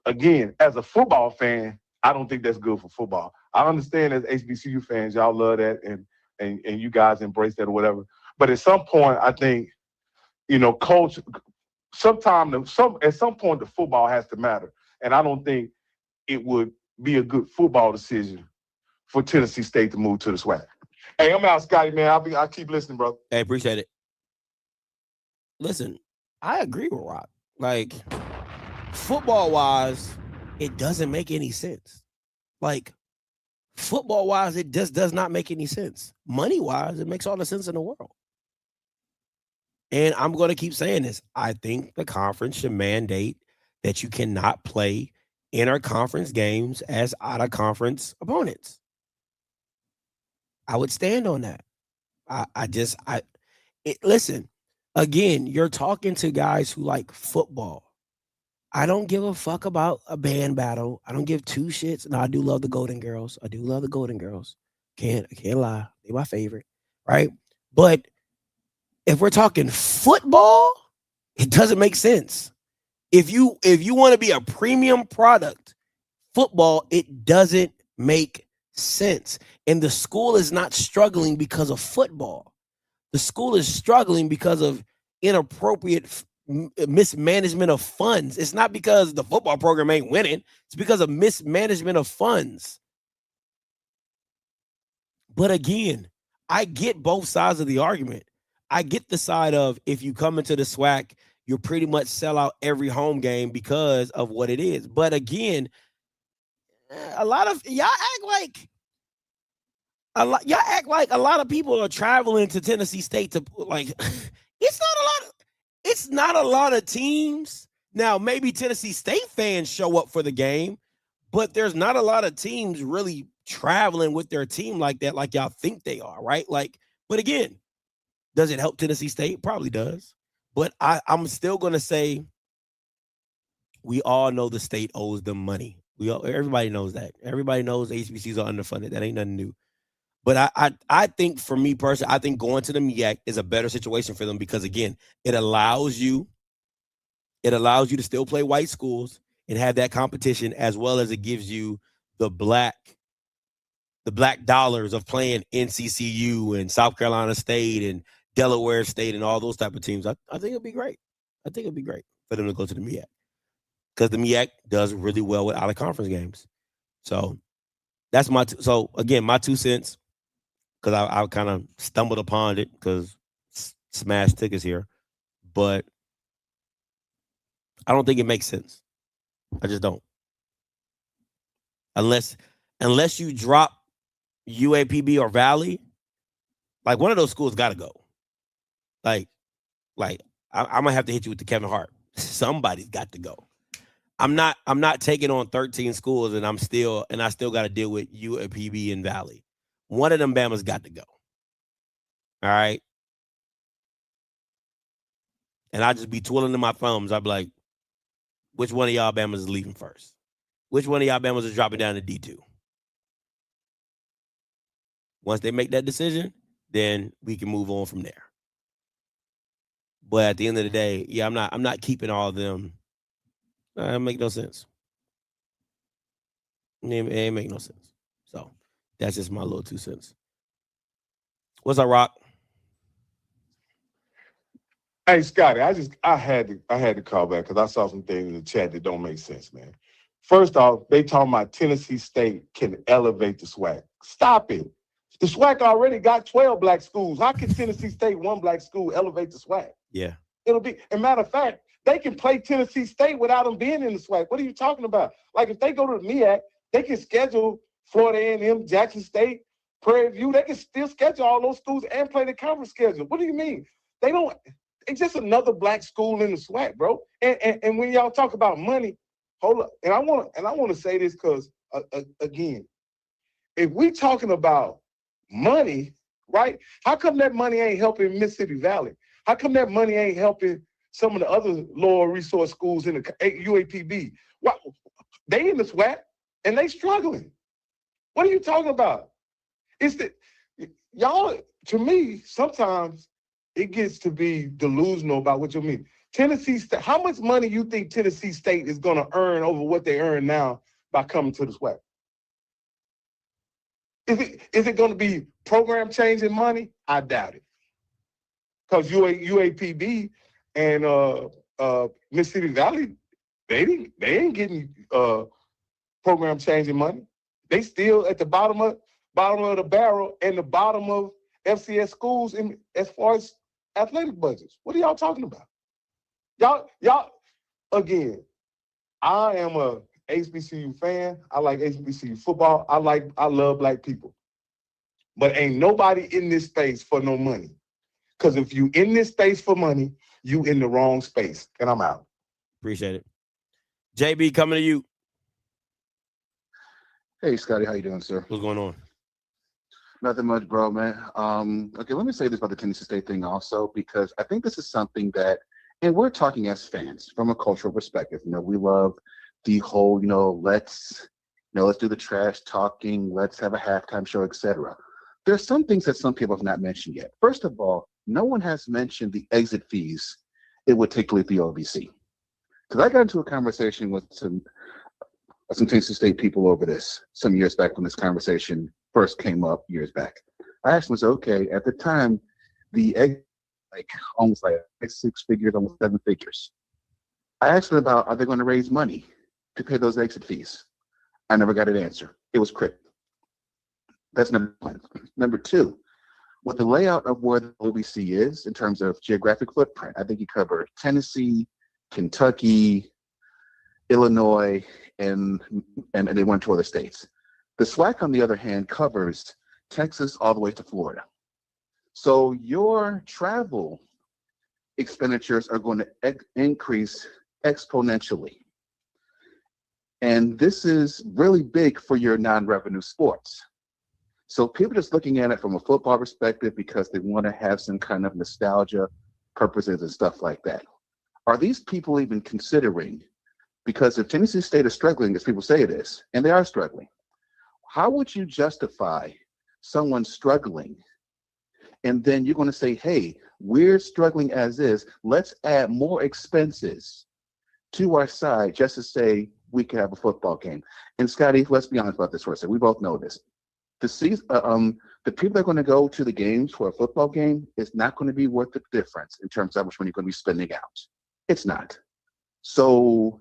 again, as a football fan, I don't think that's good for football. I understand as HBCU fans, y'all love that and you guys embrace that or whatever. But at some point, I think, culture, at some point, the football has to matter. And I don't think it would be a good football decision for Tennessee State to move to the SWAC. Hey, I'm out, Scotty, man. I'll keep listening, bro. Hey, appreciate it. Listen, I agree with Rock. Like, football-wise, it doesn't make any sense. Like, football-wise, it just does not make any sense. Money-wise, it makes all the sense in the world. And I'm going to keep saying this. I think the conference should mandate that you cannot play inter-conference games as out-of-conference opponents. I would stand on that. Listen, again, you're talking to guys who like football. I don't give a fuck about a band battle. I don't give two shits. No, I do love the Golden Girls. I can't lie. They're my favorite, right? But if we're talking football, it doesn't make sense. If you want to be a premium product, football, it doesn't make sense. And the school is not struggling because of football. The school is struggling because of inappropriate mismanagement of funds. It's not because the football program ain't winning. It's because of mismanagement of funds. But again, I get both sides of the argument. I get the side of if you come into the SWAC, you pretty much sell out every home game because of what it is. But again, a lot of y'all act like a lot of people are traveling to Tennessee State to like. It's not a lot of teams. Now, maybe Tennessee State fans show up for the game, but there's not a lot of teams really traveling with their team like that, like y'all think they are, right? Like, but again, does it help Tennessee State? Probably does. But I'm still going to say we all know the state owes them money. Everybody knows that. Everybody knows HBCUs are underfunded. That ain't nothing new. But I think for me personally, I think going to the MEAC is a better situation for them because, again, it allows you to still play white schools and have that competition, as well as it gives you the black dollars of playing NCCU and South Carolina State and Delaware State and all those type of teams. I think it'd be great. I think it'd be great for them to go to the MEAC because the MEAC does really well with out-of-conference games. So that's my 2 cents. Because I kind of stumbled upon it because Smash Tickets here. But I don't think it makes sense. I just don't. Unless you drop UAPB or Valley, like one of those schools got to go. Like I'm gonna have to hit you with the Kevin Hart. Somebody's got to go. I'm not taking on 13 schools and I still got to deal with UAPB and Valley. One of them Bama's got to go. All right. And I just be twirling my thumbs. I'd be like, which one of y'all Bamas is leaving first? Which one of y'all Bamas is dropping down to D2? Once they make that decision, then we can move on from there. But at the end of the day, yeah, I'm not keeping all of them. It make no sense. It ain't make no sense. So that's just my little 2 cents. What's up, Rock? Hey, Scotty, I had to call back because I saw some things in the chat that don't make sense, man. First off, they talking about Tennessee State can elevate the SWAC. Stop it. The SWAC already got 12 black schools. How can Tennessee State, one black school, elevate the SWAC? Yeah. It'll be, as a matter of fact, they can play Tennessee State without them being in the SWAC. What are you talking about? Like, if they go to the MEAC, they can schedule Florida A&M, Jackson State, Prairie View. They can still schedule all those schools and play the conference schedule. What do you mean? They don't. It's just another black school in the SWAC, bro. And when y'all talk about money, hold up. And I want to say this because again, if we talking about money, right? How come that money ain't helping Mississippi Valley? How come that money ain't helping some of the other lower resource schools in the UAPB? What? They in the SWAC and they struggling. What are you talking about? It's the y'all. To me, sometimes it gets to be delusional about what you mean. Tennessee State. How much money you think Tennessee State is going to earn over what they earn now by coming to the SWAC? Is it going to be program changing money? I doubt it. Because UAPB and Mississippi Valley, they ain't getting program changing money. They still at the bottom of the barrel and the bottom of FCS schools as far as athletic budgets. What are y'all talking about? Y'all again, I am a HBCU fan. I like HBCU football. I love black people. But ain't nobody in this space for no money. Because if you in this space for money, you in the wrong space. And I'm out. Appreciate it. JB, coming to you. Hey, Scotty, how you doing, sir? What's going on? Nothing much, bro, man. Okay, let me say this about the Tennessee State thing also, because I think this is something that, and we're talking as fans from a cultural perspective. You know, we love the whole, let's do the trash talking, let's have a halftime show, etc. There's some things that some people have not mentioned yet. First of all, no one has mentioned the exit fees it would take to leave the OVC. Because I got into a conversation with some Tennessee State people over this some years back when this conversation first came up years back. I asked them, okay, at the time, the exit, almost like 6 figures, almost 7 figures. I asked them about, are they going to raise money to pay those exit fees? I never got an answer. It was cryptic. That's number one. Number two, with the layout of where the OVC is in terms of geographic footprint, I think you covered Tennessee, Kentucky, Illinois, and they went to other states. The SWAC, on the other hand, covers Texas all the way to Florida. So your travel expenditures are going to increase exponentially. And this is really big for your non-revenue sports. So people just looking at it from a football perspective because they want to have some kind of nostalgia purposes and stuff like that. Are these people even considering, because if Tennessee State is struggling, as people say it is, and they are struggling, how would you justify someone struggling and then you're going to say, hey, we're struggling as is, let's add more expenses to our side just to say we can have a football game? And Scotty, let's be honest about this for a second. We both know this. The people that are going to go to the games for a football game is not going to be worth the difference in terms of how much money you're going to be spending out. It's not. So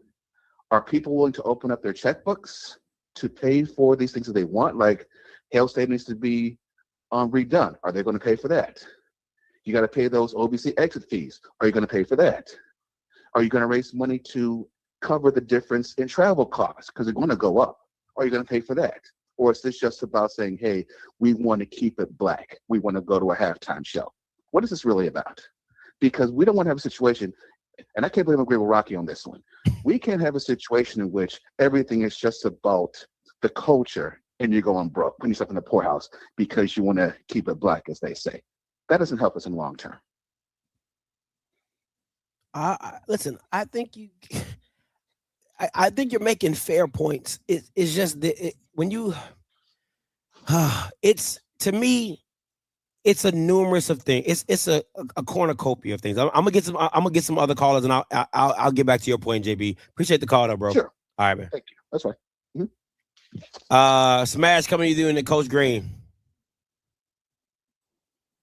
are people willing to open up their checkbooks to pay for these things that they want? Like Hale State needs to be redone. Are they going to pay for that? You got to pay those OVC exit fees. Are you going to pay for that? Are you going to raise money to cover the difference in travel costs because they're going to go up? Are you going to pay for that? Or is this just about saying, hey, we want to keep it black. We want to go to a halftime show. What is this really about? Because we don't want to have a situation, and I can't believe I'm agreeing with Rocky on this one. We can't have a situation in which everything is just about the culture and you're going broke, putting yourself in the poorhouse because you want to keep it black, as they say. That doesn't help us in the long term. Listen, I think I think you're making fair points. It's just that when you, it's, to me, it's a numerous of things. It's a cornucopia of things. I'm gonna get some other callers, and I'll get back to your point, JB. Appreciate the call, though, bro. Sure. All right, man. Thank you. That's fine. Mm-hmm. Smash, coming to you doing the Coach Green.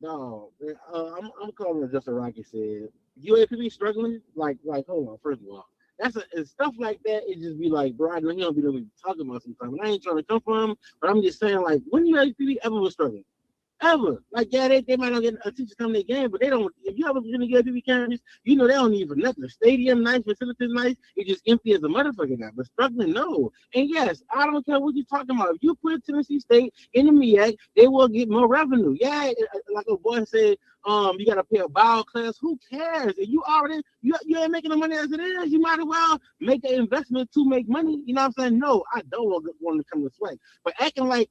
No, I'm calling it just what Rocky said. UAPB struggling, like hold on. First of all, it's stuff like that. It just be like, bro, I know he don't be really talking about sometimes. And I ain't trying to come from him, but I'm just saying, like, when UAPB ever was struggling, ever, like, yeah, they might not get a teacher come to their game, but they don't. If you ever been to UAPB campus, you know they don't need for nothing. Stadium nice, facilities nice. It's just empty as a motherfucker now. But struggling, no. And yes, I don't care what you're talking about. If you put Tennessee State in the MEAC, they will get more revenue. Yeah, like a boy said, you got to pay a bio class. Who cares? If you already you ain't making the money as it is, you might as well make an investment to make money. You know what I'm saying? No, I don't want to come to SWAC. But acting like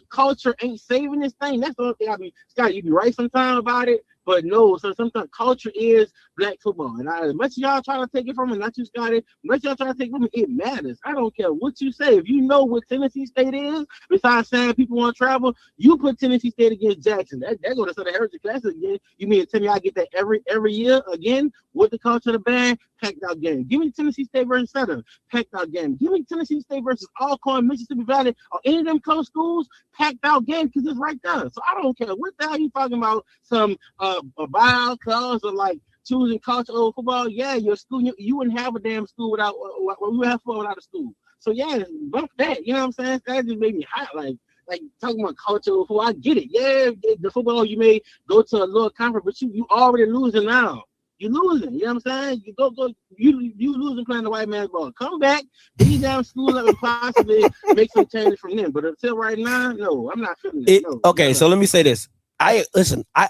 culture ain't saving this thing, that's the only thing Scott, you be right sometime about it. But no, so sometimes culture is black football. And as much as y'all try to take it from it, not you, Scotty, as much as y'all try to take it from it matters. I don't care what you say. If you know what Tennessee State is, besides saying people want to travel, you put Tennessee State against Jackson. That go to the Heritage Classic again. You mean to tell me I get that every year again with the culture of the band? Packed out game. Give me Tennessee State versus Southern. Packed out game. Give me Tennessee State versus Alcorn, Mississippi Valley, or any of them close schools. Packed out game because it's right there. So I don't care what the hell you talking about. Some a buyout clause or like choosing culture over football. Yeah, your school. You wouldn't have a damn school without. We would have football without a school. So yeah, bump that. You know what I'm saying? That just made me hot. Like talking about culture over football. I get it. Yeah, the football you may go to a lower conference, but you already losing now. You're losing, you know what I'm saying? You losing playing the white man's ball. Come back, these damn schools up and possibly make some changes from them. But until right now, no, I'm not feeling it. No, okay, so let me say this. I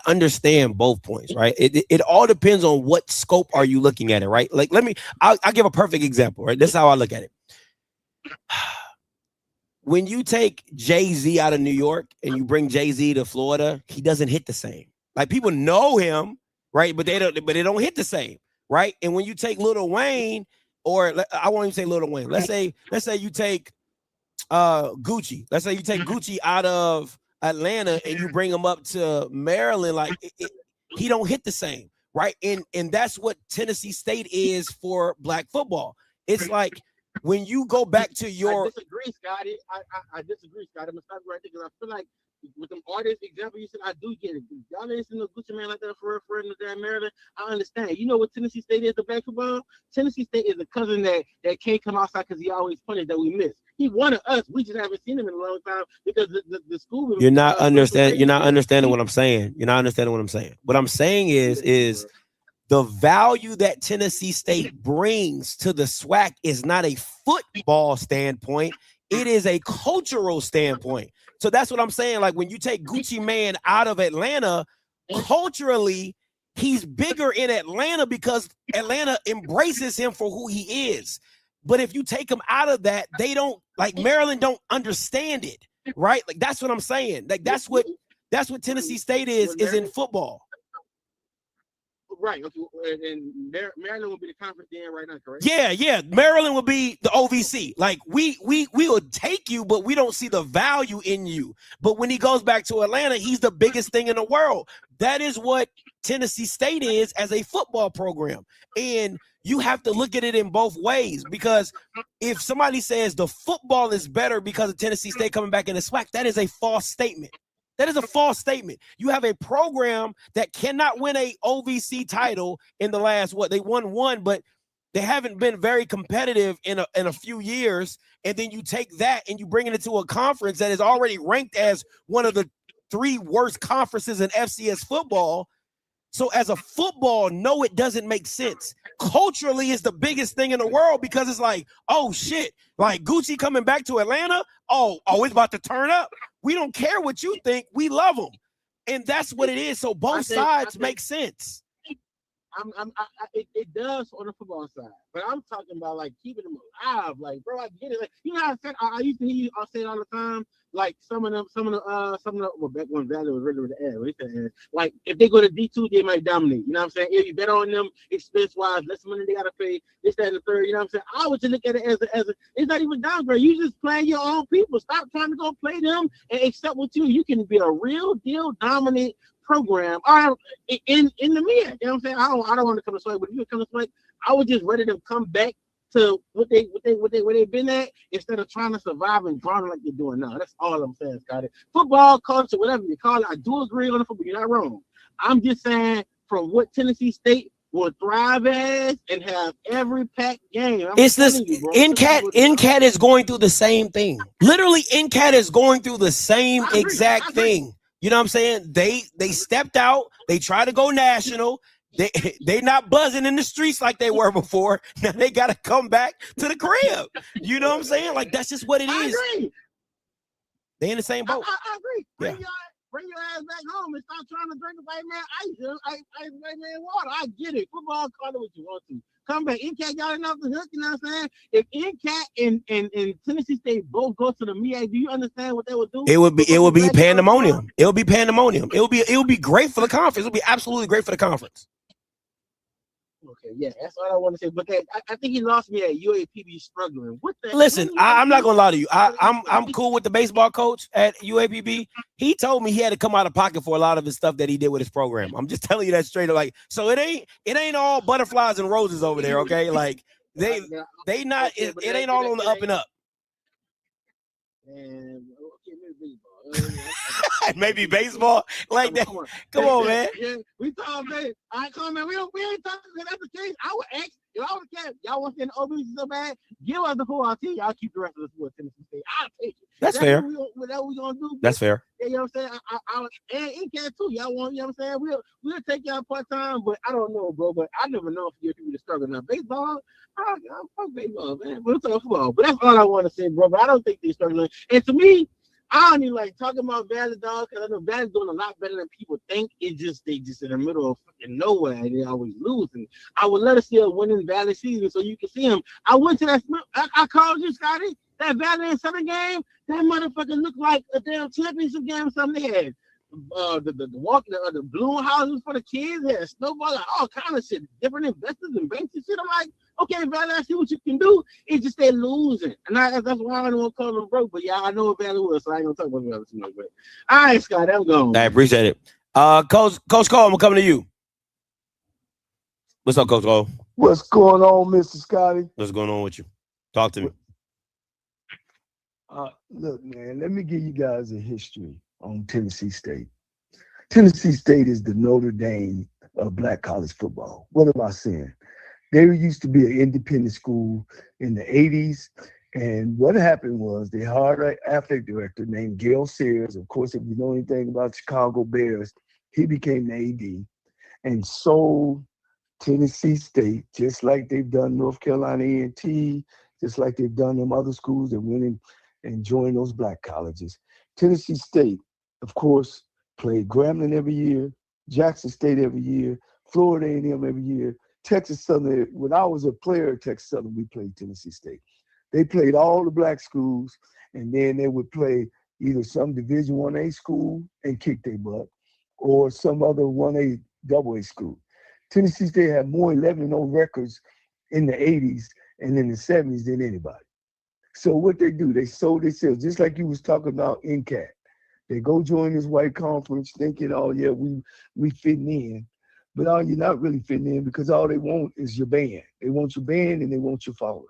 understand both points, right? It all depends on what scope are you looking at it, right? Like I'll give a perfect example, right? This is how I look at it. When you take Jay-Z out of New York and you bring Jay-Z to Florida, he doesn't hit the same. Like people know him. Right, but they don't hit the same, right? And when you take Lil Wayne, or I won't even say Lil Wayne. Let's say you take Gucci. Let's say you take Gucci out of Atlanta and you bring him up to Maryland. Like he don't hit the same, right? And that's what Tennessee State is for black football. It's like when you go back to your. I disagree, Scotty. I disagree, Scotty. I'm gonna stop right there because I feel like. With them artists example, you said I do get it. Y'all listen to a Gucci man like that for in the damn Maryland. I understand. You know what Tennessee State is, the black football? Tennessee State is a cousin that can't come outside because he always punished that we miss. He wanted us. We just haven't seen him in a long time because the school. You're not understanding. You're not understanding what I'm saying. You're not understanding what I'm saying. What I'm saying is the value that Tennessee State brings to the SWAC is not a football standpoint. It is a cultural standpoint. So that's what I'm saying. Like when you take Gucci Man out of Atlanta, culturally, he's bigger in Atlanta because Atlanta embraces him for who he is. But if you take him out of that, they don't like Maryland don't understand it, right? Like that's what I'm saying. Like that's what Tennessee State is in football. Right. Okay. And Maryland will be the conference then right now, correct? Yeah. Maryland will be the OVC. Like we will take you, but we don't see the value in you. But when he goes back to Atlanta, he's the biggest thing in the world. That is what Tennessee State is as a football program. And you have to look at it in both ways, because if somebody says the football is better because of Tennessee State coming back in the SWAC, that is a false statement. That is a false statement. You have a program that cannot win a OVC title in the last, they won one, but they haven't been very competitive in a few years. And then you take that and you bring it into a conference that is already ranked as one of the 3 worst conferences in FCS football. So as a football, no, it doesn't make sense. Culturally, it's the biggest thing in the world because it's like, oh shit, like Gucci coming back to Atlanta. Oh, it's about to turn up. We don't care what you think. We love them. And that's what it is. So both sides make sense. It does on the football side, but I'm talking about like keeping them alive. Like, bro, I get it. Like, you know how I used to hear you say it all the time. Like some of the well, back when Valley was really with the air, like if they go to D2, they might dominate. You know what I'm saying? If you bet on them expense wise, less money they gotta pay, this, that, and the third. You know what I'm saying? I would just look at it as a it's not even downgrade. You just playing your own people. Stop trying to go play them and accept what you can be a real deal dominant program in the mid. You know what I'm saying? I don't want to come to SWAC, but if you come to SWAC, I would just rather them come back to where they've been at instead of trying to survive and grind like they're doing now. That's all I'm saying, Scotty. Football, culture, whatever you call it, I do agree on the football. You're not wrong. I'm just saying from what Tennessee State will thrive as and have every packed game. It's this NCAT is going through the same thing. Literally, NCAT is going through the same exact thing. You know what I'm saying? They stepped out. They try to go national. They not buzzing in the streets like they were before. Now they got to come back to the crib. You know what I'm saying? Like that's just what it is. I agree. They in the same boat. I agree. Yeah. bring your ass back home and stop trying to drink a white man ice white man water. I get it. Football, call it what you want to. Come back. NCAT got enough the hook, you know what I'm saying? If NCAT and Tennessee State both go to the MEAC, do you understand what they would do? It would be pandemonium. It would be pandemonium. It would be great for the conference. It would be absolutely great for the conference. Okay, yeah, that's all I want to say. But I think he lost me at UAPB struggling. What the? Listen, I'm not gonna lie to you. I'm cool with the baseball coach at UAPB. He told me he had to come out of pocket for a lot of his stuff that he did with his program. I'm just telling you that straight up. Like, so it ain't all butterflies and roses over there. Okay, like they not. It ain't all on the up and up. And maybe baseball like that. Come on, man. Yeah, we talk, man. I come, man. We ain't talking. That's the case. I would ask if I was a cat. Y'all want to send the OBs so bad? Give us the full RT. Y'all keep the rest of the sport. Tennessee State. I'll take it. That's fair. What we gonna do? That's fair. Yeah, you know what I'm saying? And NCAT too. Y'all want? You know what I'm saying? We'll take y'all part time, but I don't know, bro. But I never know if you're to struggle now. Baseball. I'm fuck baseball, man. We'll talk football. But that's all I want to say, bro. But I don't think they're struggling. And to me, I don't even like talking about Valley, dog, because I know Valley's doing a lot better than people think. They just in the middle of fucking nowhere and they always lose. And I would love to see a winning Valley season so you can see them. I went to that. I called you, Scotty. That Valley and Southern game, that motherfucker looked like a damn championship game or something. They had the balloon houses for the kids, had snowball, all kind of shit, different investors and banks and shit. I'm like, okay, Valley, I see what you can do. It's just they losing. And that's why I don't want to call them broke. But yeah, I know what Valley was, so I ain't gonna talk about Valley too much. But all right, Scott, I'm going. I appreciate it. Coach Cole, I'm coming to you. What's up, Coach Cole? What's going on, Mr. Scotty? What's going on with you? Talk to me. Look, man, let me give you guys a history on Tennessee State. Tennessee State is the Notre Dame of black college football. What am I saying? They used to be an independent school in the 80s. And what happened was they hired an athletic director named Gail Sears. Of course, if you know anything about Chicago Bears, he became the AD and sold Tennessee State, just like they've done North Carolina A&T, just like they've done them other schools that went in and joined those black colleges. Tennessee State, of course, played Grambling every year, Jackson State every year, Florida A&M every year, Texas Southern. When I was a player at Texas Southern, we played Tennessee State. They played all the black schools, and then they would play either some Division 1A school and kick their butt, or some other 1A AA school. Tennessee State had more 11-0 records in the 80s and in the 70s than anybody. So what they do, they sold themselves, just like you was talking about NCAT. They go join this white conference thinking, oh yeah, we fitting in. But you're not really fitting in because all they want is your band. They want your band and they want your following.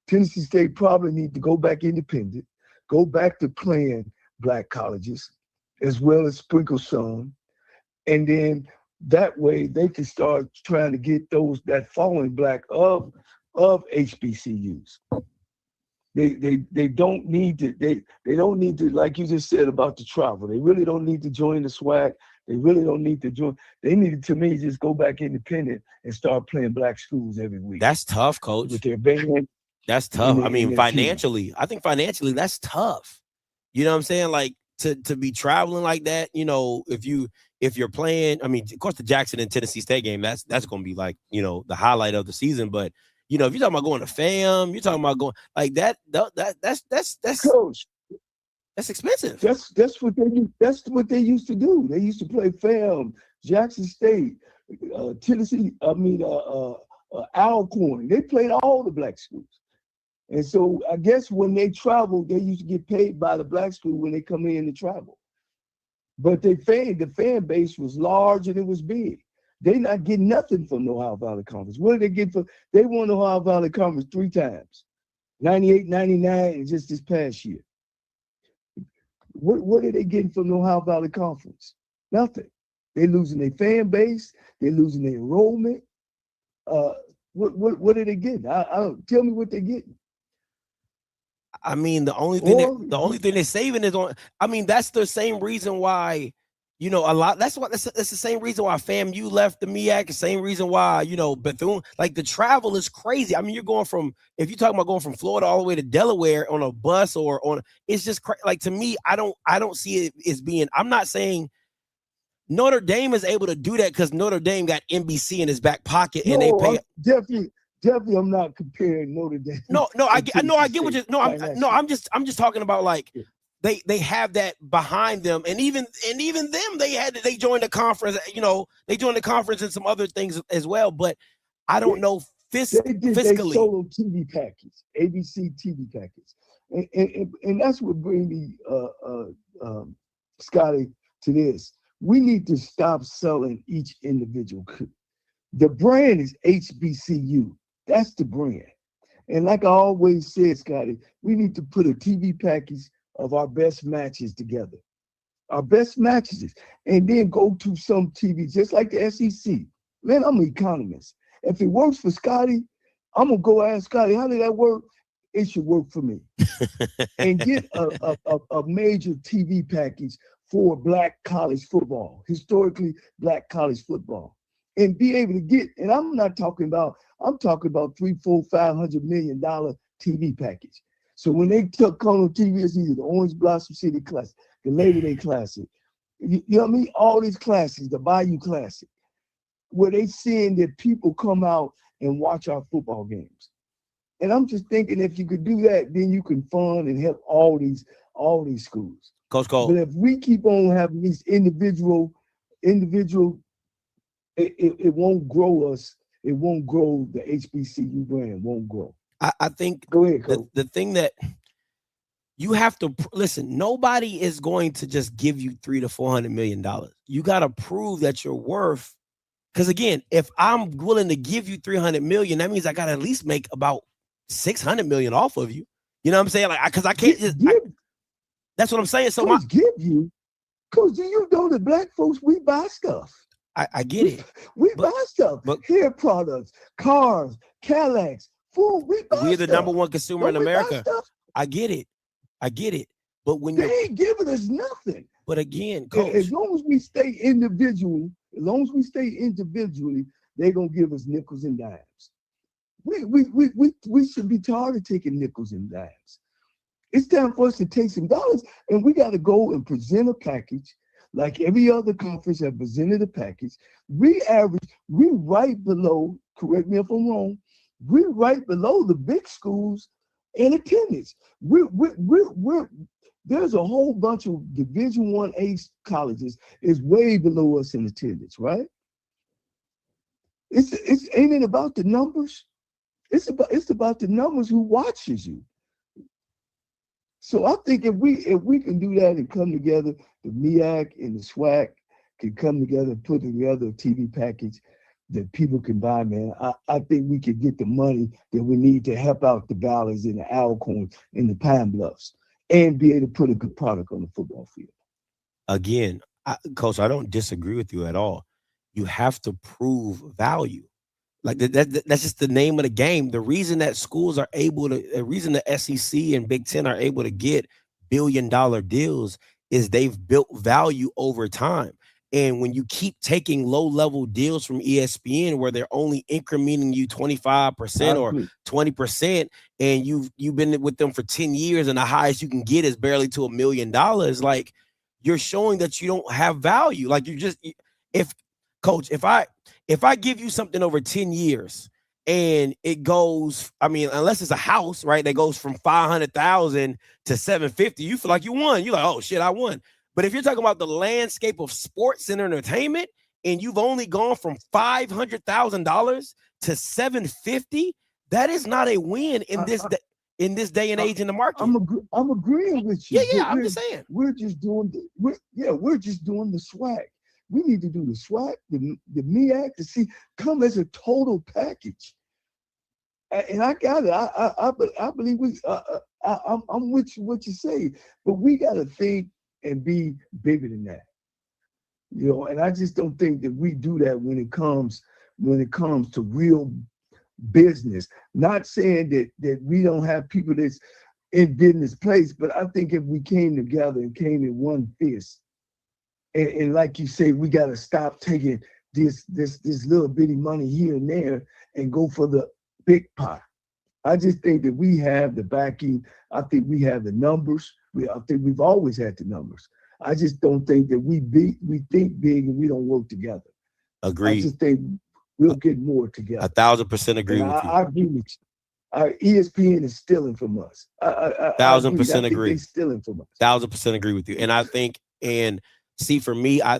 Tennessee State probably need to go back independent, go back to playing black colleges, as well as sprinkle some. And then that way they can start trying to get that following black of HBCUs. They don't need to, they don't need to, like you just said about the travel. They really don't need to join the SWAC. They really don't need to join. They need to me, just go back independent and start playing black schools every week. That's tough, Coach. With their band. That's tough. I mean, financially, I think financially that's tough. You know what I'm saying? Like to be traveling like that, you know, if you're playing, I mean, of course the Jackson and Tennessee State game, that's going to be like, you know, the highlight of the season. But you know, if you're talking about going to FAM, you're talking about going like that's Coach. That's expensive. That's what they used to do. They used to play FAM, Jackson State, Tennessee. Alcorn. They played all the black schools. And so I guess when they traveled, they used to get paid by the black school when they come in to travel. But the fan base was large and it was big. They not getting nothing from the Ohio Valley Conference. What did they get for? They won the Ohio Valley Conference 3 times, 98, 99, and just this past year. What are they getting from the Ohio Valley Conference? Nothing. They're losing their fan base. They're losing their enrollment. What are they getting? I don't tell me what they're getting. I mean, the only thing they're saving is on. I mean, that's the same reason why, You know, a lot. That's the same reason why FAMU left the MEAC. The same reason why, you know, Bethune. Like the travel is crazy. I mean, you're going from, if you're talking about going from Florida all the way to Delaware on a bus or on, it's just like, to me, I don't see it as being. I'm not saying Notre Dame is able to do that because Notre Dame got NBC in his back pocket and they pay. Definitely, I'm not comparing Notre Dame. I get what you. I'm just talking about like. They have that behind them, and even them, they joined the conference. You know, they joined the conference and some other things as well. But I don't know fiscally. They solo TV package, ABC TV package, and that's what brings me, Scotty, to this. We need to stop selling each individual. The brand is HBCU. That's the brand, and like I always said, Scotty, we need to put a TV package of our best matches together, our best matches, and then go to some TV, just like the SEC. Man, I'm an economist. If it works for Scotty, I'm gonna go ask Scotty, how did that work? It should work for me. And get a major TV package for Black college football, historically Black college football, and be able to get, and I'm talking about $300, $400, $500 million TV package. So when they come on TV, it's either the Orange Blossom City Classic, the Labor Day Classic, you know what I mean? All these classics, the Bayou Classic, where they seeing that people come out and watch our football games. And I'm just thinking, if you could do that, then you can fund and help all these schools. Coach Cole. But if we keep on having these individual, it won't grow us. It won't grow the HBCU brand. Won't grow. I think go ahead, Coach. The thing that you have to listen, nobody is going to just give you $300 to $400 million. You got to prove that you're worth. Because again, if I'm willing to give you $300 million, that means I got to at least make about $600 million off of you. You know what I'm saying? Like, because I can't just. That's what I'm saying. So Coach, do you know that Black folks, we buy stuff? I get it. We buy stuff. Hair products, cars, Cadillacs. We're the number one consumer in America. I get it. But when they ain't giving us nothing. But again, Coach, as long as we stay individually, they're gonna give us nickels and dimes. We should be tired of taking nickels and dimes. It's time for us to take some dollars, and we got to go and present a package like every other conference have presented a package. We right below. Correct me if I'm wrong. We're right below the big schools in attendance. There's a whole bunch of Division I colleges is way below us in attendance, right? Ain't it about the numbers? It's about the numbers who watches you. So I think if we can do that and come together, the MEAC and the SWAC can come together and put together a TV package that people can buy, man. I think we could get the money that we need to help out the Valleys and the Alcorns and the Pine Bluffs and be able to put a good product on the football field. Again, Coach, I don't disagree with you at all. You have to prove value. Like that's just the name of the game. The reason that schools are able to, the reason the SEC and Big Ten are able to get billion-dollar deals is they've built value over time. And when you keep taking low-level deals from ESPN where they're only incrementing you 25% or 20%, and you've been with them for 10 years and the highest you can get is barely to $1 million, like you're showing that you don't have value. Like if I give you something over 10 years and it goes, I mean, unless it's a house, right, that goes from 500,000 to 750, you feel like you won. You're like, oh shit, I won. But if you're talking about the landscape of sports and entertainment, and you've only gone from $500,000 to $750, that is not a win in this day and age in the market. I'm agreeing with you. Yeah, I'm just saying. We're just doing the SWAC. We need to do the SWAC, the MEAC to come as a total package. And I got it. I believe I'm with you what you say, but we got to think and be bigger than that, you know. And I just don't think that we do that when it comes to real business. Not saying that we don't have people that's in business place, but I think if we came together and came in one fist And like you say, we got to stop taking this little bitty money here and there and go for the big pot. I just think that we have the backing. I think we have the numbers. I think we've always had the numbers. I just don't think that we think big and we don't work together. Agreed. I just think we'll get more together. 1,000% agree with you. I agree with you. ESPN is stealing from us. 1,000% agree. They're stealing from us. 1,000% agree with you. And I think, and see, for me, I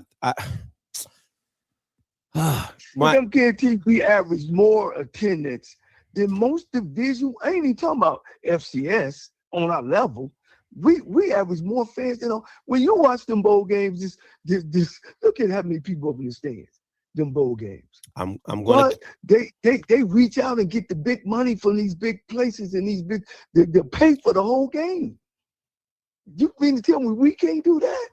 guarantee we average more attendance than most division. I ain't even talking about FCS on our level. We average more fans. You know, when you watch them bowl games, this look at how many people up in the stands. Them bowl games. I'm going to. They reach out and get the big money from these big places and these big. They pay for the whole game. You mean to tell me we can't do that?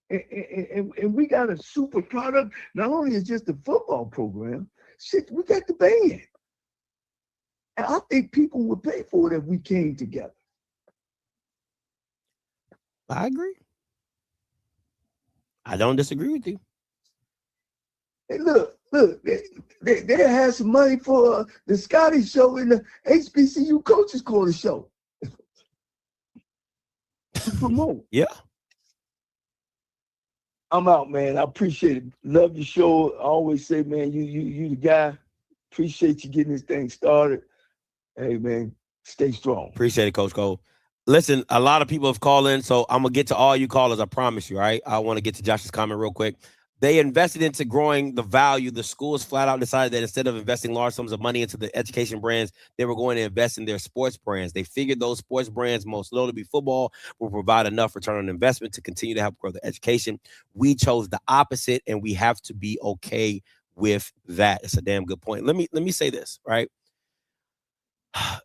And we got a super product. Not only is just the football program, shit, we got the band. And I think people would pay for it if we came together. I agree. I don't disagree with you. Hey, look, they had some money for the Scotty show and the HBCU Coaches Corner show. To promote. Yeah. I'm out, man. I appreciate it. Love your show. I always say, man, you the guy. Appreciate you getting this thing started. Hey, man, stay strong. Appreciate it, Coach Cole. Listen, a lot of people have called in, so I'm going to get to all you callers, I promise you, all right? I want to get to Josh's comment real quick. They invested into growing the value. The schools flat out decided that instead of investing large sums of money into the education brands, they were going to invest in their sports brands. They figured those sports brands, most notably football, will provide enough return on investment to continue to help grow the education. We chose the opposite, and we have to be okay with that. It's a damn good point. Let me say this, right?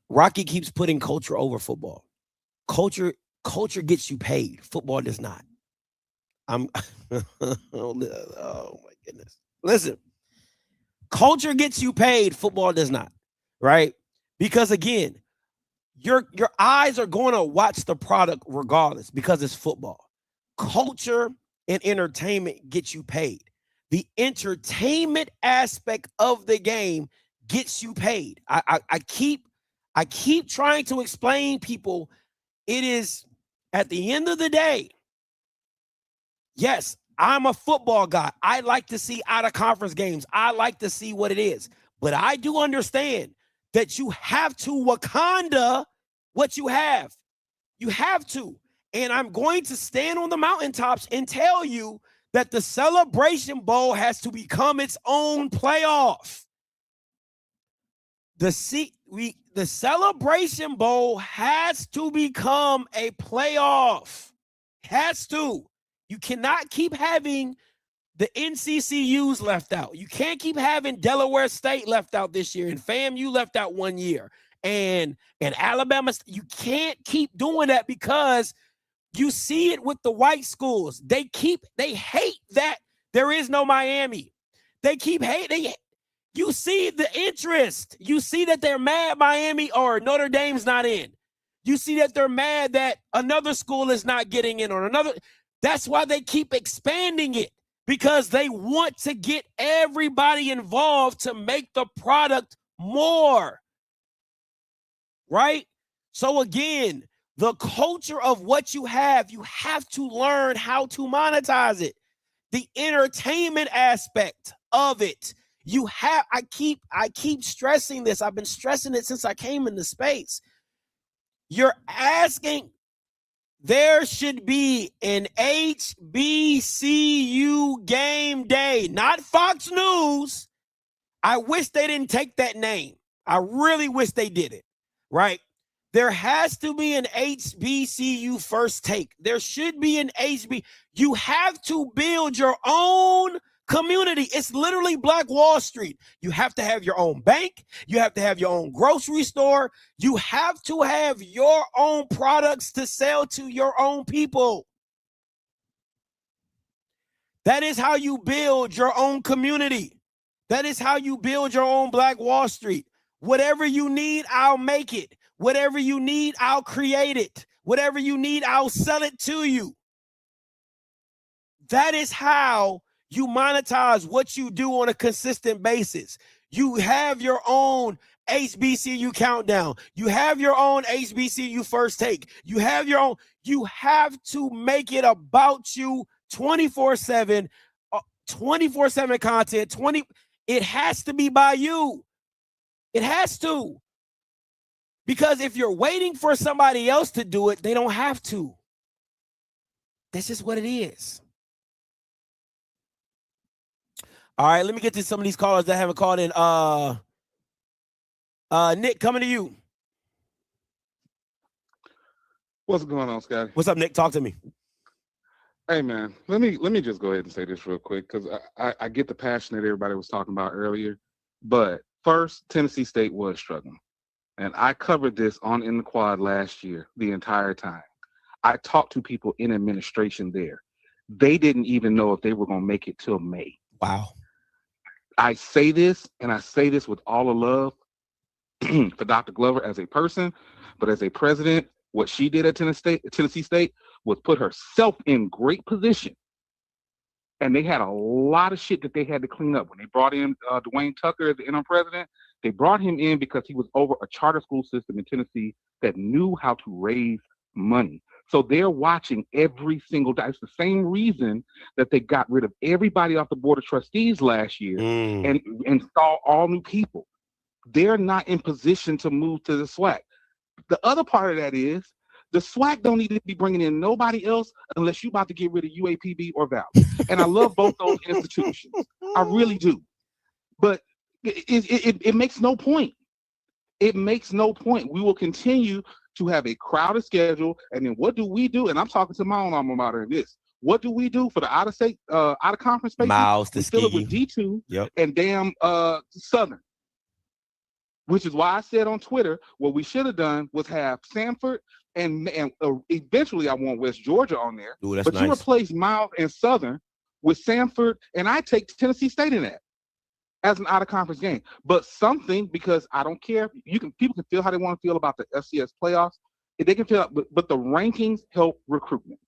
Rocky keeps putting culture over football. Culture gets you paid. Football does not. Oh my goodness. Listen, culture gets you paid. Football does not, right? Because again, your eyes are going to watch the product regardless because it's football. Culture and entertainment get you paid. The entertainment aspect of the game gets you paid. I keep trying to explain people. It is at the end of the day. Yes, I'm a football guy. I like to see out-of-conference games. I like to see what it is. But I do understand that you have to Wakanda what you have. You have to. And I'm going to stand on the mountaintops and tell you that the Celebration Bowl has to become its own playoff. The Celebration Bowl has to become a playoff. Has to. You cannot keep having the NCCUs left out. You can't keep having Delaware State left out this year and FAMU left out 1 year and Alabama. You can't keep doing that because you see it with the white schools. They hate that there is no Miami. They keep hating. You see the interest. You see that they're mad Miami or Notre Dame's not in. You see that they're mad that another school is not getting in or another. That's why they keep expanding it, because they want to get everybody involved to make the product more. Right? So again, the culture of what you have to learn how to monetize it. The entertainment aspect of it. I keep stressing this. I've been stressing it since I came into space. You're asking. There should be an HBCU game day, not Fox News. I wish they didn't take that name. I really wish they did it, right? There has to be an HBCU first take. There should be an HB. You have to build your own community. It's literally Black Wall Street. You have to have your own bank. You have to have your own grocery store. You have to have your own products to sell to your own people. That is how you build your own community. That is how you build your own Black Wall Street. Whatever you need, I'll make it. Whatever you need, I'll create it. Whatever you need, I'll sell it to you. That is how you monetize what you do on a consistent basis. You have your own HBCU countdown. You have your own HBCU first take. You have your own. You have to make it about you 24/7, 24/7 content. It has to be by you. It has to. Because if you're waiting for somebody else to do it, they don't have to. That's just what it is. All right, let me get to some of these callers that haven't called in. Nick, coming to you. What's going on, Scotty? What's up, Nick? Talk to me. Hey, man, let me just go ahead and say this real quick because I get the passion that everybody was talking about earlier. But first, Tennessee State was struggling. And I covered this on In the Quad last year the entire time. I talked to people in administration there. They didn't even know if they were going to make it till May. Wow. I say this, and I say this with all the love for Dr. Glover as a person, but as a president, what she did at Tennessee State was put herself in great position. And they had a lot of shit that they had to clean up. When they brought in Dwayne Tucker as the interim president, they brought him in because he was over a charter school system in Tennessee that knew how to raise money. So they're watching every single day. It's the same reason that they got rid of everybody off the board of trustees last year and install all new people. They're not in position to move to the SWAC. The other part of that is the SWAC don't need to be bringing in nobody else unless you're about to get rid of UAPB or Valley. And I love both those institutions. I really do. But it makes no point. It makes no point. We will continue to have a crowded schedule. And then what do we do? And I'm talking to my own alma mater in this. What do we do for the out-of-state, out-of-conference spaces? Miles, we fill it with D2 and damn Southern. Which is why I said on Twitter, what we should have done was have Samford and eventually I want West Georgia on there. Ooh, that's but nice. You replace Miles and Southern with Samford, and I take Tennessee State in that as an out-of-conference game. But something, because I don't care, people can feel how they want to feel about the FCS playoffs. They can feel, but the rankings help recruitment.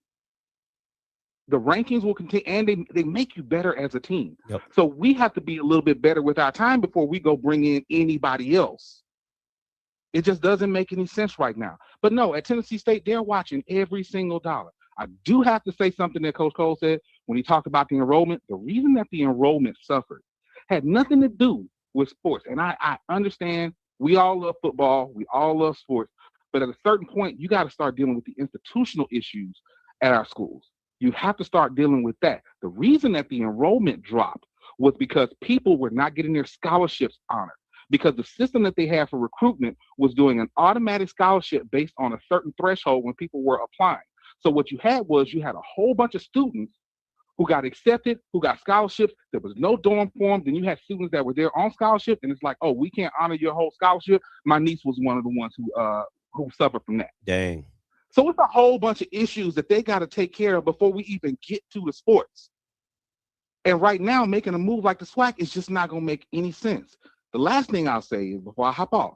The rankings will continue, and they make you better as a team. Yep. So we have to be a little bit better with our time before we go bring in anybody else. It just doesn't make any sense right now. But no, at Tennessee State, they're watching every single dollar. I do have to say something that Coach Cole said when he talked about the enrollment. The reason that the enrollment suffered had nothing to do with sports. And I understand we all love football. We all love sports. But at a certain point, you got to start dealing with the institutional issues at our schools. You have to start dealing with that. The reason that the enrollment dropped was because people were not getting their scholarships honored, because the system that they had for recruitment was doing an automatic scholarship based on a certain threshold when people were applying. So what you had was you had a whole bunch of students who got accepted, who got scholarships. There was no dorm for them. Then you had students that were there on scholarship, and it's like, oh, we can't honor your whole scholarship. My niece was one of the ones who suffered from that. Dang. So it's a whole bunch of issues that they got to take care of before we even get to the sports. And right now, making a move like the SWAC is just not going to make any sense. The last thing I'll say is before I hop off,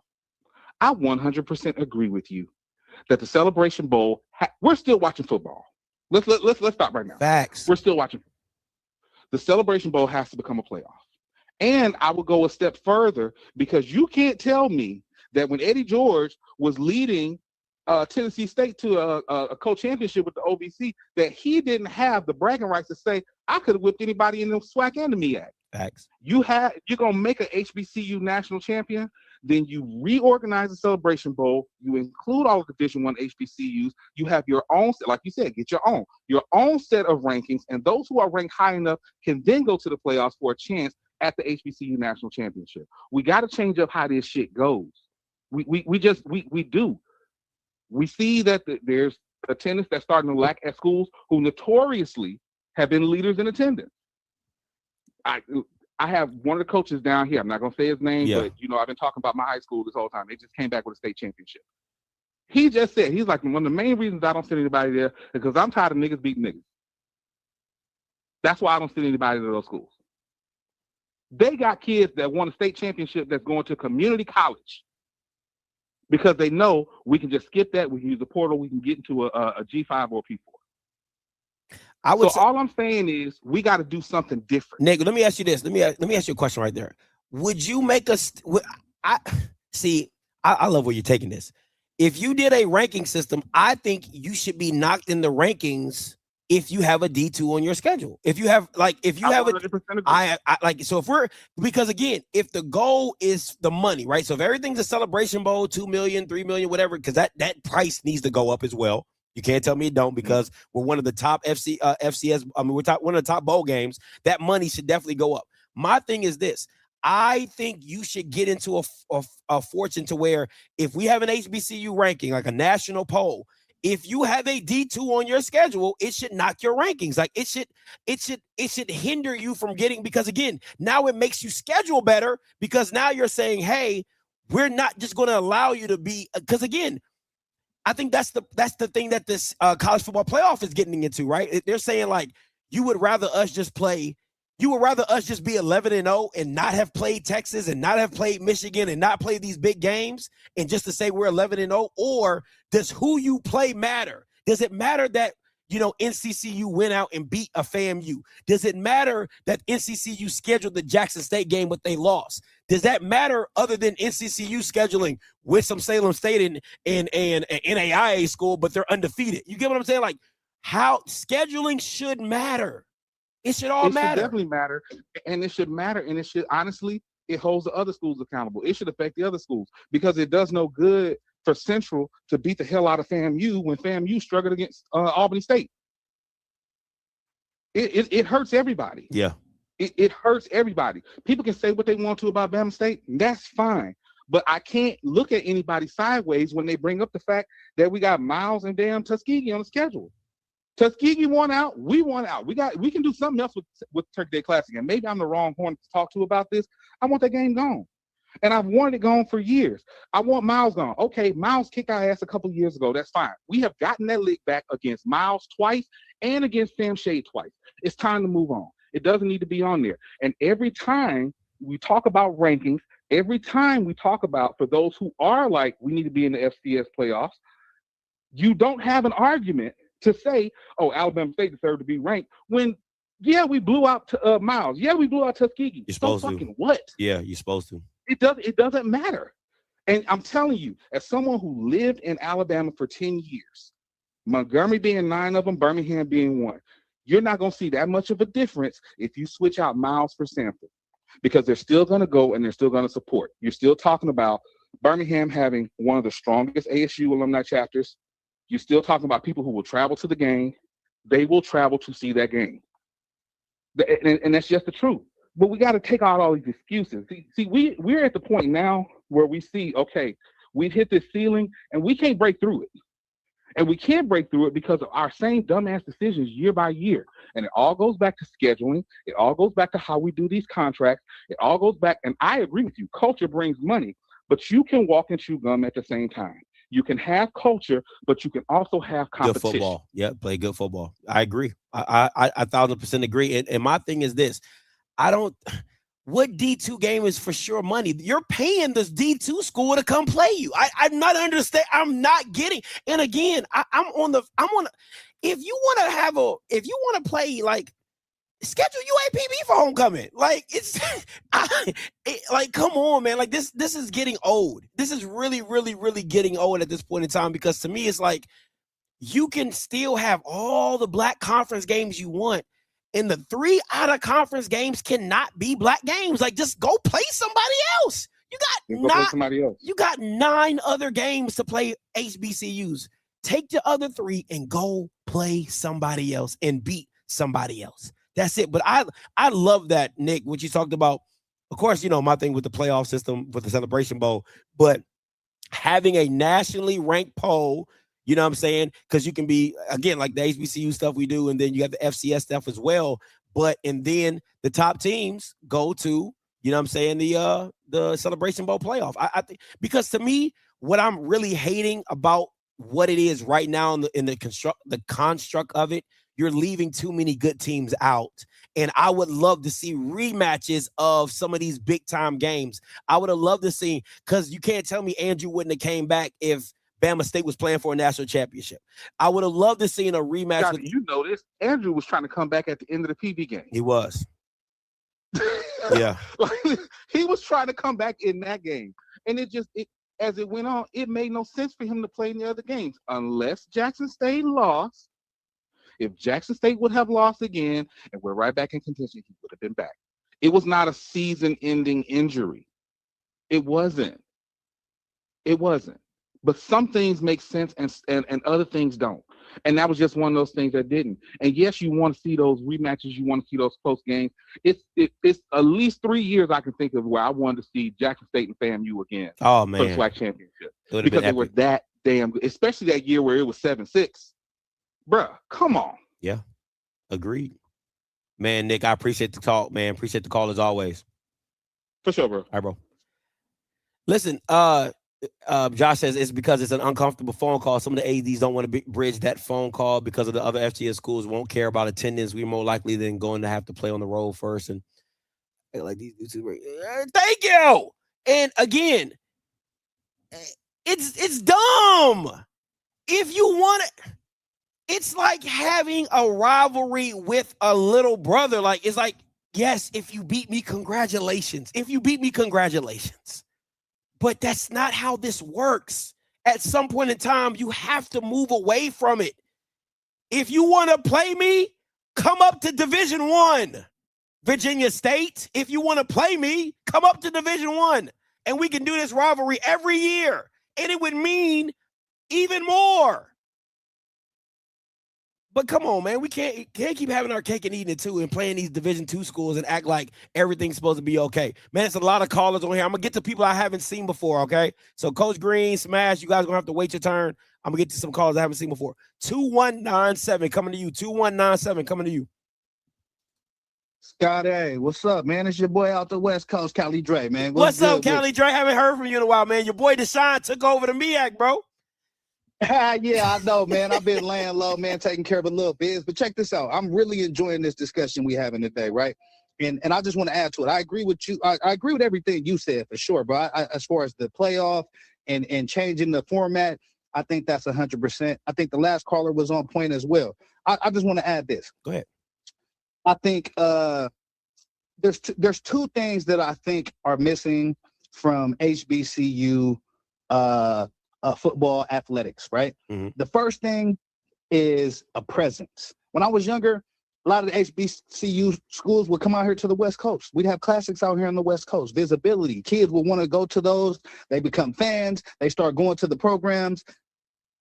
I 100% agree with you that the Celebration Bowl, we're still watching football. Let's stop right now. Facts. We're still watching. The Celebration Bowl has to become a playoff. And I will go a step further, because you can't tell me that when Eddie George was leading Tennessee State to a co-championship with the OVC, that he didn't have the bragging rights to say, I could have whipped anybody in the SWAC and the MEAC. Facts. You're going to make an HBCU national champion, then you reorganize the Celebration Bowl, you include all of the Division I HBCUs, you have your own, like you said, get your own set of rankings, and those who are ranked high enough can then go to the playoffs for a chance at the HBCU national championship. We got to change up how this shit goes. We do. We see that there's attendance that's starting to lack at schools who notoriously have been leaders in attendance. I have one of the coaches down here. I'm not going to say his name, but I've been talking about my high school this whole time. They just came back with a state championship. He just said, he's like, one of the main reasons I don't send anybody there is because I'm tired of niggas beating niggas. That's why I don't send anybody to those schools. They got kids that won a state championship that's going to community college, because they know we can just skip that. We can use the portal. We can get into a G5 or a P4. all I'm saying is we got to do something different. Nick, let me ask you this. Let me ask you a question right there. Would you make us? I love where you're taking this. If you did a ranking system, I think you should be knocked in the rankings if you have a D2 on your schedule. If you have because again, if the goal is the money, right? So if everything's a Celebration Bowl, 2 million, 3 million, whatever, because that price needs to go up as well. You can't tell me it don't, because we're one of the top FCS. I mean, one of the top bowl games. That money should definitely go up. My thing is this. I think you should get into a fortune to where if we have an HBCU ranking, like a national poll, if you have a D2 on your schedule, it should knock your rankings. Like it should hinder you from getting, because again, now it makes you schedule better, because now you're saying, hey, we're not just going to allow you to be, because again, I think that's the thing that this college football playoff is getting into, right? They're saying like, you would rather us just be 11-0 and not have played Texas and not have played Michigan and not play these big games, and just to say we're 11-0, or does who you play matter? Does it matter that, NCCU went out and beat a FAMU? Does it matter that NCCU scheduled the Jackson State game but they lost? Does that matter other than NCCU scheduling Winston-Salem State and an NAIA school, but they're undefeated? You get what I'm saying? Like, how scheduling should matter. It should all matter. It should definitely matter. And it should matter. And it should, honestly, it holds the other schools accountable. It should affect the other schools, because it does no good for Central to beat the hell out of FAMU when FAMU struggled against Albany State. It hurts everybody. Yeah. It hurts everybody. People can say what they want to about Bama State. That's fine. But I can't look at anybody sideways when they bring up the fact that we got Miles and damn Tuskegee on the schedule. Tuskegee won out. We won out. We can do something else with Turkey Day Classic. And maybe I'm the wrong horn to talk to about this. I want that game gone. And I've wanted it gone for years. I want Miles gone. Okay, Miles kicked our ass a couple of years ago. That's fine. We have gotten that lick back against Miles twice and against Sam Shade twice. It's time to move on. It doesn't need to be on there. And every time we talk about rankings, every time we talk about, for those who are like, we need to be in the FCS playoffs, you don't have an argument to say, oh, Alabama State deserved to be ranked, when, yeah, we blew out Miles. Yeah, we blew out Tuskegee. You're supposed to. Fucking what? Yeah, you're supposed to. It doesn't matter. And I'm telling you, as someone who lived in Alabama for 10 years, Montgomery being 9 of them, Birmingham being 1, you're not going to see that much of a difference if you switch out Miles for Sanford, because they're still going to go and they're still going to support. You're still talking about Birmingham having one of the strongest ASU alumni chapters. You're still talking about people who will travel to the game. They will travel to see that game. And that's just the truth. But we got to take out all these excuses. See, we're at the point now where we see, okay, we've hit this ceiling and we can't break through it. And we can't break through it because of our same dumbass decisions year by year. And it all goes back to scheduling. It all goes back to how we do these contracts. It all goes back, and I agree with you, culture brings money, but you can walk and chew gum at the same time. You can have culture, but you can also have competition. Good football. Yeah, play good football. I agree. I 1000% agree. And my thing is this. What D2 game is for sure money? You're paying this D2 school to come play you. I'm not understand. I'm not getting. And again, if you want to play, like, schedule UAPB for homecoming. Like, like, come on, man. Like, this is getting old. This is really, really, really getting old at this point in time, because to me, it's like, you can still have all the black conference games you want, and the 3 out of conference games cannot be black games. Like, just go play somebody else. You got 9 other games to play HBCUs. Take the other 3 and go play somebody else and beat somebody else. That's it. But I love that, Nick, what you talked about. Of course, my thing with the playoff system, with the Celebration Bowl, but having a nationally ranked poll, you know what I'm saying? Because you can be, again, like the HBCU stuff we do, and then you have the FCS stuff as well. And then the top teams go to, you know what I'm saying, the Celebration Bowl playoff. I think, because to me, what I'm really hating about what it is right now in the construct of it, you're leaving too many good teams out. And I would love to see rematches of some of these big time games. I would have loved to see, because you can't tell me Andrew wouldn't have came back if Bama State was playing for a national championship. I would have loved to see a rematch. Scotty, you know this. Andrew was trying to come back at the end of the PB game. He was. Yeah. He was trying to come back in that game. And as it went on, it made no sense for him to play in the other games unless Jackson State lost. If Jackson State would have lost again and we're right back in contention, he would have been back. It was not a season-ending injury. It wasn't. But some things make sense and other things don't. And that was just one of those things that didn't. And yes, you want to see those rematches. You want to see those close games. It's at least 3 years I can think of where I wanted to see Jackson State and FAMU again. Oh, for the man. SWAC championship. Because they were that damn good, especially that year where it was 7-6. Bruh, come on. Yeah, agreed. Man, Nick, I appreciate the talk, man. Appreciate the call as always. For sure, bro. All right, bro. Listen, Josh says it's because it's an uncomfortable phone call. Some of the ADs don't want to bridge that phone call because of the other FCS schools won't care about attendance. We're more likely than going to have to play on the road first. And like these thank you. And again, it's dumb. If you want it, it's like having a rivalry with a little brother. Like, it's like, yes, if you beat me, congratulations. If you beat me, congratulations. But that's not how this works. At some point in time, you have to move away from it. If you want to play me, come up to Division I. Virginia State, if you want to play me, come up to Division I. And we can do this rivalry every year. And it would mean even more. But come on, man, we can't keep having our cake and eating it too and playing these Division II schools and act like everything's supposed to be okay. Man, it's a lot of callers on here. I'm going to get to people I haven't seen before, okay? So Coach Green, Smash, you guys going to have to wait your turn. I'm going to get to some callers I haven't seen before. 2197 coming to you. 2197 coming to you. Scotty, what's up, man? It's your boy out the West Coast, Cali Dre, man. What's up, Cali Dre? Haven't heard from you in a while, man. Your boy Deshaun took over the MEAC, bro. Yeah, I know, man. I've been laying low, man, taking care of a little biz. But check this out. I'm really enjoying this discussion we having today, right? And I just want to add to it. I agree with you. I agree with everything you said for sure, bro. As far as the playoff and changing the format, I think that's 100%. I think the last caller was on point as well. I just want to add this. Go ahead. I think there's two things that I think are missing from HBCU football athletics, right? Mm-hmm. The first thing is a presence. When I was younger, a lot of the HBCU schools would come out here to the West Coast. We'd have classics out here on the West Coast. Visibility. Kids would want to go to those. They become fans. They start going to the programs,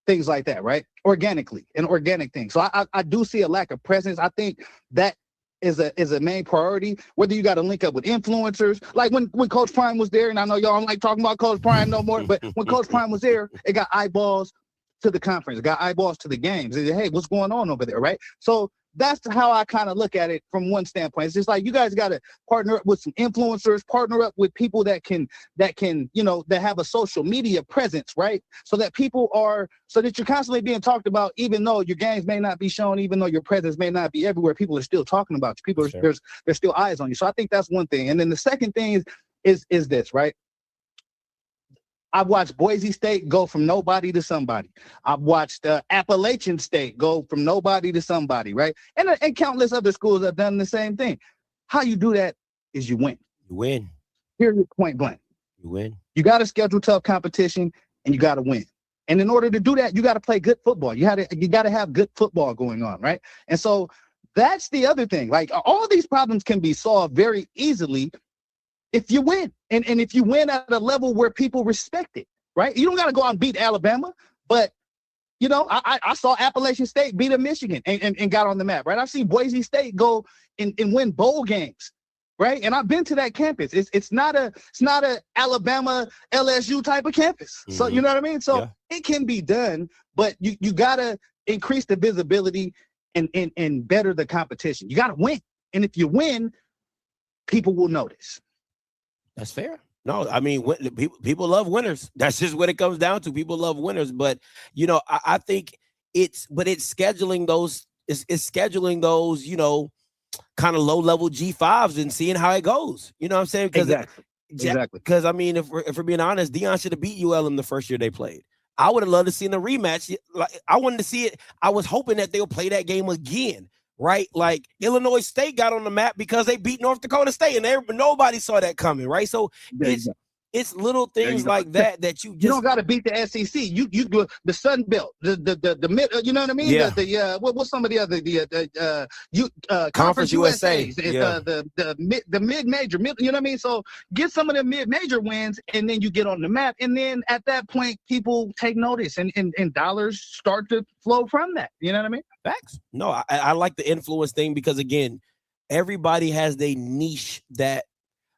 things like that, right? Organically, an organic thing. So I do see a lack of presence. I think that is a main priority, whether you got to link up with influencers. Like when Coach Prime was there, and I know y'all don't like talking about Coach Prime no more, but when Coach Prime was there, it got eyeballs to the conference, it got eyeballs to the games. It, hey, what's going on over there, right? So that's how I kind of look at it from one standpoint. It's just like you guys got to partner up with some influencers, partner up with people that can, you know, that have a social media presence, right? So that so that you're constantly being talked about, even though your games may not be shown, even though your presence may not be everywhere, people are still talking about you. People, there's still eyes on you. So I think that's one thing. And then the second thing is this, right? I've watched Boise State go from nobody to somebody. I've watched Appalachian State go from nobody to somebody, right? And countless other schools have done the same thing. How you do that is you win. You win. Period, point blank. You win. You got to schedule tough competition, and you got to win. And in order to do that, you got to play good football. You got to have good football going on, right? And so that's the other thing. Like, all these problems can be solved very easily if you win. And if you win at a level where people respect it, right? You don't got to go out and beat Alabama, but, you know, I saw Appalachian State beat a Michigan and got on the map, right? I've seen Boise State go and win bowl games, right? And I've been to that campus. It's not a Alabama LSU type of campus. Mm-hmm. So, you know what I mean? So It can be done, but you got to increase the visibility and better the competition. You got to win. And if you win, people will notice. That's fair. No, I mean, people love winners. That's just what it comes down to. People love winners. But, you know, I think it's scheduling those, it's scheduling those, you know, kind of low-level G5s and seeing how it goes. You know what I'm saying? Exactly. Because, I mean, if we're being honest, Deion should have beat ULM the first year they played. I would have loved to see a rematch. Like, I wanted to see it. I was hoping that they'll play that game again, right? Like Illinois State got on the map because they beat North Dakota State, and nobody saw that coming, right? So it's little things like that you don't got to beat the SEC. You do the Sun Belt, the mid. You know what I mean? Yeah. What's some of the other Conference USA, the mid major. You know what I mean? So get some of the mid major wins, and then you get on the map, and then at that point, people take notice, and dollars start to flow from that. You know what I mean? Facts. No, I like the influence thing because again, everybody has their niche that.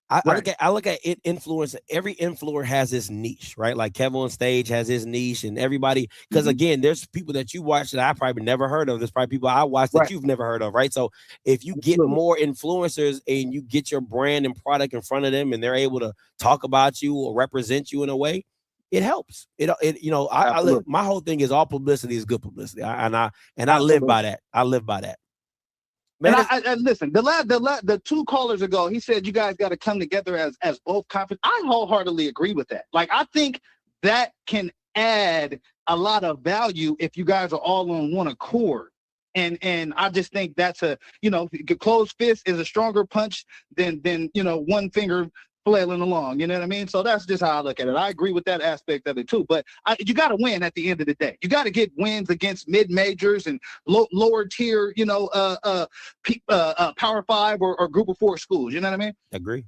I look at it influence. Every influencer has his niche, right? Like Kevin on Stage has his niche, and everybody, because again, there's people that you watch that I probably never heard of. There's probably people I watch that you've never heard of, right? So if you get more influencers and you get your brand and product in front of them, and they're able to talk about you or represent you in a way, it helps. My whole thing is all publicity is good publicity, and I live by that. I live by that. Man, and I listen. The two callers ago, he said you guys got to come together as both conference. I wholeheartedly agree with that. Like, I think that can add a lot of value if you guys are all on one accord. And I just think that's closed fist is a stronger punch than one finger flailing along. You know what I mean? So that's just how I look at it. I agree with that aspect of it too. But you got to win at the end of the day. You got to get wins against mid majors and lower tier, Power 5 or Group of 4 schools. You know what I mean? Agree.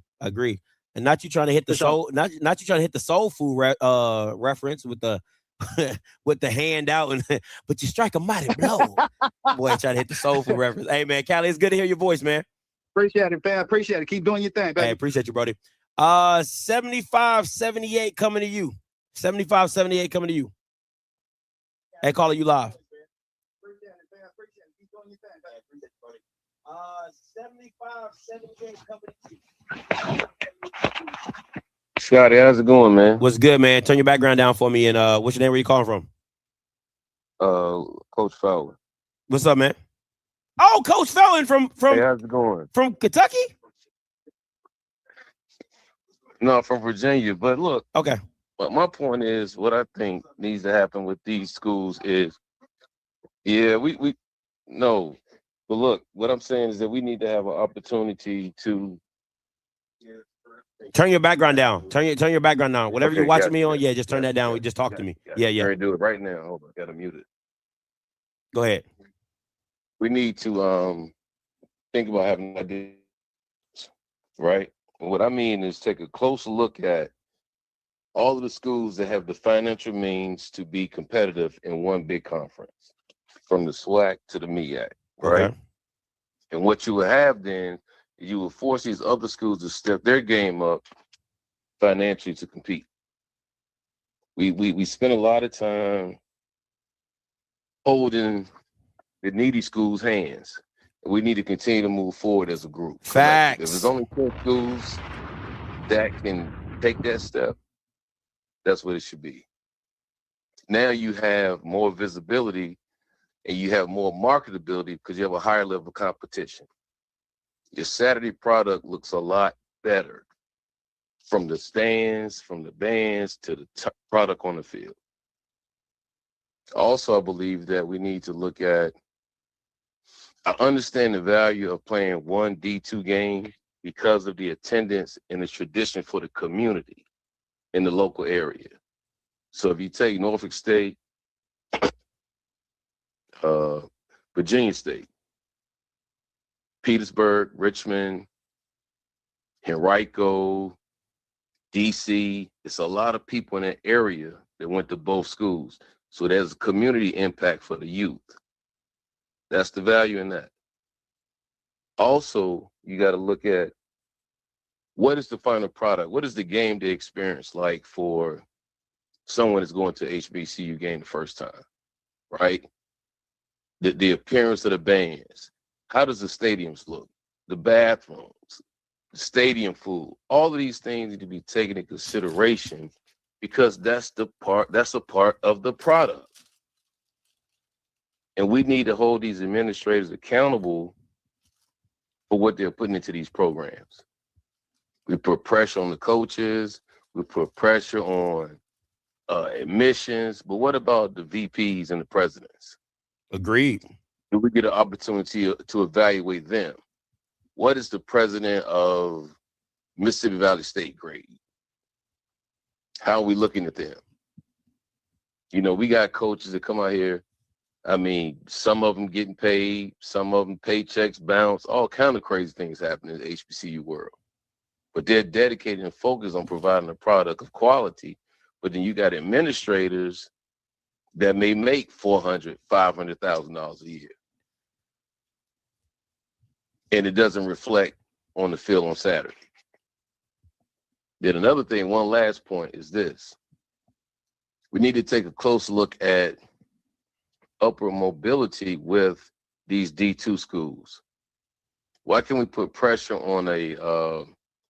And not you trying to hit the soul, not you trying to hit the soul food reference with the with the hand out, but you strike a mighty blow. Boy, trying to hit the soul food reference. Hey man, Callie, it's good to hear your voice, man. Appreciate it, man. Appreciate it. Keep doing your thing, baby. Hey, appreciate you, Brody. 75-78 coming to you. 75-78 coming to you. Hey, caller, you live. 75-78 coming to you. Scotty, how's it going, man? What's good, man? Turn your background down for me. And what's your name? Where you calling from? Coach Fowler. What's up, man? Oh, Coach Fowler from hey, how's it going? From Kentucky? No, from Virginia. But look, okay. But my point is, what I think needs to happen with these schools is, we no. But look, what I'm saying is that we need to have an opportunity to turn your background down. Turn your background down. Whatever you're watching me on, just turn that down. Just talk to me. Yeah. I do it right now. Hold on, gotta mute it. Go ahead. We need to think about having ideas, right? And what I mean is take a close look at all of the schools that have the financial means to be competitive in one big conference, from the SWAC to the MEAC, right? Okay. And what you will have then, you will force these other schools to step their game up financially to compete. We spend a lot of time holding the needy schools' hands. We need to continue to move forward as a group. Facts. If there's only 10 schools that can take that step, that's what it should be. Now you have more visibility and you have more marketability because you have a higher level of competition. Your Saturday product looks a lot better from the stands, from the bands to the product on the field. Also, I believe that we need to look at, I understand the value of playing one D2 game because of the attendance and the tradition for the community in the local area. So if you take Norfolk State, Virginia State, Petersburg, Richmond, Henrico, DC, it's a lot of people in that area that went to both schools. So there's a community impact for the youth. That's the value in that. Also, you got to look at what is the final product? What is the game day experience like for someone that's going to HBCU game the first time, right? The appearance of the bands. How does the stadiums look? The bathrooms, the stadium food, all of these things need to be taken into consideration because that's a part of the product. And we need to hold these administrators accountable for what they're putting into these programs. We put pressure on the coaches. We put pressure on admissions, but what about the VPs and the presidents? Agreed. Do we get an opportunity to evaluate them? What is the president of Mississippi Valley State grade? How are we looking at them? You know, we got coaches that come out here. I mean, some of them getting paid, some of them paychecks bounce, all kind of crazy things happen in the HBCU world. But they're dedicated and focused on providing a product of quality. But then you got administrators that may make $400,000, $500,000 a year. And it doesn't reflect on the field on Saturday. Then another thing, one last point is this. We need to take a close look at upward mobility with these D2 schools. Why can't we put pressure on a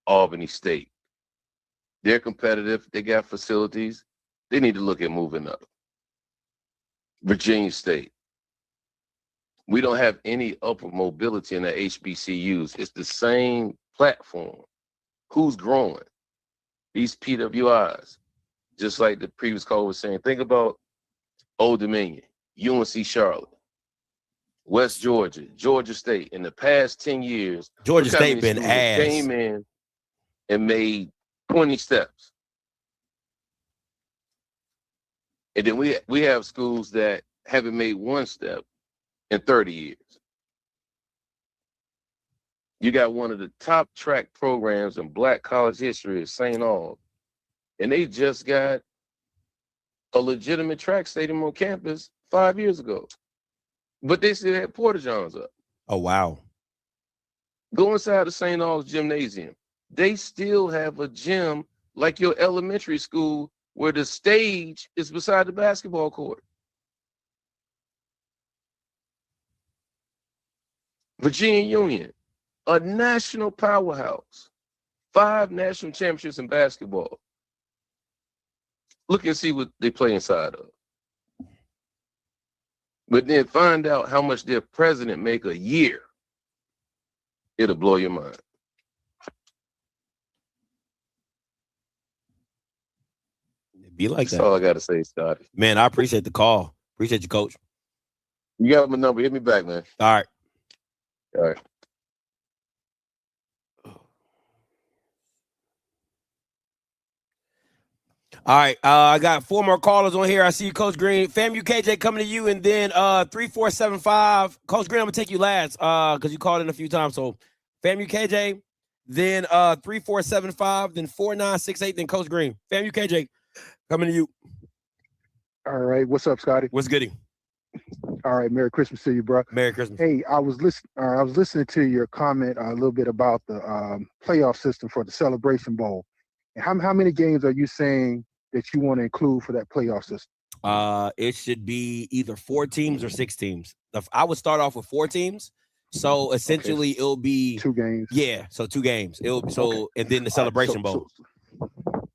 Albany State? They're competitive. They got facilities. They need to look at moving up. Virginia State. We don't have any upward mobility in the HBCUs. It's the same platform. Who's growing? These PWIs. Just like the previous caller was saying, think about Old Dominion, UNC Charlotte, West Georgia, Georgia State. In the past 10 years, Georgia State been ass. Came in and made 20 steps. And then we have schools that haven't made one step in 30 years. You got one of the top track programs in Black college history at St. Aug, and they just got a legitimate track stadium on campus 5 years ago. But they still had porta-johns up. Oh, wow. Go inside the St. Aug's gymnasium. They still have a gym like your elementary school where the stage is beside the basketball court. Virginia Union, a national powerhouse, 5 national championships in basketball. Look and see what they play inside of. But then find out how much their president make a year. It'll blow your mind. Be like That's that. all I got to say, Scotty. Man, I appreciate the call. Appreciate you, Coach. You got my number. Hit me back, man. All right. All right. All right, I got 4 more callers on here. I see you, Coach Green. FAMU KJ coming to you, and then 3475. Coach Green, I'm gonna take you last because you called in a few times. So FAMU KJ, then 3475, then 4968, then Coach Green. FAMU KJ coming to you. All right, what's up, Scotty? What's goody? All right, Merry Christmas to you, bro. Merry Christmas. Hey, I was listening to your comment a little bit about the playoff system for the Celebration Bowl. And how many games are you saying that you want to include for that playoff system? It should be either 4 teams or 6 teams. I would start off with 4 teams. So essentially it'll be 2 games. Yeah, so 2 games. It'll so and then the Celebration Bowl.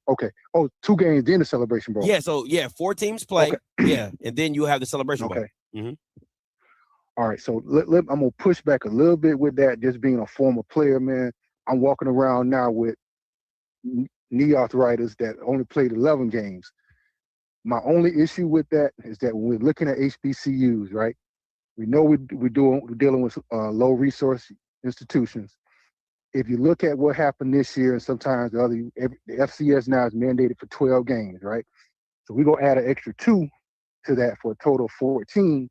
Okay. Oh, 2 games, then the Celebration Bowl. Yeah, so 4 teams play. Okay. Yeah, and then you have the Celebration Bowl. Mm-hmm. All right, so I'm gonna push back a little bit with that. Just being a former player, man, I'm walking around now with knee arthritis that only played 11 games. My only issue with that is that when we're looking at HBCUs, right? We know we're dealing with low resource institutions. If you look at what happened this year, and sometimes the FCS now is mandated for 12 games, right? So we're gonna add an extra 2 to that for a total of 14.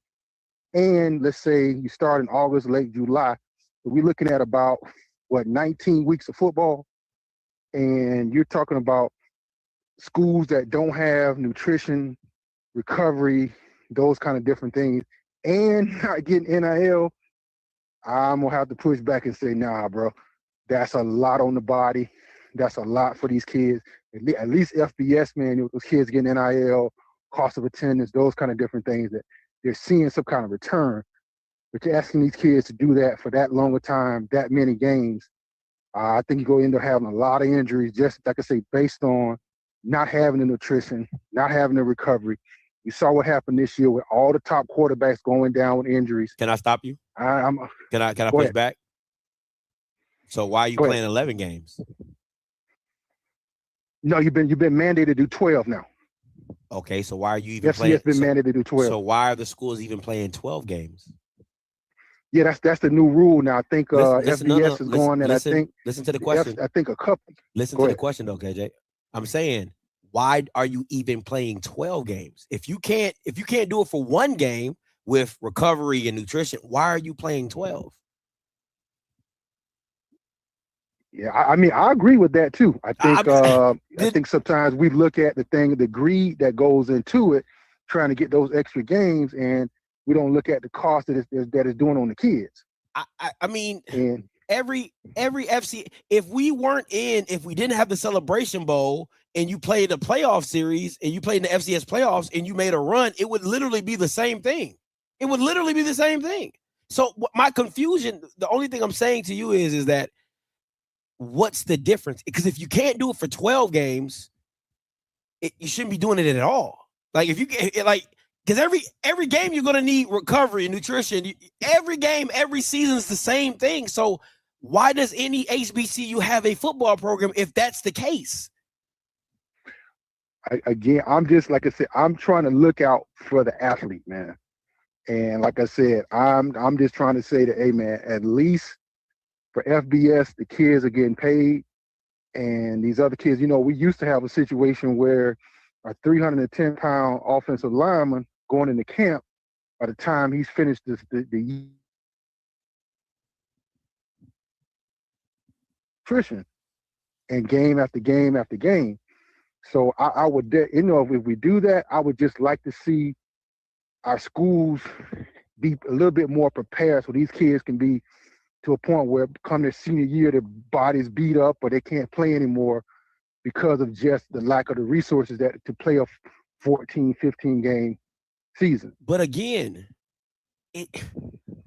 And let's say you start in August, late July, so we're looking at about 19 weeks of football. And you're talking about schools that don't have nutrition, recovery, those kind of different things, and not getting NIL, I'm going to have to push back and say, nah, bro, that's a lot on the body. That's a lot for these kids. At least FBS, man, those kids getting NIL, cost of attendance, those kind of different things that they're seeing some kind of return. But you're asking these kids to do that for that longer time, that many games, I think you're going to end up having a lot of injuries, just like I say, based on not having the nutrition, not having the recovery. You saw what happened this year with all the top quarterbacks going down with injuries. Can I stop you? Can I push ahead. back? So why are you playing 11 games? No, you've been mandated to do 12 now. Okay, so why are you even FCS playing? been mandated to do 12. So why are the schools even playing 12 games? Yeah, that's the new rule now. I think FBS is going, and I think listen to the question. I think a couple. Listen Go to the ahead. question though, KJ. I'm saying, why are you even playing 12 games? If you can't do it for one game with recovery and nutrition, why are you playing 12? Yeah, I mean, I agree with that too. I think I think sometimes we look at the greed that goes into it, trying to get those extra games, and we don't look at the cost that it's doing on the kids. I mean, and every FC, if we didn't have the Celebration Bowl and you played a playoff series and you played in the FCS playoffs and you made a run, it would literally be the same thing. It would literally be the same thing. So my confusion, the only thing I'm saying to you is that what's the difference? Because if you can't do it for 12 games, you shouldn't be doing it at all. Like if you because every game you're going to need recovery and nutrition. Every game, every season is the same thing. So why does any HBCU have a football program if that's the case? I'm just, like I said, I'm trying to look out for the athlete, man. And like I said, I'm just trying to say that, hey, man, at least for FBS, the kids are getting paid. And these other kids, we used to have a situation where a 310-pound offensive lineman going into camp, by the time he's finished the nutrition and game after game after game. So I would, if we do that, I would just like to see our schools be a little bit more prepared so these kids can be to a point where come their senior year, their bodies beat up or they can't play anymore because of just the lack of the resources to play a 14, 15 game season. But again,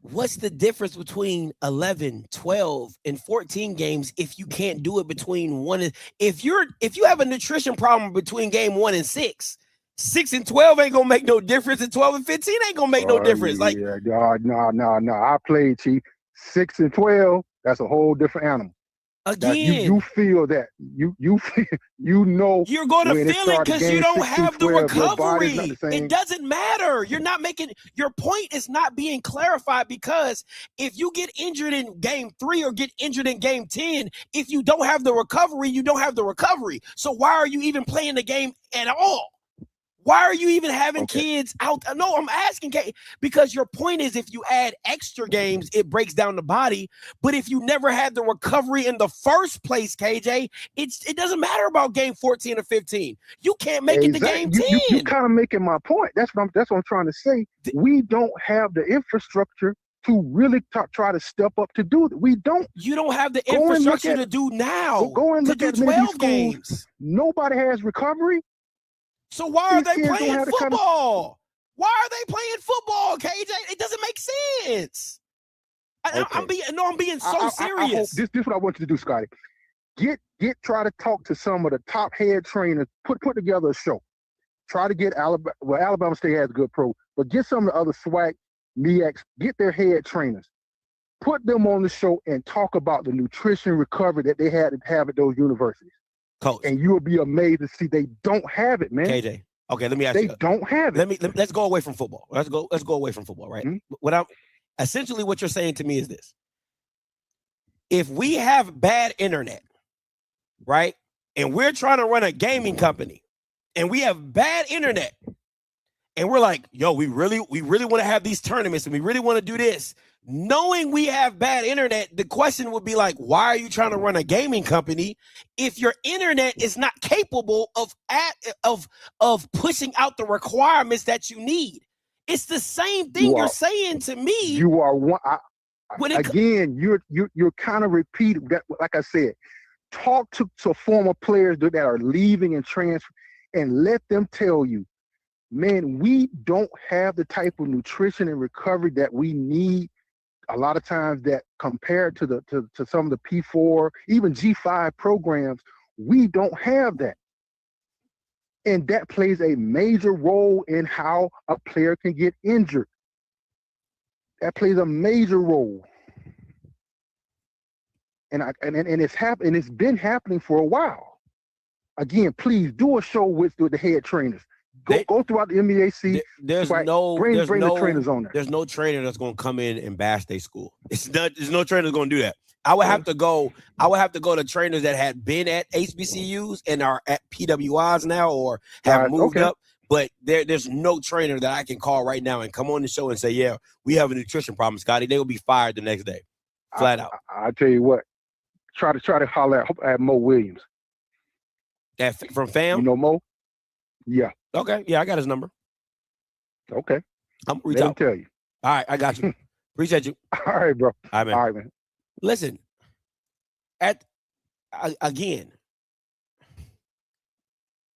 what's the difference between 11, 12, and 14 games if you can't do it between one and if you have a nutrition problem between game 1 and 6 and 12 ain't gonna make no difference, and 12 and 15 ain't gonna make no difference. No. I played, Chief. 6 and 12, that's a whole different animal. Again, you feel that you know you're going to feel it because you don't have the recovery. It doesn't matter. You're not making your point is not being clarified, because if you get injured in game 3 or get injured in game 10, if you don't have the recovery, you don't have the recovery. So why are you even playing the game at all? Why are you even having kids out? No, I'm asking, because your point is if you add extra games, it breaks down the body. But if you never had the recovery in the first place, KJ, it doesn't matter about game 14 or 15. You can't make it to game 10. You kind of making my point. That's what I'm trying to say. We don't have the infrastructure to really try to step up to do it. We don't. You don't have the infrastructure to do now. Go and look at 12 games. Nobody has recovery. So why are they playing football? Why are they playing football, KJ? It doesn't make sense. I'm being so serious. This is what I want you to do, Scotty. Try to talk to some of the top head trainers. Put together a show. Try to get Alabama. Well, Alabama State has good pro, but get some of the other SWAC, MEACs. Get their head trainers. Put them on the show and talk about the nutrition recovery that they had to have at those universities. Coach. And you will be amazed to see they don't have it, man. KJ, okay, let me ask you. They don't have it. Let's go away from football. Let's go away from football, right? Mm-hmm. Essentially what you're saying to me is this. If we have bad internet, right, and we're trying to run a gaming company, and we have bad internet, and we're like, yo, we really want to have these tournaments, and we really want to do this, knowing we have bad internet, the question would be like, why are you trying to run a gaming company if your internet is not capable of pushing out the requirements that you need? It's the same thing you're saying to me. You are one. You're kind of repeating that. Like I said, talk to former players that are leaving and transfer, and let them tell you, man, we don't have the type of nutrition and recovery that we need. A lot of times that compared to some of the P4, even G5 programs, we don't have that. And that plays a major role in how a player can get injured. That plays a major role. And it's happened. It's been happening for a while. Again, please do a show with the head trainers. Go throughout the MEAC. There's SWAC. no bring the trainers on there. There's no trainer that's going to come in and bash their school. There's no trainer that's going to do that. I would have to go to trainers that had been at HBCUs and are at PWIs now or have moved up. But there's no trainer that I can call right now and come on the show and say, yeah, we have a nutrition problem, Scotty. They will be fired the next day. Flat out. I tell you what, try to holler at Mo Williams. From FAM? You know Mo? Yeah. Okay. Yeah, I got his number. Okay. I'm reach Let him out. tell you. All right, I got you. Appreciate you. All right, bro. All right, man. All right, man. Listen, again,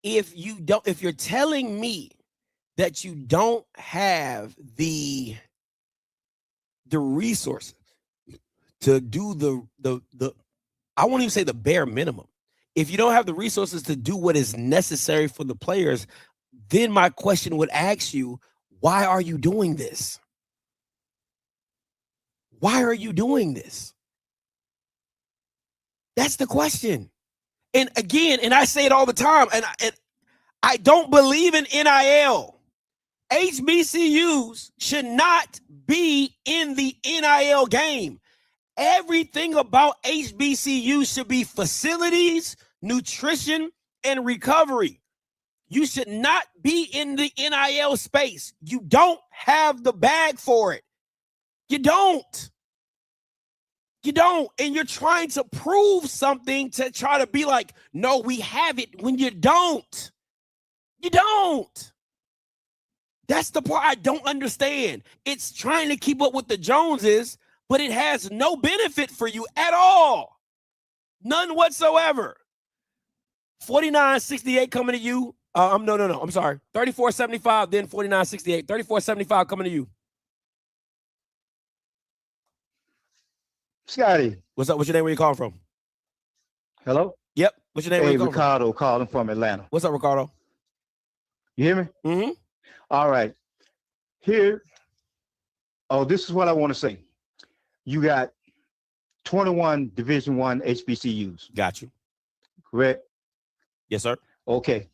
if you're telling me that you don't have the resources to do the I won't even say the bare minimum. If you don't have the resources to do what is necessary for the players, then my question would ask you, why are you doing this? Why are you doing this? That's the question. And again, and I say it all the time, and I don't believe in NIL. HBCUs should not be in the NIL game. Everything about HBCUs should be facilities, nutrition, and recovery. You should not be in the NIL space. You don't have the bag for it. You don't. You don't. And you're trying to prove something to try to be like, no, we have it, when you don't. You don't. That's the part I don't understand. It's trying to keep up with the Joneses, but it has no benefit for you at all. None whatsoever. 49.68 coming to you. No. I'm sorry. 34.75, then 49.68. 34.75 coming to you. Scotty. What's up? What's your name? Where you calling from? Hello? Yep. What's your name? Hey, Ricardo calling from Atlanta. What's up, Ricardo? You hear me? Mm-hmm. All right. Here. Oh, this is what I want to say. You got 21 Division I HBCUs. Got you. Correct? Yes, sir. Okay.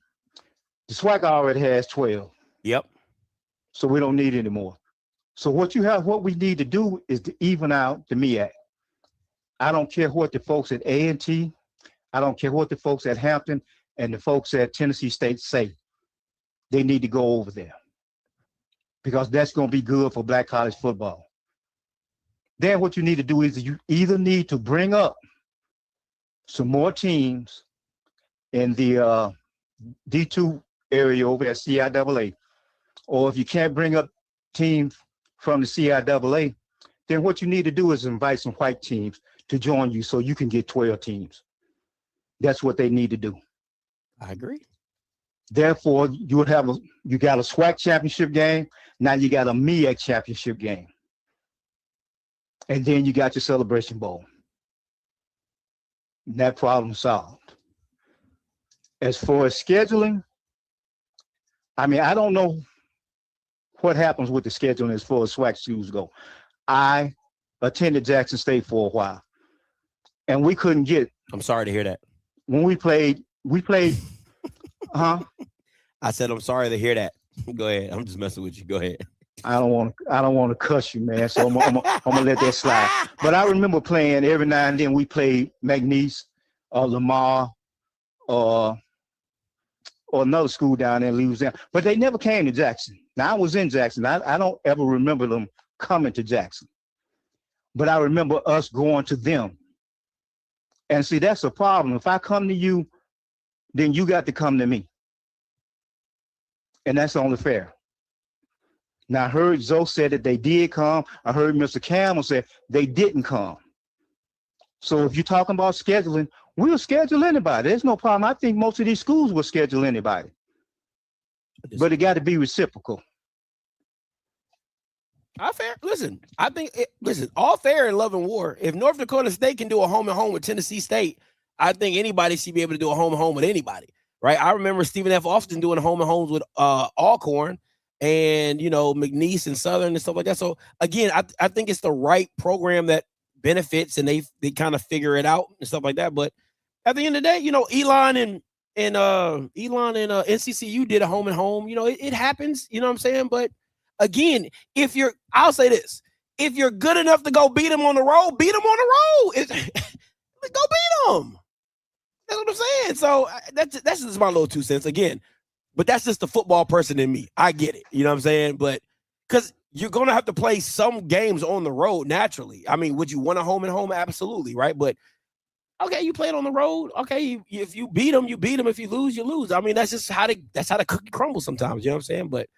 The SWAC already has 12. Yep. So we don't need any more. So what we need to do is to even out the MEAC. I don't care what the folks at A&T, I don't care what the folks at Hampton and the folks at Tennessee State say. They need to go over there because that's going to be good for black college football. Then what you need to do is you either need to bring up some more teams in the D2 area over at CIAA, or if you can't bring up teams from the CIAA, then what you need to do is invite some white teams to join you so you can get 12 teams. That's what they need to do. I agree. Therefore, you got a SWAC championship game. Now you got a MEAC championship game. And then you got your Celebration Bowl. And that problem solved. As far as scheduling, I mean, I don't know what happens with the scheduling as far as SWAC schools go. I attended Jackson State for a while, and we couldn't get. I'm sorry to hear that. When we played, huh? I said, I'm sorry to hear that. Go ahead. I'm just messing with you. Go ahead. I don't want to cuss you, man. So I'm gonna let that slide. But I remember playing every now and then. We played McNeese or Lamar or another school down there in Louisiana, but they never came to Jackson. Now, I was in Jackson. I don't ever remember them coming to Jackson, but I remember us going to them. And see, that's a problem. If I come to you, then you got to come to me. And that's only fair. Now, I heard Zoe said that they did come. I heard Mr. Campbell say they didn't come. So if you're talking about scheduling, we'll schedule anybody. There's no problem. I think most of these schools will schedule anybody. But it got to be reciprocal. Listen, I think, all fair in love and war. If North Dakota State can do a home and home with Tennessee State, I think anybody should be able to do a home and home with anybody, right? I remember Stephen F. Austin doing home and homes with Alcorn and, McNeese and Southern and stuff like that. So, again, I think it's the right program that benefits and they kind of figure it out and stuff like that. But at the end of the day, Elon Elon and NCCU did a home and home. You know, it happens. You know what I'm saying? But again, I'll say this: if you're good enough to go beat them on the road, beat them on the road. Go beat them. That's what I'm saying. So that's just my little 2 cents again. But that's just the football person in me. I get it. You know what I'm saying? But because you're going to have to play some games on the road naturally. I mean, would you want a home and home? Absolutely, right? But okay, you play it on the road. Okay, if you beat them, you beat them. If you lose, you lose. I mean, that's just how the cookie crumbles sometimes. You know what I'm saying? But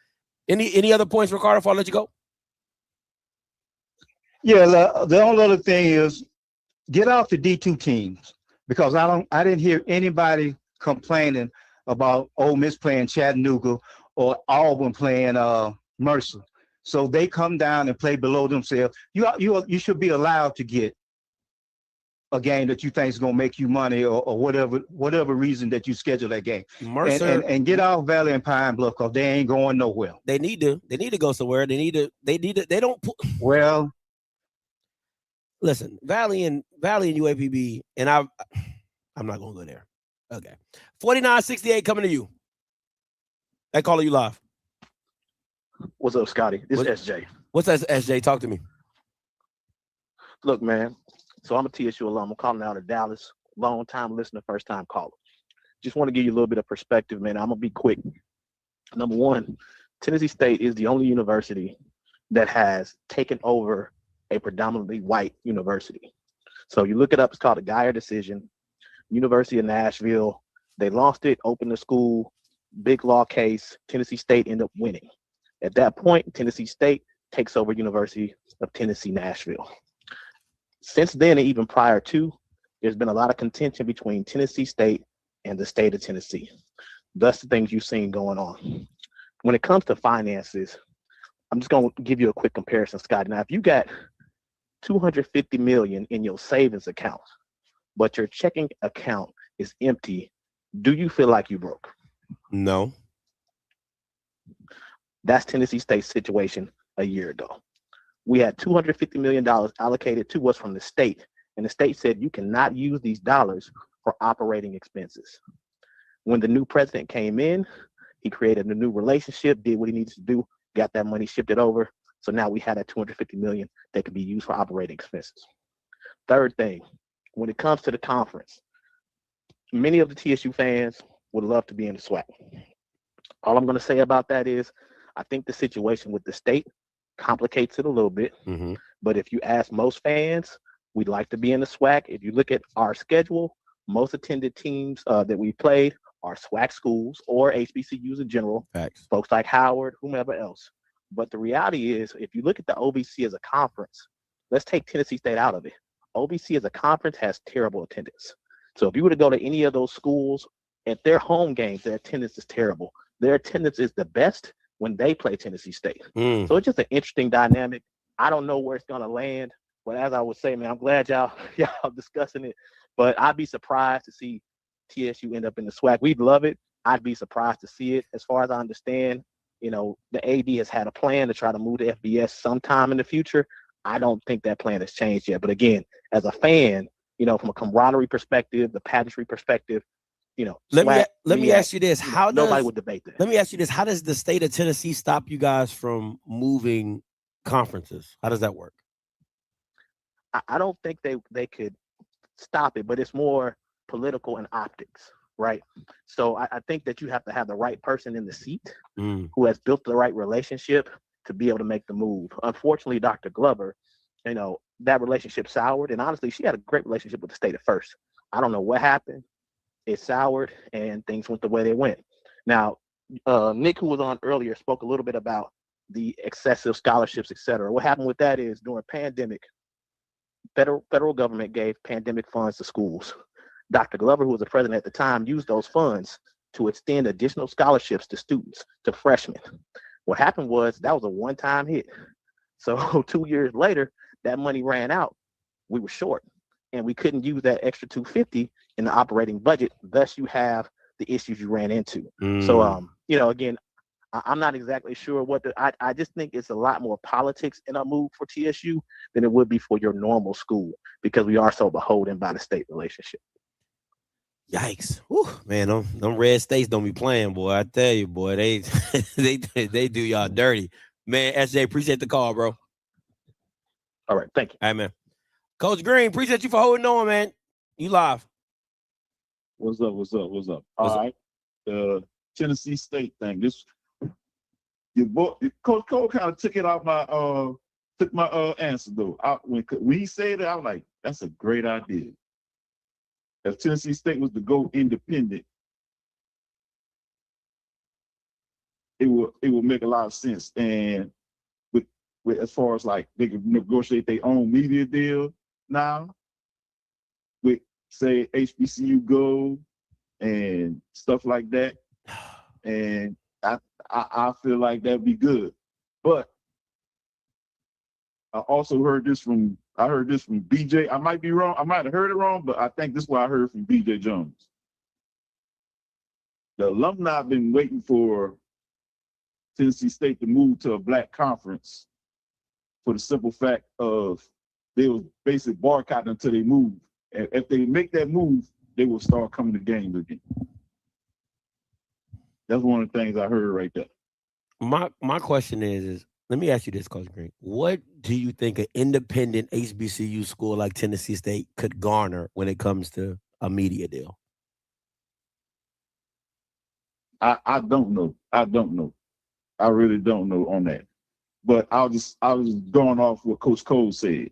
any other points, Ricardo, before I let you go? Yeah, the only other thing is get off the D2 teams, because I didn't hear anybody complaining about Ole Miss playing Chattanooga or Auburn playing Mercer. So they come down and play below themselves. You should be allowed to get a game that you think is going to make you money, or whatever reason that you schedule that game. Mercer, and get off Valley and Pine Bluff, because they ain't going nowhere. They need to go somewhere. They don't put. Well, listen, Valley and UAPB, and I'm not going to go there. Okay. 4968 coming to you. I call you live. What's up, Scotty? This is SJ. What's that, SJ? Talk to me. Look, man. So I'm a TSU alum. I'm calling out of Dallas. Long time listener, first time caller. Just want to give you a little bit of perspective, man. I'm going to be quick. Number one, Tennessee State is the only university that has taken over a predominantly white university. So you look it up, it's called a Geyer decision. University of Nashville, they lost it, opened the school, big law case, Tennessee State ended up winning. At that point, Tennessee State takes over University of Tennessee, Nashville. Since then, and even prior to, there's been a lot of contention between Tennessee State and the state of Tennessee. Thus the things you've seen going on. When it comes to finances, I'm just going to give you a quick comparison, Scott. Now, if you got $250 million in your savings account, but your checking account is empty, do you feel like you broke? No. That's Tennessee State's situation a year ago. We had $250 million allocated to us from the state, and the state said you cannot use these dollars for operating expenses. When the new president came in, he created a new relationship, did what he needed to do, got that money, shipped it over. So now we had that $250 million that could be used for operating expenses. Third thing, when it comes to the conference, many of the TSU fans would love to be in the SWAC. All I'm going to say about that is I think the situation with the state complicates it a little bit. Mm-hmm. But if you ask most fans, we'd like to be in the SWAC. If you look at our schedule, most attended teams that we played are SWAC schools or HBCUs in general. Thanks. Folks like Howard, whomever else. But the reality is, if you look at the OVC as a conference, let's take Tennessee State out of it. OVC as a conference has terrible attendance. So if you were to go to any of those schools, at their home games, their attendance is terrible. Their attendance is the best when they play Tennessee State. So it's just an interesting dynamic. I don't know where it's going to land. But as I would say, man, I'm glad y'all discussing it. But I'd be surprised to see TSU end up in the SWAC. We'd love it. I'd be surprised to see it. As far as I understand, you know, the AD has had a plan to try to move to FBS sometime in the future. I don't think that plan has changed yet. But again, as a fan, you know, from a camaraderie perspective, the pageantry perspective, you know, let me ask you this: nobody would debate that. Let me ask you this: how does the state of Tennessee stop you guys from moving conferences? How does that work? I don't think they could stop it, but it's more political and optics, right? So I think that you have to have the right person in the seat who has built the right relationship to be able to make the move. Unfortunately, Dr. Glover, you know, that relationship soured, and honestly, she had a great relationship with the state at first. I don't know what happened. It soured, and things went the way they went. Now, Nick, who was on earlier, spoke a little bit about the excessive scholarships, et cetera. What happened with that is during pandemic, federal government gave pandemic funds to schools. Dr. Glover, who was the president at the time, used those funds to extend additional scholarships to students, to freshmen. What happened was that was a one-time hit. So 2 years later, that money ran out. We were short, and we couldn't use that extra $250 in the operating budget. Thus, you have the issues you ran into. So, you know, again, I'm not exactly sure what I just think it's a lot more politics in a move for TSU than it would be for your normal school, because we are so beholden by the state relationship. Yikes. Whew, man, them red states don't be playing, boy. I tell you, boy, they they do y'all dirty. Man, SJ, appreciate the call, bro. All right, thank you. All right, man. Coach Green, appreciate you for holding on, man. You live. What's up? All right. The Tennessee State thing. This your boy Coach Cole kind of took it off my answer though. When he said it, I was like, that's a great idea. If Tennessee State was to go independent, it would make a lot of sense. And with as far as like they could negotiate their own media deal now, with say HBCU Go and stuff like that, and I feel like that'd be good. But I also heard this from BJ. I might be wrong. I might have heard it wrong, but I think this is what I heard from BJ Jones. The alumni have been waiting for Tennessee State to move to a black conference for the simple fact of they was basically boycotting until they move. And if they make that move, they will start coming to games again. That's one of the things I heard right there. My question is let me ask you this, Coach Green. What do you think an independent HBCU school like Tennessee State could garner when it comes to a media deal? I don't know. I really don't know on that. But I was going off what Coach Cole said.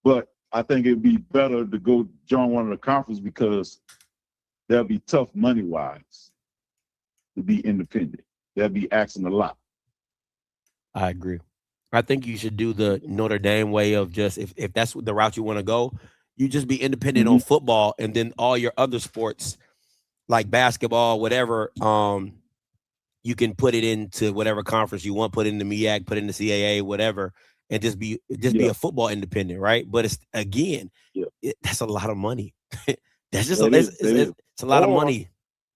But I think it'd be better to go join one of the conferences because they'll be tough money-wise to be independent. They'll be asking a lot. I agree. I think you should do the Notre Dame way of just, if that's the route you want to go, you just be independent on football, and then all your other sports like basketball, whatever, you can put it into whatever conference you want, put it in the MEAC, put it in the CAA, whatever, and just be a football independent, right? But it's again, that's a lot of money. That's just it's a lot of money.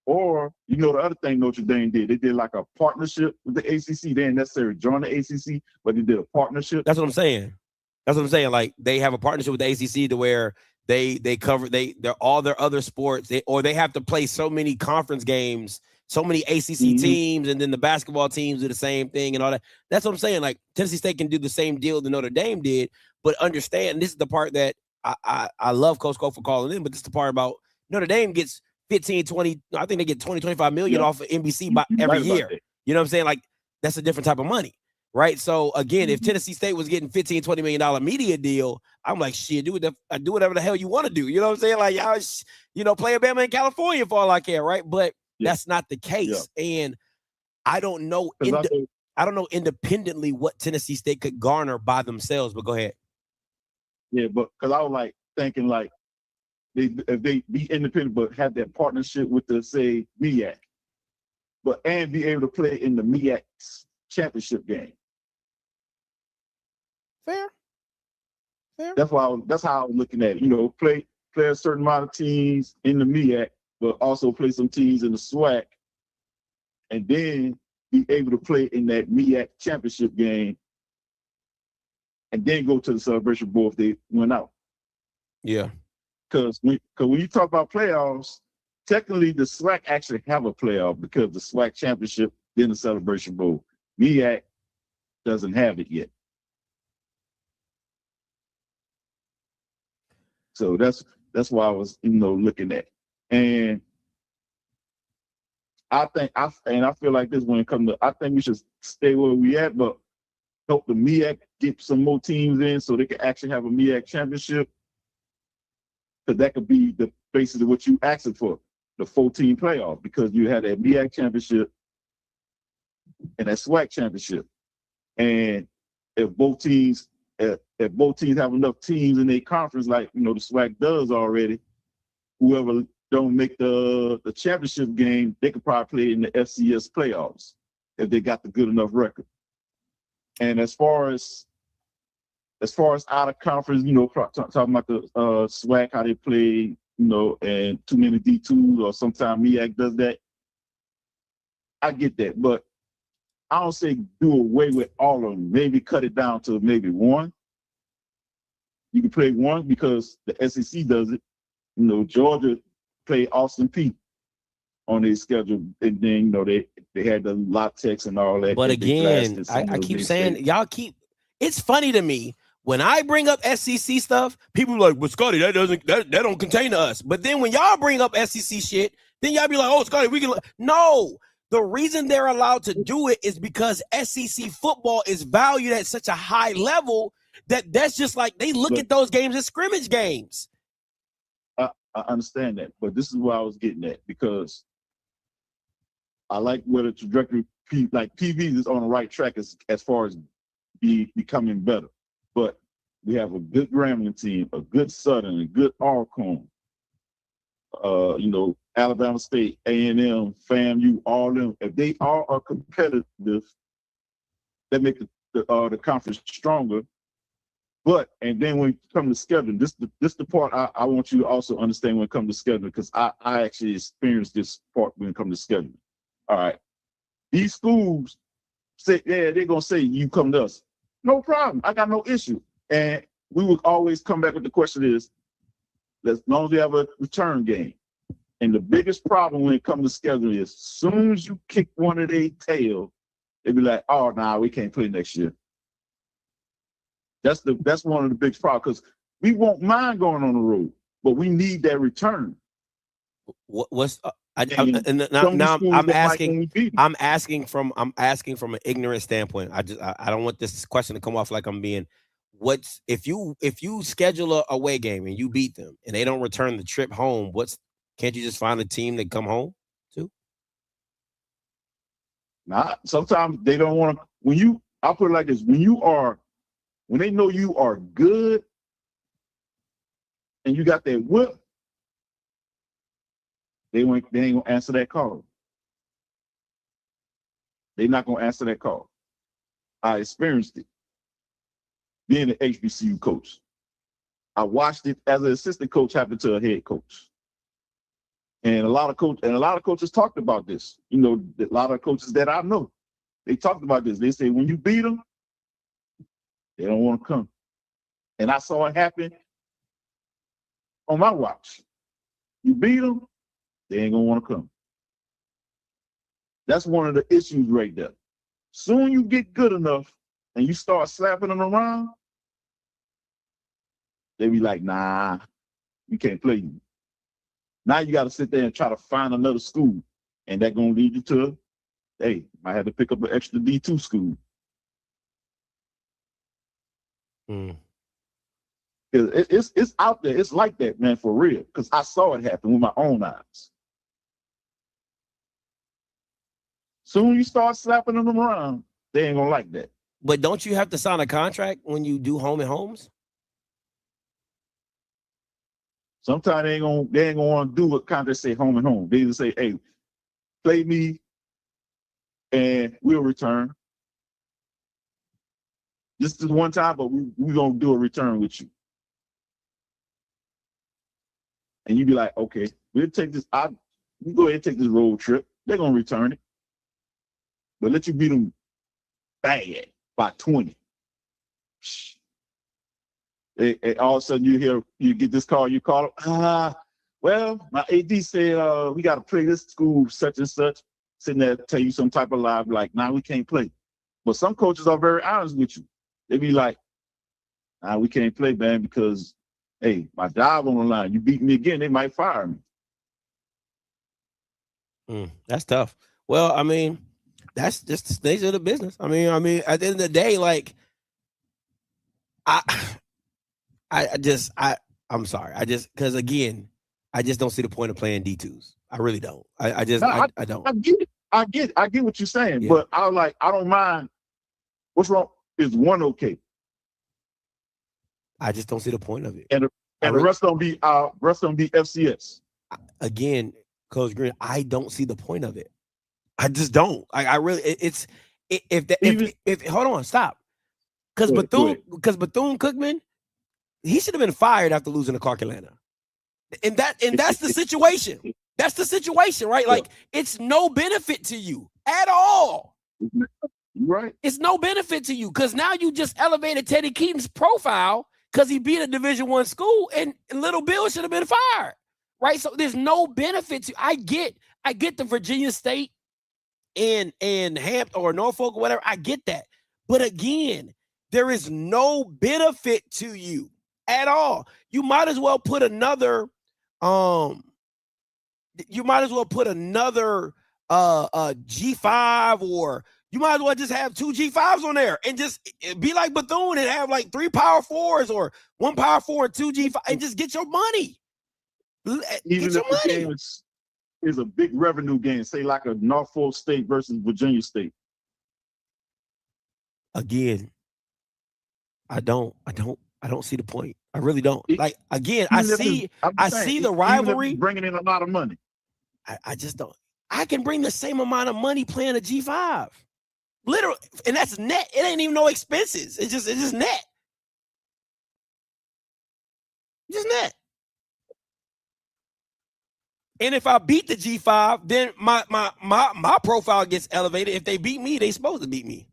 Or, you know, the other thing Notre Dame did, they did like a partnership with the ACC. They didn't necessarily join the ACC, but they did a partnership. That's what I'm saying. Like they have a partnership with the ACC to where they cover they're all their other sports. They have to play so many conference games, so many ACC teams, and then the basketball teams do the same thing and all that. That's what I'm saying. Like Tennessee State can do the same deal that Notre Dame did, but understand this is the part that I love Coach Cole for calling in, but this is the part about Notre Dame gets 15, 20, I think they get 20, 25 million off of NBC every year. You know what I'm saying? Like that's a different type of money, right? So again, if Tennessee State was getting $15, $20 million media deal, I'm like, shit, do whatever the hell you want to do. You know what I'm saying? Like, y'all, play Alabama in California for all I care, right? But that's not the case. And I don't know independently what Tennessee State could garner by themselves, but go ahead. Yeah, but because I was like thinking like, if they be independent but have that partnership with the say MEAC, and be able to play in the MEAC championship game. Fair. That's how I was looking at it. You know, play a certain amount of teams in the MEAC, but also play some teams in the SWAC, and then be able to play in that MEAC championship game, and then go to the Celebration Bowl if they went out. Yeah. Because when you talk about playoffs, technically the SWAC actually have a playoff because the SWAC championship, then the Celebration Bowl. MEAC doesn't have it yet. So that's why I was looking at. And I feel like this when it comes to, I think we should stay where we at, but help the MEAC get some more teams in so they can actually have a MEAC championship. Because that could be the basis of what you asking for, the 14 playoff, because you had that MEAC championship and that SWAC championship. And if both teams have enough teams in their conference, like the SWAC does already, whoever don't make the championship game, they could probably play in the FCS playoffs if they got the good enough record. And as far as out of conference, talking about the SWAC, how they play, and too many D2s, or sometimes MEAC does that. I get that, but I don't say do away with all of them. Maybe cut it down to maybe one. You can play one because the SEC does it, You know, Georgia played Austin Peay on their schedule, and then you know they had the latex and all that. But again, I keep saying y'all keep. It's funny to me when I bring up SEC stuff. People are like, "Well, Scotty, that don't contain to us." But then when y'all bring up SEC shit, then y'all be like, "Oh, Scotty, we can." No, the reason they're allowed to do it is because SEC football is valued at such a high level that's just like they look at those games as scrimmage games. I understand that, but this is where I was getting at because I like where the trajectory, like PV is on the right track as far as becoming better. But we have a good Grambling team, a good Southern, a good Alcorn, you know, Alabama State, A&M, FAMU, all them. If they all are competitive, that make the conference stronger. But and then when it comes to scheduling, this the part I want you to also understand when it comes to scheduling, because I actually experienced this part when it comes to scheduling. All right, these schools say, yeah, they're gonna say you come to us, no problem. I got no issue, and we would always come back with the question is, as long as we have a return game. And the biggest problem when it comes to scheduling is, as soon as you kick one of their tail, they be like, oh, nah, we can't play next year. That's one of the biggest problems, because we won't mind going on the road, but we need that return. I'm asking from an ignorant standpoint. I don't want this question to come off like I'm being. What's if you schedule a away game and you beat them and they don't return the trip home? Can't you just find a team that come home too? Nah, sometimes they don't want to. I'll put it like this: when they know you are good and you got that whip, they ain't gonna answer that call. They're not gonna answer that call. I experienced it being an HBCU coach. I watched it as an assistant coach happen to a head coach. And a lot of coaches talked about this. You know, a lot of coaches that I know, they talked about this. They say when you beat them, they don't want to come. And I saw it happen on my watch. You beat them, they ain't gonna want to come. That's one of the issues right there. Soon you get good enough and you start slapping them around, they be like, nah, we can't play you. Now you got to sit there and try to find another school, and that's gonna lead you to, hey, I had to pick up an extra D2 school. It's out there. It's like that, man, for real. Because I saw it happen with my own eyes. Soon you start slapping them around, they ain't gonna like that. But don't you have to sign a contract when you do home and homes? Sometimes they ain't gonna want to do what contract say home and home. They either say, hey, play me and we'll return. This is one time, but we're gonna do a return with you. And you be like, okay, we'll take this. We go ahead and take this road trip. They're gonna return it. But let you beat them bad by 20. All of a sudden you get this call, you call them, well, my AD said we got to play this school such and such, sitting there tell you some type of lie, like, nah, we can't play. But some coaches are very honest with you. They be like, nah, we can't play, man, because, hey, my job on the line. You beat me again, they might fire me. That's tough. Well, I mean, that's just the nature of the business. I mean, at the end of the day, like, I'm sorry. Because again, I just don't see the point of playing D2s. I really don't. I don't. I get what you're saying, yeah. But I don't mind. What's wrong? Is one okay? I just don't see the point of it. And the rest don't be FCS. Again, Coach Green, I don't see the point of it. I just don't. I really. If hold on, stop. Because Bethune-Cookman, he should have been fired after losing to Clark Atlanta. And that's the situation. That's the situation, right? Like, it's no benefit to you at all. Right. It's no benefit to you because now you just elevated Teddy Keaton's profile because he beat a Division I school, and Little Bill should have been fired. right? So there's no benefit to. I get the Virginia State and Hampton or Norfolk or whatever. I get that, but again, there is no benefit to you at all. You might as well put another G5, or you might as well just have 2 G5s on there and just be like Bethune and have like 3 Power 4s or 1 Power 4 and 2 G5 and just get your money. Even if the game is a big revenue game, say like a Norfolk State versus Virginia State. Again, I don't see the point. I really don't. Like, again, I see the rivalry bringing in a lot of money. I just don't. I can bring the same amount of money playing a G5, literally, and that's net. It ain't even no expenses. It's just net. Just net. And if I beat the G5, then my profile gets elevated. If they beat me, they supposed to beat me.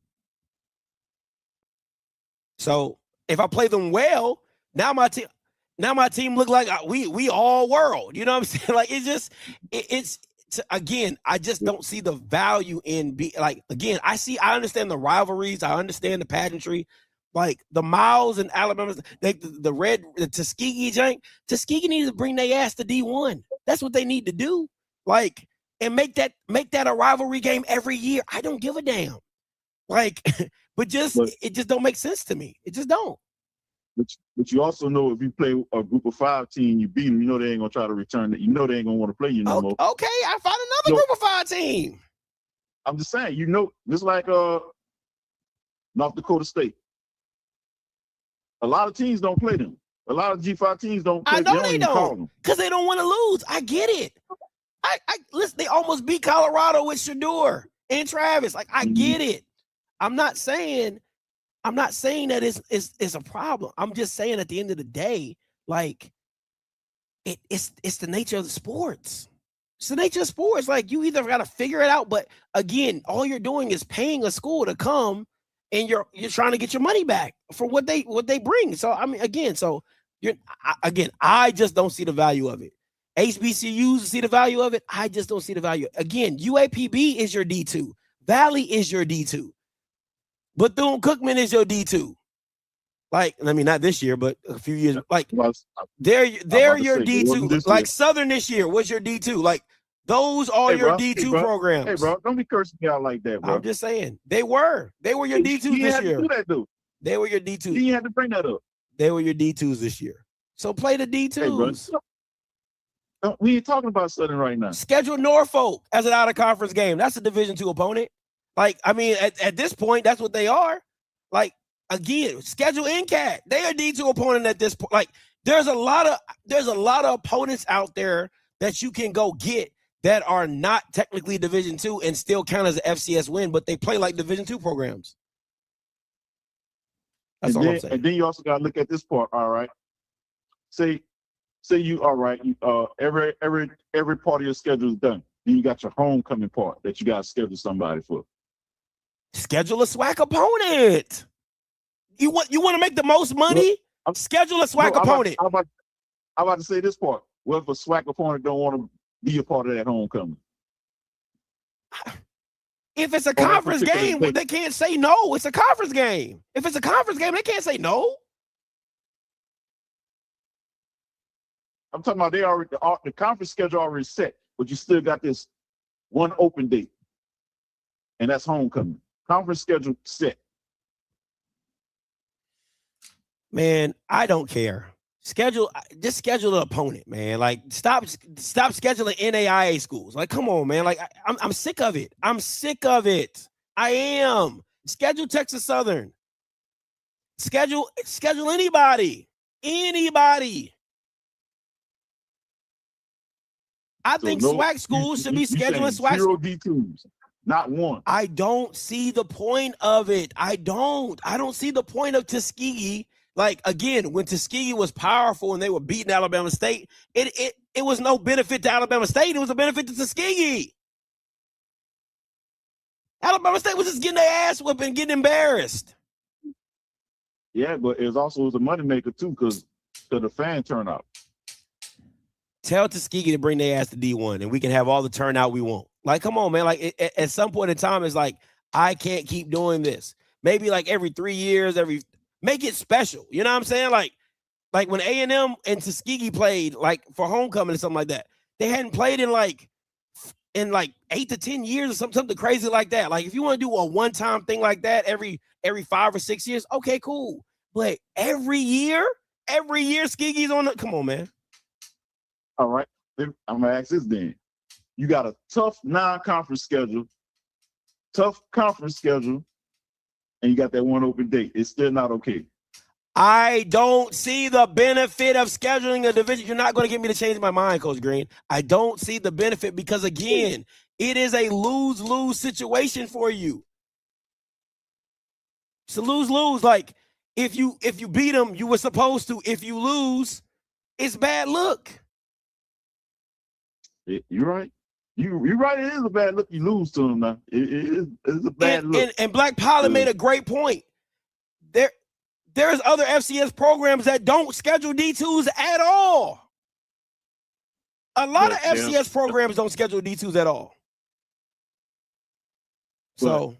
So if I play them well, now my team look like we all world. You know what I'm saying? Like, it's again, I just don't see the value in again, I understand the rivalries, I understand the pageantry, like the Miles and Alabama, the Tuskegee jank. Tuskegee needs to bring their ass to D1. That's what they need to do. Like, and make that a rivalry game every year. I don't give a damn. Like, but it just don't make sense to me. It just don't. But you also know if you play a group of 5 team, you beat them, you know they ain't gonna try to return it. You know they ain't gonna want to play you no more. Okay, I found another group of 5 team. I'm just saying, you know, just like North Dakota State. A lot of teams don't play them. A lot of G5 teams don't play. I know they don't, because they don't want to lose. I get it. I listen. They almost beat Colorado with Shador and Travis. Like, I get it. I'm not saying that it's a problem. I'm just saying at the end of the day, like, it's the nature of the sports. It's the nature of sports. Like, you either got to figure it out, but again, all you're doing is paying a school to come, and you're trying to get your money back for what they bring. So I mean, again, I just don't see the value of it. HBCUs see the value of it. I just don't see the value. Again, UAPB is your D2. Valley is your D2. Bethune-Cookman is your D2. Like, I mean, not this year, but a few years. Like, they're your D2. Like, Southern this year was your D2. Like, those are your D2 programs. Hey, bro, don't be cursing me out like that, bro. I'm just saying. They were your D2s this year. Do that, dude. They were your D2s. You had to bring that up. They were your D2s this year. So play the D2s. Hey, bro, we ain't talking about Southern right now. Schedule Norfolk as an out-of-conference game. That's a Division II opponent. Like, I mean, at this point, that's what they are. Like, again, schedule NCAT. They are D2 opponent at this point. Like, there's a lot of opponents out there that you can go get that are not technically Division II and still count as an FCS win, but they play like Division II programs. That's all I'm saying. And then you also got to look at this part. All right, say you all right. Every part of your schedule is done. Then you got your homecoming part that you got to schedule somebody for. Schedule a SWAC opponent. You want to make the most money? Schedule a SWAC opponent. I'm about to say this part. What if a SWAC opponent don't want to be a part of that homecoming? If it's a conference game, they can't say no. It's a conference game. If it's a conference game, they can't say no. I'm talking about the conference schedule already set, but you still got this one open date, and that's homecoming. Conference schedule Man, I don't care. Just schedule an opponent, man. Like, stop scheduling NAIA schools. Like, come on, man. Like, I'm sick of it. I'm sick of it. I am. Schedule Texas Southern. Schedule anybody. I think SWAC schools should be scheduling SWAC. 0 D2s, not one. I don't see the point of it. I don't see the point of Tuskegee. Like, again, when Tuskegee was powerful and they were beating Alabama State, it was no benefit to Alabama State. It was a benefit to Tuskegee. Alabama State was just getting their ass whooped and getting embarrassed. Yeah, but it was a moneymaker too, because of the fan turnout. Tell Tuskegee to bring their ass to D1 and we can have all the turnout we want. Like, come on, man. Like, at some point in time, it's like, I can't keep doing this. Maybe like every 3 years, make it special. You know what I'm saying? Like when A&M and Tuskegee played, like for homecoming or something like that, they hadn't played in like 8 to 10 years or something crazy like that. Like if you want to do a one-time thing like that every 5 or 6 years, okay, cool. But every year Skeegee's on the, come on, man. All right. I'm gonna ask this then. You got a tough non-conference schedule, and you got that one open date. It's still not okay. I don't see the benefit of scheduling a division. You're not going to get me to change my mind, Coach Green. I don't see the benefit because, again, it is a lose-lose situation for you. It's a lose-lose. Like, if you beat them, you were supposed to. If you lose, it's bad luck. You're right. You're right. It is a bad look. You lose to them now. It's a bad look. And Black Pilot made a great point. There's other FCS programs that don't schedule D2s at all. A lot of FCS programs don't schedule D2s at all. So,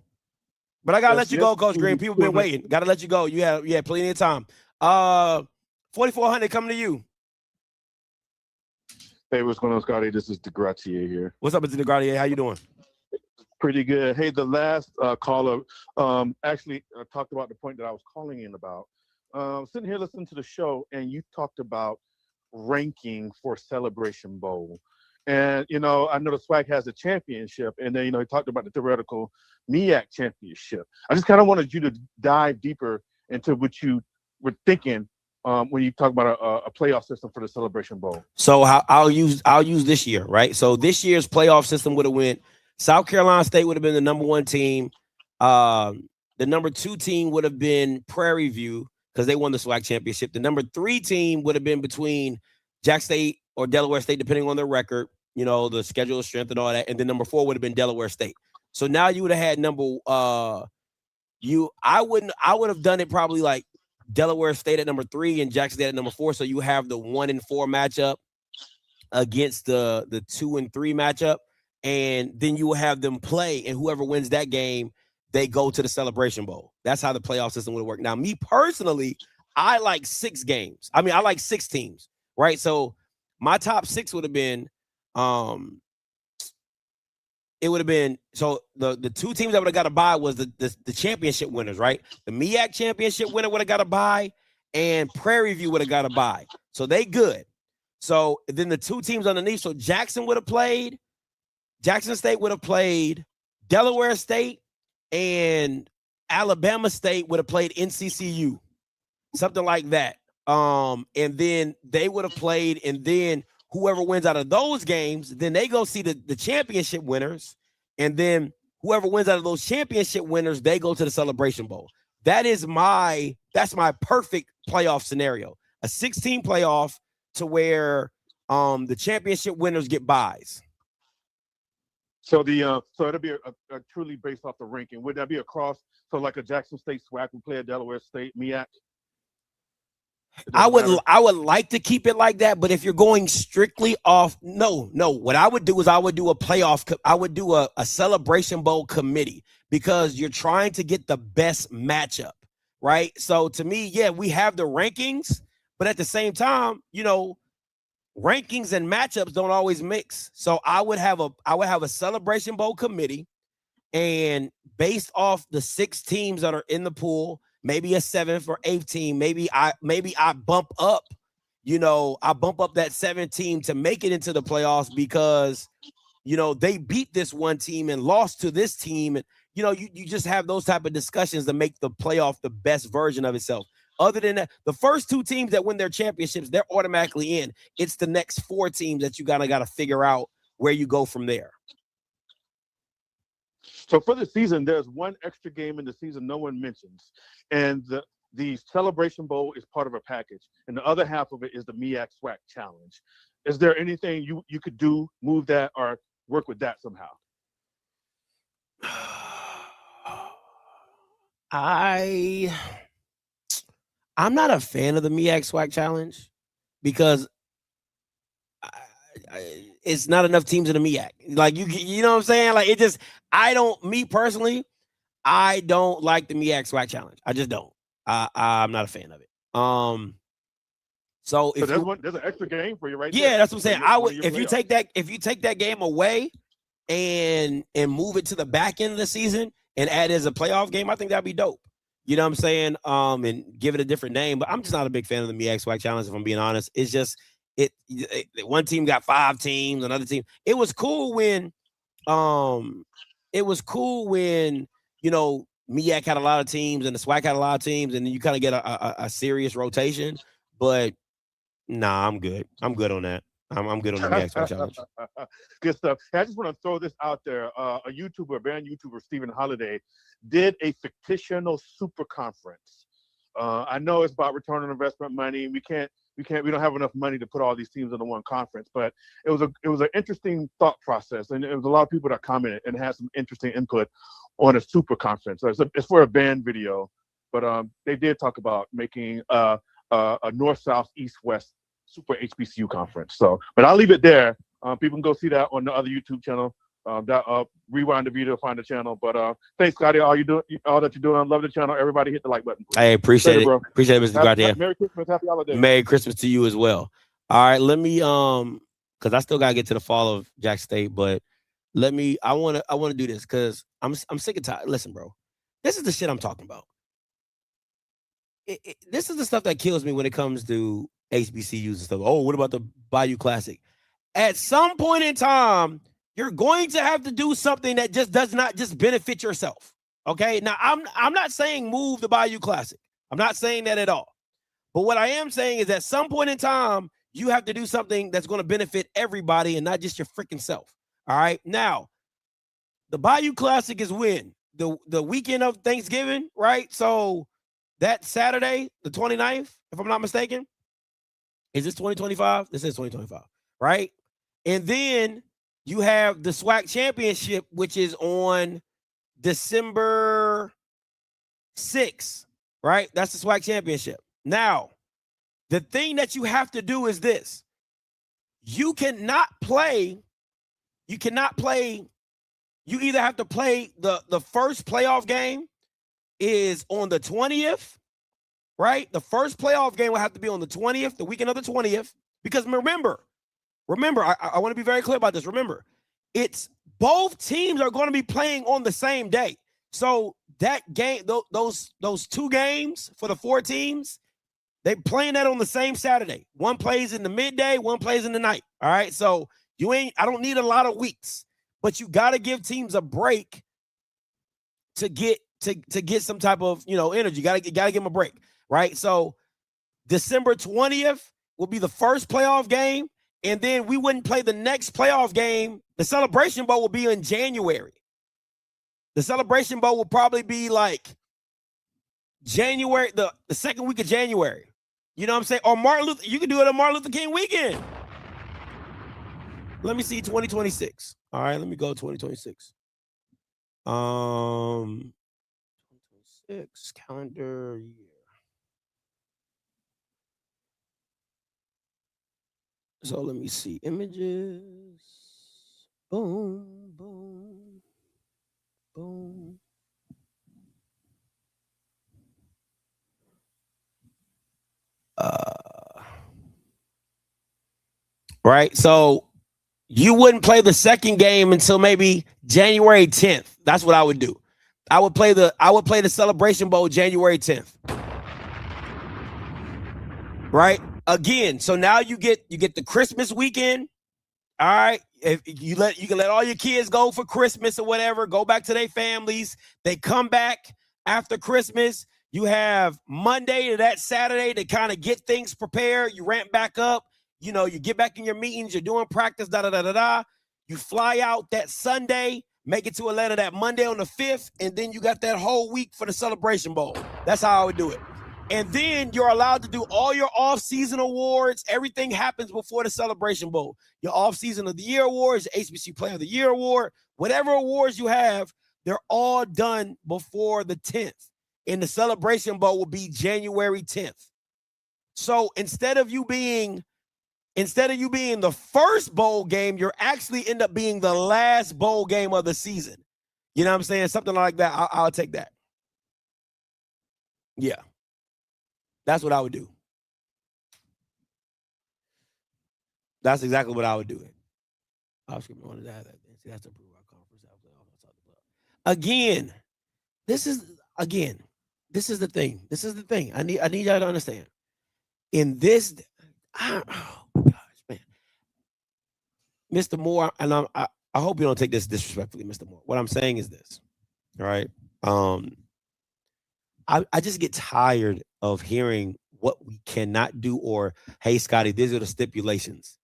but I gotta let you go, Coach Green. People been waiting. Gotta let you go. You had plenty of time. 4400 coming to you. Hey, what's going on, Scotty? This is DeGratier here. What's up, Mr. DeGratier? How you doing? Pretty good. Hey, the last caller actually talked about the point that I was calling in about. Sitting here listening to the show, and you talked about ranking for Celebration Bowl. And, I know the SWAC has a championship, and then, he talked about the theoretical MEAC championship. I just kind of wanted you to dive deeper into what you were thinking when you talk about a playoff system for the Celebration Bowl. So I'll use this year, right? So this year's playoff system would have went South Carolina State would have been the number 1 team. The number 2 team would have been Prairie View because they won the SWAC championship. The number 3 team would have been between Jack State or Delaware State, depending on their record, the schedule of strength and all that. And then number 4 would have been Delaware State. So now you would have had I would have done it probably like Delaware State at number 3 and Jackson State at number 4. So you have the 1 and 4 matchup against the 2 and 3 matchup. And then you will have them play, and whoever wins that game, they go to the Celebration Bowl. That's how the playoff system would work. Now, me personally, I like 6 games. I mean, I like 6 teams, right? So my top 6 would have been, it would have been, so the 2 teams that would have got a bye was the championship winners, right? The MEAC championship winner would have got a bye, and Prairie View would have got a bye. So they good. So then the 2 teams underneath, so Jackson State would have played Delaware State, and Alabama State would have played NCCU, something like that. And then they would have played, and then whoever wins out of those games, then they go see the championship winners, and then whoever wins out of those championship winners, they go to the Celebration Bowl. That's my perfect playoff scenario. A 16 playoff to where the championship winners get byes. So so it'll be a truly based off the ranking. Would that be across? So like a Jackson State SWAC would play a Delaware State MEAC? I would like to keep it like that, but if you're going strictly off, no. What I would do is I would do a playoff. I would do a Celebration Bowl committee because you're trying to get the best matchup, right? So to me, yeah, we have the rankings, but at the same time, rankings and matchups don't always mix. So I would have a Celebration Bowl committee, and based off the 6 teams that are in the pool, maybe a 7th or 8th team, maybe I bump up, I bump up that 7th team to make it into the playoffs because, they beat this one team and lost to this team. And, you just have those type of discussions to make the playoff the best version of itself. Other than that, the first 2 teams that win their championships, they're automatically in. It's the next 4 teams that you got to figure out where you go from there. So for the season, there's one extra game in the season no one mentions. And the Celebration Bowl is part of a package. And the other half of it is the MEAC SWAC Challenge. Is there anything you could do, move that, or work with that somehow? I'm not a fan of the MEAC SWAC Challenge because it's not enough teams in the MEAC. Like you know what I'm saying? Like it just, me personally, I don't like the MEAC SWAC challenge. I just don't. I'm not a fan of it. So if there's an extra game for you right there. Yeah, that's what I'm saying. I would if you take that game away and move it to the back end of the season and add it as a playoff game, I think that'd be dope. You know what I'm saying? And give it a different name. But I'm just not a big fan of the MEAC SWAC challenge, if I'm being honest. It's just one team got 5 teams, another team. It was cool when you know, MEAC had a lot of teams and the SWAC had a lot of teams, and then you kind of get a serious rotation. But nah, I'm good. I'm good on that. I'm good on the MEAC SWAC challenge. Good stuff. Hey, I just want to throw this out there. A band YouTuber, Stephen Holiday, did a fictional super conference. I know it's about return on investment money. We don't have enough money to put all these teams into one conference, but it was an interesting thought process, and there was a lot of people that commented and had some interesting input on a super conference. So it's for a band video, but they did talk about making a north, south, east, west super HBCU conference. So, but I'll leave it there. People can go see that on the other YouTube channel. Rewind the video, find the channel. But thanks, Scotty, all that you're doing. Love the channel. Everybody hit the like button. I appreciate it, bro. Appreciate it, Mr. Gautier. Merry Christmas, happy holidays. Merry Christmas to you as well. All right, let me because I still gotta get to the fall of Jackson State, but I want to do this because I'm sick and tired. Listen, bro, this is the shit I'm talking about. This is the stuff that kills me when it comes to HBCUs and stuff. Oh, what about the Bayou Classic? At some point in time, you're going to have to do something that just does not just benefit yourself. Okay. Now, I'm not saying move the Bayou Classic. I'm not saying that at all. But what I am saying is at some point in time, you have to do something that's going to benefit everybody and not just your freaking self. All right. Now, the Bayou Classic is when? The weekend of Thanksgiving, right? So that Saturday, the 29th, if I'm not mistaken. Is this 2025? This is 2025, right? And then you have the SWAC championship, which is on December 6th, right? That's the SWAC championship. Now, the thing that you have to do is this. You either have to play the first playoff game is on the 20th, right? The first playoff game will have to be on the 20th, the weekend of the 20th. Because remember, I want to be very clear about this. Remember, it's both teams are going to be playing on the same day. So that game, those 2 games for the 4 teams, they're playing that on the same Saturday. One plays in the midday, one plays in the night. All right. So I don't need a lot of weeks, but you got to give teams a break to get some type of, energy. You got to give them a break. Right. So December 20th will be the first playoff game. And then we wouldn't play the next playoff game. The Celebration Bowl will be in January. The Celebration Bowl will probably be like January, the second week of January. You know what I'm saying? Or you can do it on Martin Luther King weekend. Let me see 2026. All right, let me go 2026. 2026 calendar year. So let me see images. Boom, boom, boom. Right. So you wouldn't play the second game until maybe January 10th. That's what I would do. I would play the Celebration Bowl January 10th. Right. Again, so now you get the Christmas weekend. All right. If you can let all your kids go for Christmas or whatever, go back to their families. They come back after Christmas. You have Monday to that Saturday to kind of get things prepared. You ramp back up. You get back in your meetings. You're doing practice, da-da-da-da-da. You fly out that Sunday, make it to Atlanta that Monday on the 5th, and then you got that whole week for the Celebration Bowl. That's how I would do it. And then you're allowed to do all your off-season awards. Everything happens before the Celebration Bowl. Your off-season of the year awards, your HBCU Player of the Year award, whatever awards you have, they're all done before the 10th. And the Celebration Bowl will be January 10th. So instead of you being Instead of you being the first bowl game, you're actually end up being the last bowl game of the season. You know what I'm saying? Something like that. I'll take that. Yeah. That's what I would do. That's exactly what I would do. OFFSCRIPT wanted to have that. See, that's to prove our conference. Again, this is the thing. This is the thing. I need y'all to understand. In this, oh gosh, man, Mr. Moore, and I hope you don't take this disrespectfully, Mr. Moore. What I'm saying is this, all right? I just get tired of hearing what we cannot do, or hey, Scotty, these are the stipulations.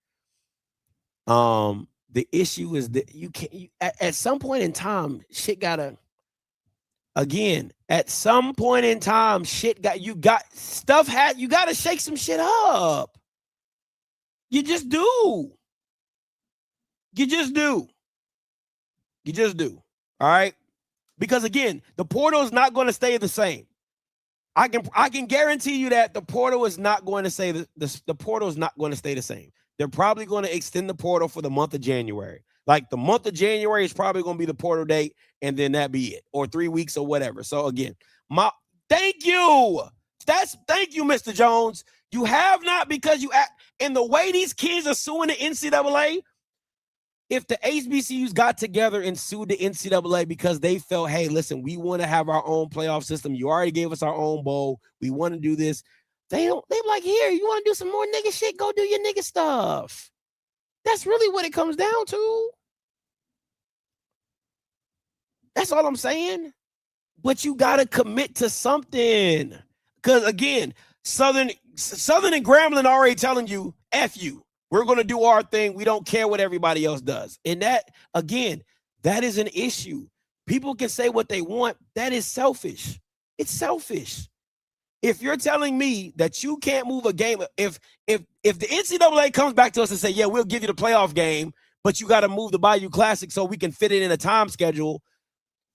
The issue is that you can't. At some point in time, shit gotta. Again, at some point in time, you gotta shake some shit up. You just do. You just do. All right. Because again, the portal is not going to stay the same. I can guarantee you that the portal is not going to stay the portal is not going to stay the same. They're probably going to extend the portal for the month of January. Like the month of January is probably going to be the portal date, and then that be it, or 3 weeks or whatever. So again, thank you, Mr. Jones. You have not, because you act in the way these kids are suing the NCAA. If the HBCUs got together and sued the NCAA because they felt, hey, listen, we want to have our own playoff system. You already gave us our own bowl. We want to do this. They're like, here, you want to do some more nigga shit? Go do your nigga stuff. That's really what it comes down to. That's all I'm saying. But you got to commit to something. Because, again, Southern and Grambling already telling you, F you. We're going to do our thing. We don't care what everybody else does. And that, again, that is an issue. People can say what they want. That is selfish. It's selfish. If you're telling me that you can't move a game, if the NCAA comes back to us and say, yeah, we'll give you the playoff game, but you got to move the Bayou Classic so we can fit it in a time schedule,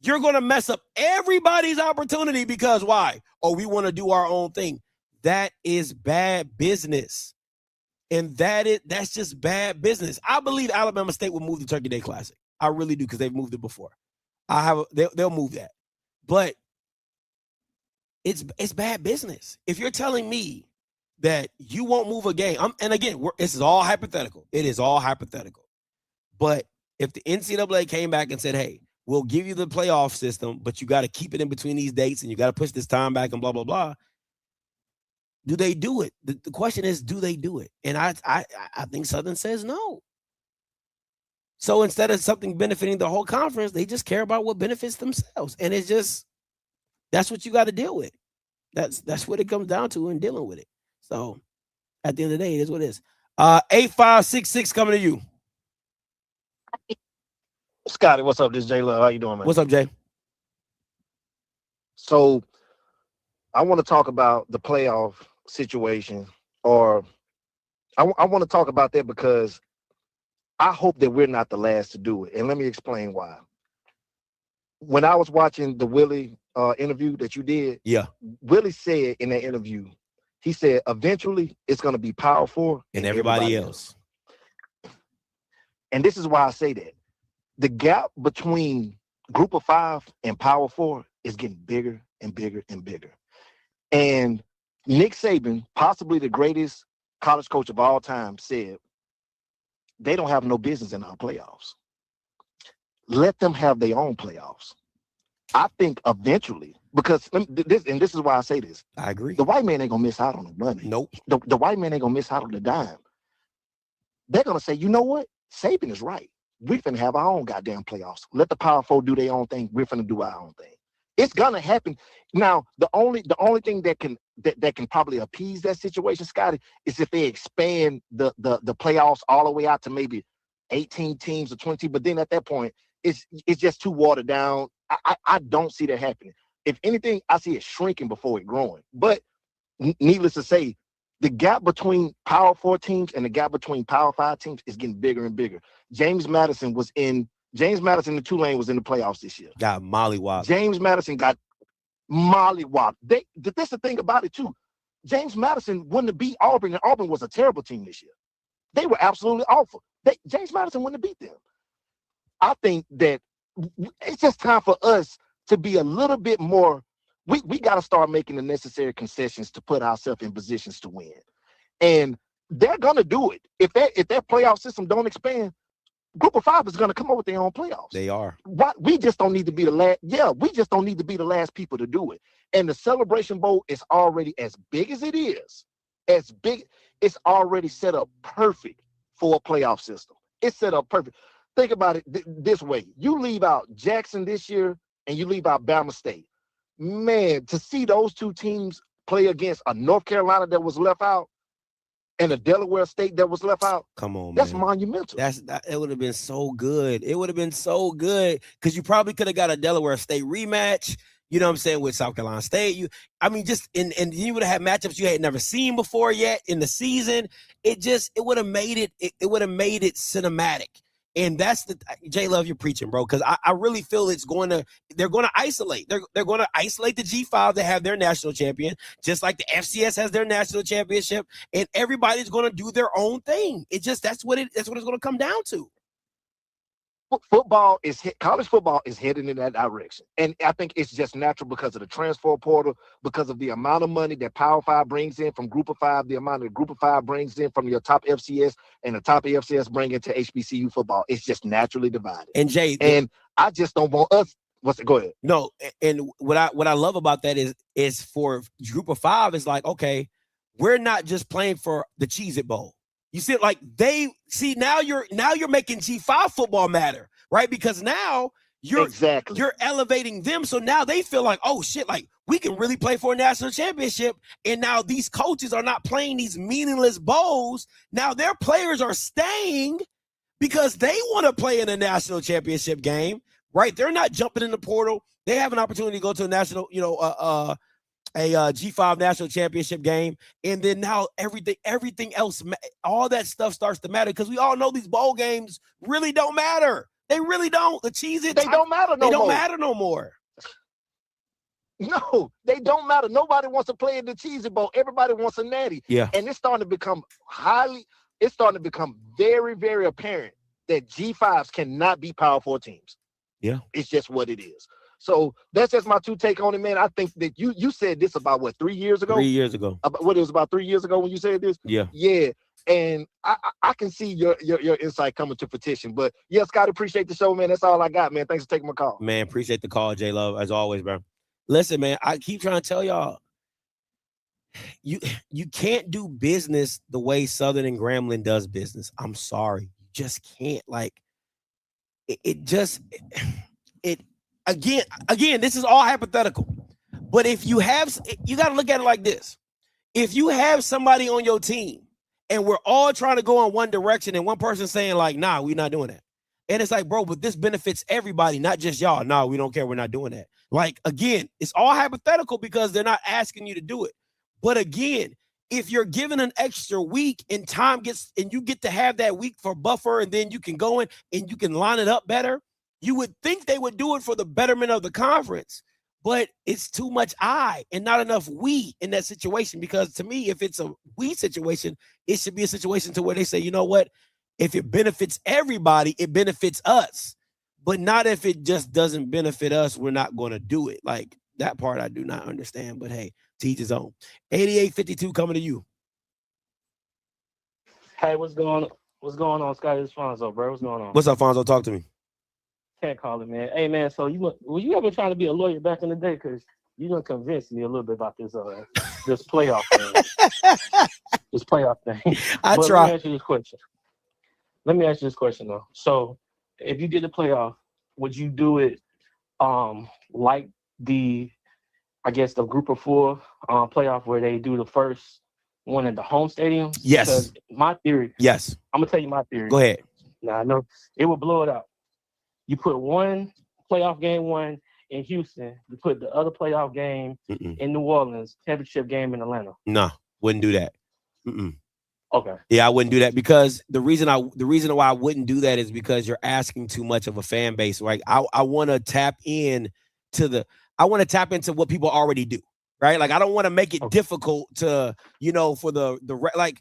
you're going to mess up everybody's opportunity because why? Oh, we want to do our own thing. That is bad business. And that's just bad business. I believe Alabama State will move the Turkey Day Classic. I really do, because they've moved it before. They'll move that. But it's bad business. If you're telling me that you won't move a game, and again, this is all hypothetical. It is all hypothetical. But if the NCAA came back and said, hey, we'll give you the playoff system, but you got to keep it in between these dates and you got to push this time back and blah, blah, blah. Do they do it? The question is, do they do it? And I think Southern says no. So instead of something benefiting the whole conference, they just care about what benefits themselves. And it's just, that's what you got to deal with. That's what it comes down to in dealing with it. So at the end of the day, it is what it is. 8566 coming to you. Scotty, what's up? This is Jay Love. How you doing, man? What's up, Jay? So I want to talk about the playoff situation, or I want to talk about that because I hope that we're not the last to do it. And let me explain why. When I was watching the Willie interview that you did, yeah, Willie said in that interview, he said, eventually it's going to be Power 4 and everybody else. And this is why I say that. The gap between Group of 5 and Power 4 is getting bigger and bigger and bigger. And Nick Saban, possibly the greatest college coach of all time, said they don't have no business in our playoffs. Let them have their own playoffs. I think eventually, because this is why I say this. I agree. The white man ain't gonna miss out on the money. Nope. The white man ain't gonna miss out on the dime. They're gonna say, you know what? Saban is right. We're finna have our own goddamn playoffs. Let the Power 4 do their own thing. We're finna do our own thing. It's gonna happen. Now, the only thing that can probably appease that situation, Scotty, is if they expand the playoffs all the way out to maybe 18 teams or 20. But then at that point, it's just too watered down. I don't see that happening. If anything, I see it shrinking before it growing. But needless to say, the gap between Power 4 teams and the gap between Power 5 teams is getting bigger and bigger. James Madison and Tulane was in the playoffs this year. Got mollywopped. James Madison got mollywopped. That's the thing about it too. James Madison wouldn't have beat Auburn, and Auburn was a terrible team this year. They were absolutely awful. James Madison wouldn't have beat them. I think that it's just time for us to be a little bit more. We got to start making the necessary concessions to put ourselves in positions to win. And they're going to do it. If that playoff system don't expand, Group of Five is going to come up with their own playoffs. They are. We just don't need to be the last. Yeah, we just don't need to be the last people to do it. And the Celebration Bowl is already, as big as it is, it's already set up perfect for a playoff system. It's set up perfect. Think about it this way. You leave out Jackson this year and you leave out Bama State. Man, to see those two teams play against a North Carolina that was left out and a Delaware State that was left out. Come on, that's man. monumental. It would have been so good. It would have been so good because you probably could have got a Delaware State rematch. You know what I'm saying, with South Carolina State. You would have had matchups you had never seen before yet in the season. It would have made it. It would have made it cinematic. And that's J Love, you're preaching, bro. Because I really feel they're going to isolate. They're going to isolate the G5 that have their national champion, just like the FCS has their national championship, and everybody's going to do their own thing. That's what it's going to come down to. College football is heading in that direction. And I think it's just natural because of the transfer portal, because of the amount of money that Power 5 brings in from Group of 5, the amount of Group of 5 brings in from your top FCS, and the top FCS bring into HBCU football. It's just naturally divided. And Jay, I just don't want us. Go ahead. No, and what I love about that is for Group of 5 is like, okay, we're not just playing for the Cheez-It Bowl. You see, like now you're making G5 football matter, right? Because now you're elevating them. So now they feel like, oh shit, like we can really play for a national championship. And now these coaches are not playing these meaningless bowls. Now their players are staying because they want to play in a national championship game, right? They're not jumping in the portal. They have an opportunity to go to a national, a G5 national championship game, and then now everything else, all that stuff starts to matter because we all know these bowl games really don't matter. They really don't. The Cheez-It, they don't matter no more. They don't matter no more. No, they don't matter. Nobody wants to play in the Cheez-It Bowl. Everybody wants a natty. Yeah, and it's starting to become very, very apparent that G5s cannot be Power 4 teams. Yeah, it's just what it is. So that's just my two take on it, man. I think that you said this about 3 years ago? 3 years ago. It was about 3 years ago when you said this? Yeah. Yeah. And I can see your insight coming to fruition. But yeah, Scott, appreciate the show, man. That's all I got, man. Thanks for taking my call. Man, appreciate the call, J Love, as always, bro. Listen, man, I keep trying to tell y'all, you can't do business the way Southern and Grambling does business. I'm sorry. You just can't. Like, Again, this is all hypothetical. But if you got to look at it like this. If you have somebody on your team and we're all trying to go in one direction and one person saying like, nah, we're not doing that. And it's like, bro, but this benefits everybody, not just y'all. No, we don't care. We're not doing that. Like, again, it's all hypothetical because they're not asking you to do it. But again, if you're given an extra week and you get to have that week for buffer and then you can go in and you can line it up better, you would think they would do it for the betterment of the conference, but it's too much I and not enough we in that situation. Because to me, if it's a we situation, it should be a situation to where they say, you know what? If it benefits everybody, it benefits us. But not if it just doesn't benefit us, we're not going to do it. Like, that part I do not understand. But hey, to each his own. 8852 coming to you. Hey, what's going on, Scotty? It's Fonzo, bro. What's going on? What's up, Fonzo? Talk to me. Can't call it, man. Hey, man, so were you ever trying to be a lawyer back in the day? Because you done convinced me a little bit about this playoff thing. This playoff thing. I but try. Let me ask you this question, though. So if you did the playoff, would you do it like the Group of 4 playoff where they do the first one at the home stadium? Yes. Because my theory. Yes. I'm going to tell you my theory. Go ahead. Now, I know it would blow it up. You put one playoff game one in Houston. You put the other playoff game in New Orleans, championship game in Atlanta. No, wouldn't do that. Okay. Yeah, I wouldn't do that because the reason why I wouldn't do that is because you're asking too much of a fan base. Like, I want to tap into what people already do, right? Like, I don't want to make it difficult to, for the like,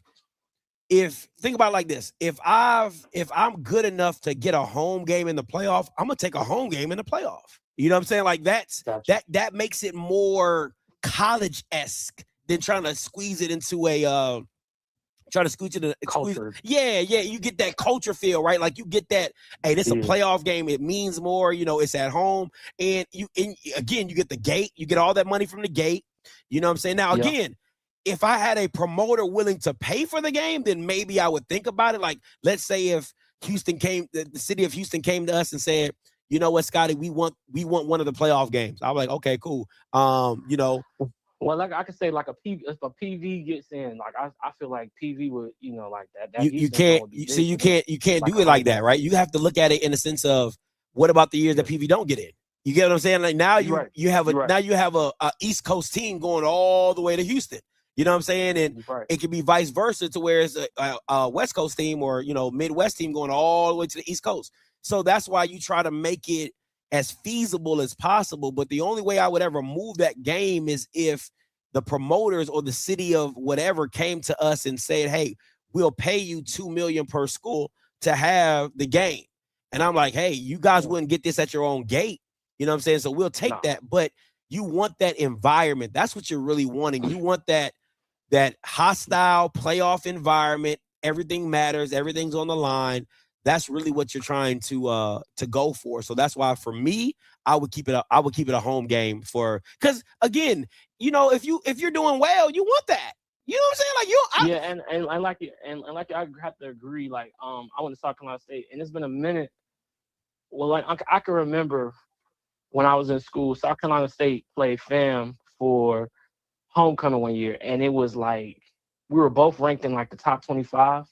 think about it like this, if I'm good enough to get a home game in the playoff, I'm gonna take a home game in the playoff. You know what I'm saying? Like that makes it more college-esque than trying to squeeze it into a culture. Yeah, you get that culture feel, right? Like you get that, hey, this is a playoff game. It means more, it's at home. And again, you get the gate, you get all that money from the gate. You know what I'm saying? Now, again, if I had a promoter willing to pay for the game, then maybe I would think about it. Like, let's say if the city of Houston came to us and said, you know what, Scotty, we want one of the playoff games. I'm like, okay, cool. Well, like I could say, like if a PV gets in, like I feel like PV would, like that. You can't do it like that, right? You have to look at it in the sense of what about the years that PV don't get in? You get what I'm saying? Like now you have a East Coast team going all the way to Houston. You know what I'm saying? And it could be vice versa to where it's a West Coast team or Midwest team going all the way to the East Coast. So that's why you try to make it as feasible as possible. But the only way I would ever move that game is if the promoters or the city of whatever came to us and said, hey, we'll pay you $2 million per school to have the game. And I'm like, hey, you guys wouldn't get this at your own gate. You know what I'm saying? So we'll take that. But you want that environment. That's what you're really wanting. You want that hostile playoff environment. Everything matters. Everything's on the line. That's really what you're trying to go for. So that's why for me, I would keep it a home game because again, if you're doing well, you want that. You know what I'm saying? Like I have to agree. Like I went to South Carolina State, and it's been a minute. Well, like I can remember when I was in school, South Carolina State played FAM for homecoming one year, and it was like we were both ranked in like the top 25.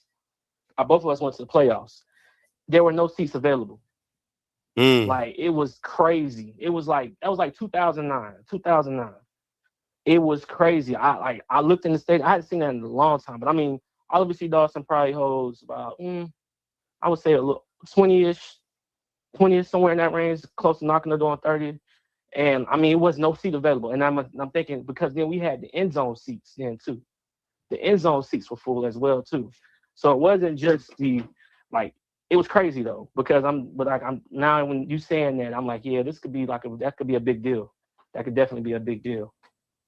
Both of us went to the playoffs. There were no seats available. Like it was crazy. It was like that was like 2009. It was crazy. I looked in the stadium. I hadn't seen that in a long time, but I mean, obviously Dawson probably holds about I would say a little 20-ish, somewhere in that range, close to knocking the door on 30. And I mean, it was no seat available. And I'm thinking because then we had the end zone seats then too. The end zone seats were full as well too. So it wasn't just it was crazy though, because I'm now when you saying that, I'm like, yeah, this could be that could be a big deal. That could definitely be a big deal.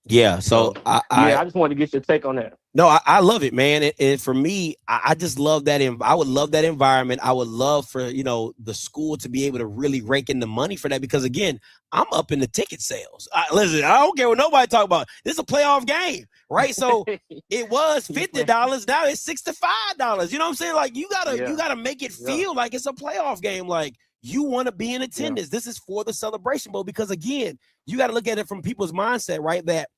Yeah. So I just wanted to get your take on that. No, I love it, man. And for me, I just love that. I would love that environment. I would love for, the school to be able to really rake in the money for that. Because again, I'm up in the ticket sales. Listen, I don't care what nobody talk about. This is a playoff game, right? So it was $50. Now it's $65. You know what I'm saying? Like you gotta make it feel like it's a playoff game. Like you want to be in attendance. This is for the Celebration Bowl. Because again, you got to look at it from people's mindset, right? That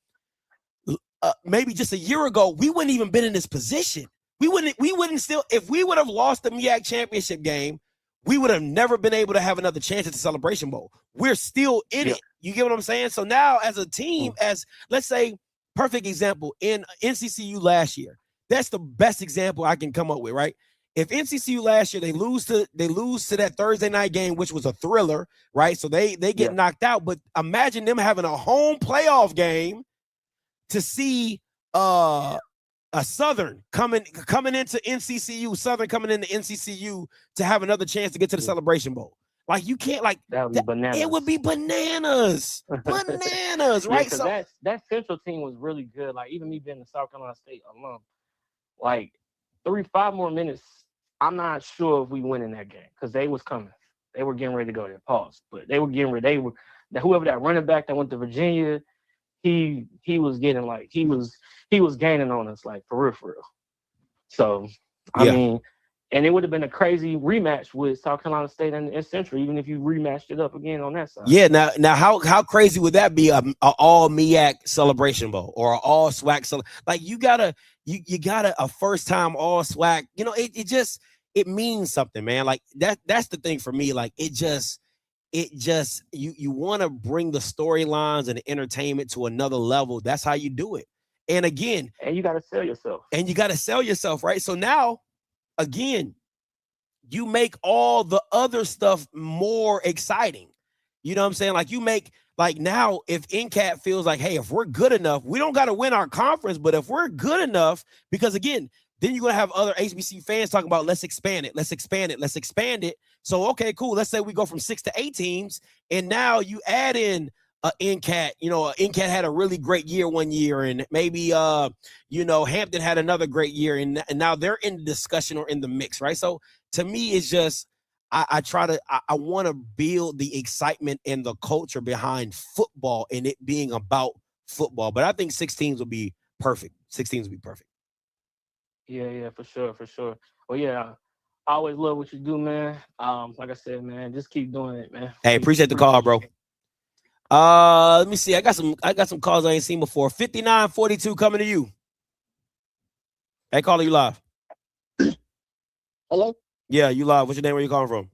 maybe just a year ago, we wouldn't even been in this position. We wouldn't still, if we would have lost the MEAC championship game, we would have never been able to have another chance at the Celebration Bowl. We're still in it. You get what I'm saying? So now as a team, as let's say, perfect example in NCCU last year, that's the best example I can come up with, right? If NCCU last year, they lose to that Thursday night game, which was a thriller, right? So they get knocked out, but imagine them having a home playoff game to see a Southern coming into NCCU, Southern coming into NCCU to have another chance to get to the Celebration Bowl. Like you can't that would be bananas. It would be bananas, right? So that Central team was really good. Like even me being a South Carolina State alum, like 5 more minutes, I'm not sure if we win in that game because they was coming. They were getting ready to go there. Pause. But they were getting ready. Whoever that running back that went to Virginia. He was getting he was gaining on us for real. So I mean, and it would have been a crazy rematch with South Carolina State and Central, even if you rematched it up again on that side. Yeah. Now how crazy would that be? A all MEAC Celebration Bowl or an all SWAC you gotta a first time all SWAC. It means something, man. Like that's the thing for me. Like it just you want to bring the storylines and the entertainment to another level. That's how you do it. And again, and you got to sell yourself. Right? So now again, you make all the other stuff more exciting. You know what I'm saying? Like you make now if NCAT feels like, hey, if we're good enough, we don't got to win our conference, but if we're good enough, because again, Then you're gonna have other HBCU fans talking about let's expand it, let's expand it, let's expand it. So okay, cool. Let's say we go from 6 to 8 teams, and now you add in NCAT. You know, NCAT had a really great year one year, and maybe you know, Hampton had another great year, and now they're in the discussion or in the mix, right? So to me, it's just I want to build the excitement and the culture behind football and it being about football. But I think 6 teams will be perfect. 6 teams will be perfect. Yeah, for sure. Well, yeah, I always love what you do, man. Like I said, man, just keep doing it, man. Hey, appreciate the call, bro. Let me see. I got some calls I ain't seen before. 5942 coming to you. Hey, caller, you live. Hello? Yeah, you live. What's your name? Where you calling from?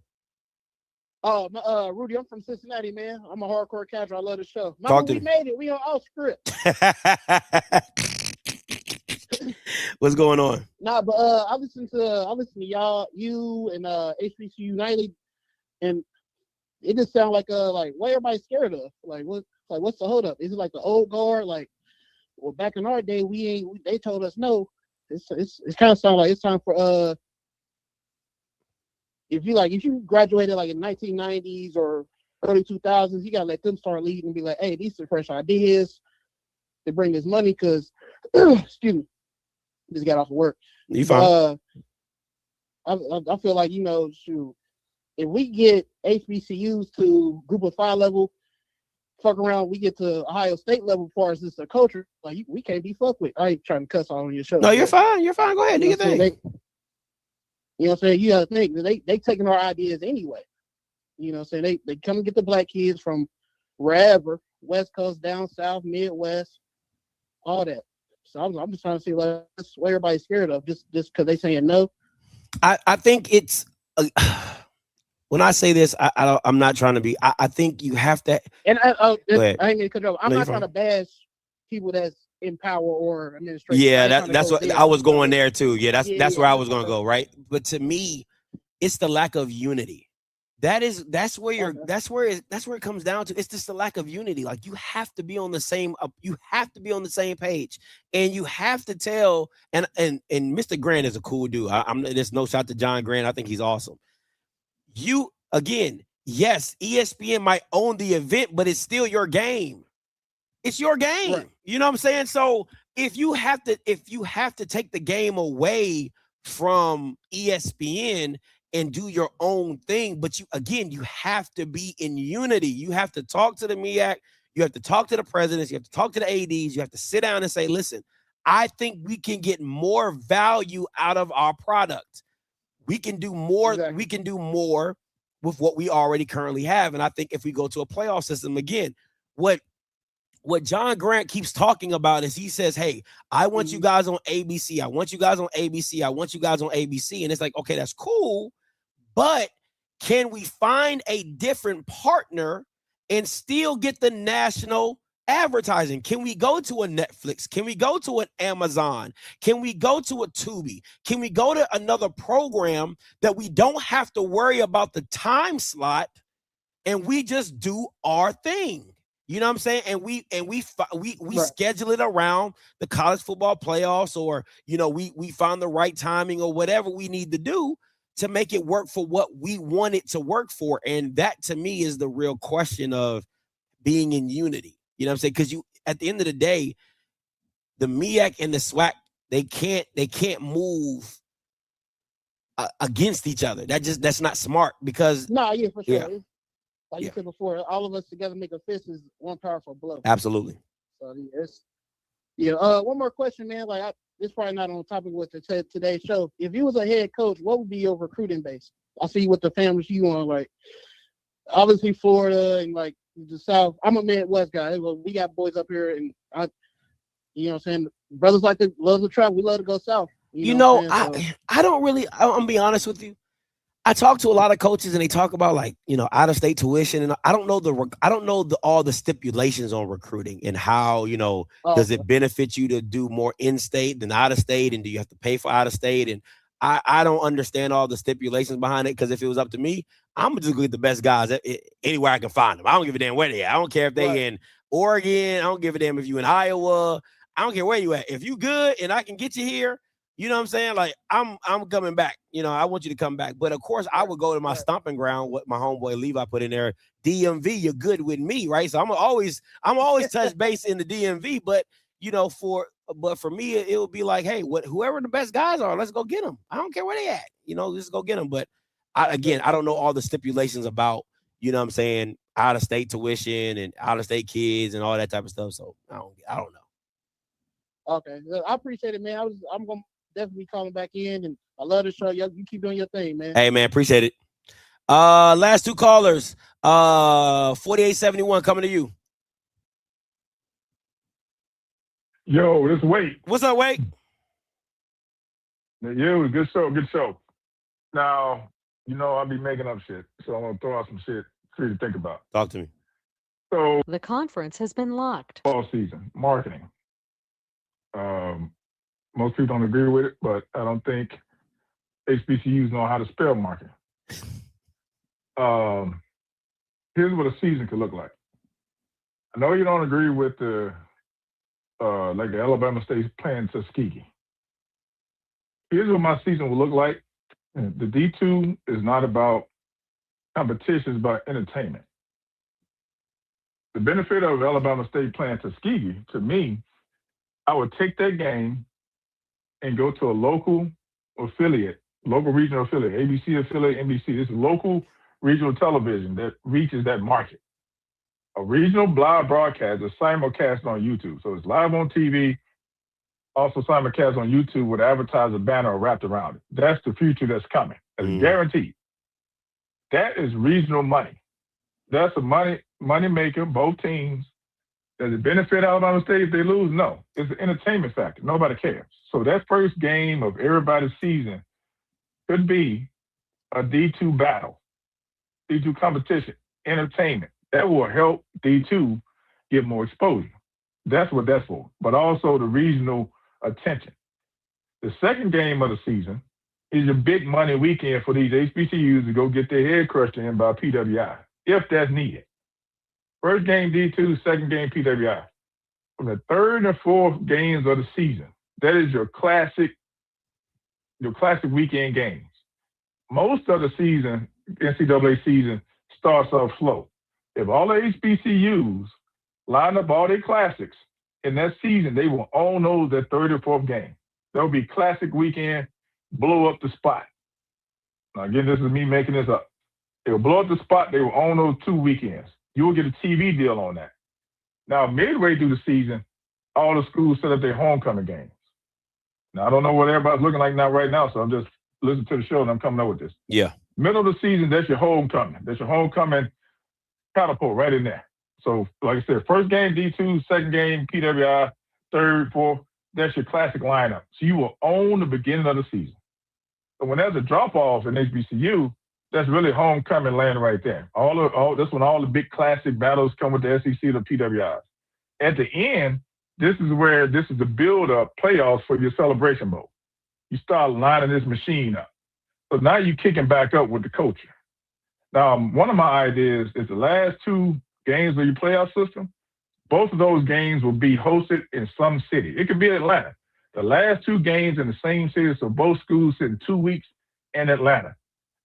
Rudy, I'm from Cincinnati, man. I'm a hardcore catcher. I love the show. Talk to we me. made it. We on OFFSCRIPT. What's going on? Nah, but I listen to you and HBCU United, and it just sounds like what everybody's scared of. What's the hold up? Is it like the old guard? Well, back in our day, they told us no. It's kind of sound like it's time for if you graduated like in 1990s or early 2000s, you gotta let them start leading and be like, hey, these are fresh ideas to bring this money because excuse me, just got off of work. You fine? I feel like, you know, shoot, if we get HBCUs to group of 5 level, fuck around, we get to Ohio State level as far as this culture, we can't be fucked with. I ain't trying to cuss on your show. No, you're fine. You're fine. Go ahead, do your thing. You know what I'm saying? You gotta think that they taking our ideas anyway. You know what I'm saying? They come and get the black kids from wherever, West Coast, down south, Midwest, all that. So I'm just trying to see that's what everybody's scared of, just because they saying no. I think it's when I say this, I'm not trying to be. I think you have to. And I ain't gonna cut you off. I'm No, not trying to bash people that's in power or administration. Yeah, that's what I was going there too. Yeah, that's where I was gonna go, right? But to me, it's the lack of unity. That's where it comes down to. It's just the lack of unity. Like you have to be on the same page, and you have to tell. And Mr. Grant is a cool dude. There's no shot to John Grant. I think he's awesome. You again, yes, ESPN might own the event, but it's still your game. It's your game. Right. You know what I'm saying? So if you have to take the game away from ESPN and do your own thing, but you have to be in unity. You have to talk to the MEAC, you have to talk to the presidents, you have to talk to the ADs, you have to sit down and say, listen, I think we can get more value out of our product. We can do more, we can do more with what we already currently have. And I think if we go to a playoff system again, what John Grant keeps talking about is he says, hey, I want you guys on ABC. I want you guys on ABC. I want you guys on ABC. And it's like, okay, that's cool. But can we find a different partner and still get the national advertising? Can we go to a Netflix? Can we go to an Amazon? Can we go to a Tubi? Can we go to another program that we don't have to worry about the time slot and we just do our thing? You know what I'm saying? And we right. Schedule it around the college football playoffs, or you know, we find the right timing or whatever we need to do to make it work for what we want it to work for. And that to me is the real question of being in unity. You know what I'm saying? Because at the end of the day, the MEAC and the SWAC, they can't move against each other. That's not smart because for sure. Yeah. Like you said before, all of us together make a fist is one powerful blow. Absolutely. So one more question, man. It's probably not on topic with today's show. If you was a head coach, what would be your recruiting base? I see what the families you on, obviously Florida and the South. I'm a Midwest guy. We got boys up here, and you know what I'm saying? Brothers love to travel. We love to go south. I don't really. I'm gonna be honest with you. I talk to a lot of coaches and they talk about out of state tuition, and I don't know all the stipulations on recruiting and how, does it benefit you to do more in state than out of state, and do you have to pay for out of state? And I don't understand all the stipulations behind it, because if it was up to me, I'm gonna just go get the best guys anywhere I can find them. I don't give a damn where they at. I don't care if they in Oregon. I don't give a damn if you in Iowa. I don't care where you at. If you good and I can get you here, You know what I'm saying? Like, I'm coming back. You know, I want you to come back. But of course, I would go to my stomping ground. What my homeboy Levi put in there. DMV, you're good with me, right? So I'm always touch base in the DMV. But you know, for me, it would be like, hey, whoever the best guys are, let's go get them. I don't care where they at. You know, let's go get them. But I don't know all the stipulations about, you know what I'm saying, out of state tuition and out of state kids and all that type of stuff. So I don't know. Okay, I appreciate it, man. I'm gonna definitely be calling back in, and I love the show. You keep doing your thing, man. Hey, man, appreciate it. Last two callers. 4871 coming to you. Yo, this Wade. What's up, Wade? Yeah, good show. Now, you know, I'll be making up shit, so I'm gonna throw out some shit for you to think about. Talk to me. So the conference has been locked. Fall season, marketing. Most people don't agree with it, but I don't think HBCUs know how to spell marketing. Here's what a season could look like. I know you don't agree with the Alabama State playing Tuskegee. Here's what my season will look like. The D2 is not about competition, it's about entertainment. The benefit of Alabama State playing Tuskegee, to me, I would take that game and go to a local regional affiliate, ABC affiliate, NBC. This is local regional television that reaches that market. A regional live broadcast is simulcast on YouTube. So it's live on TV, also simulcast on YouTube with advertiser banner wrapped around it. That's the future that's coming. That's guaranteed. That is regional money. That's a money maker, both teams. Does it benefit Alabama State if they lose? No. It's an entertainment factor. Nobody cares. So that first game of everybody's season could be a D2 battle, D2 competition, entertainment. That will help D2 get more exposure. That's what that's for. But also the regional attention. The second game of the season is a big money weekend for these HBCUs to go get their head crushed in by PWI, if that's needed. First game D2, second game PWI. From the third and fourth games of the season, that is your classic weekend games. Most of the season, NCAA season, starts off slow. If all the HBCUs line up all their classics in that season, they will own those that third or fourth game. There'll be classic weekend, blow up the spot. Now, again, this is me making this up. They will blow up the spot. They will own those 2 weekends. You will get a TV deal on that. Now, midway through the season, all the schools set up their homecoming games. Now, I don't know what everybody's looking like now right now, so I'm just listening to the show and I'm coming up with this. Yeah. Middle of the season, that's your homecoming. That's your homecoming catapult right in there. So, like I said, first game D2, second game PWI, third, fourth, that's your classic lineup. So you will own the beginning of the season. So when there's a drop-off in HBCU, that's really homecoming land right there. That's when all the big classic battles come with the SEC, the PWIs. At the end, this is the build-up playoffs for your Celebration Bowl. You start lining this machine up. So now you're kicking back up with the culture. Now, one of my ideas is the last 2 games of your playoff system, both of those games will be hosted in some city. It could be Atlanta. The last 2 games in the same city, so both schools sit in 2 weeks in Atlanta.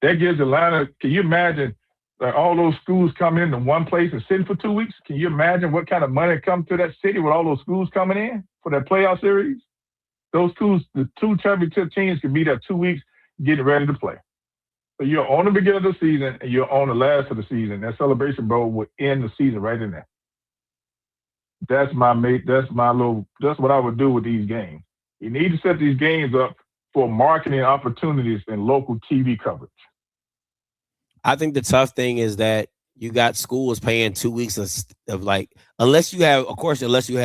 That gives Atlanta, can you imagine all those schools coming into one place and sitting for 2 weeks? Can you imagine what kind of money comes to that city with all those schools coming in for that playoff series? Those schools, the 2 championship teams can be there 2 weeks getting ready to play. So you're on the beginning of the season and you're on the last of the season. That Celebration Bowl will end the season right in there. That's what I would do with these games. You need to set these games up for marketing opportunities and local TV coverage. I think the tough thing is that you got schools paying 2 weeks of like, unless you have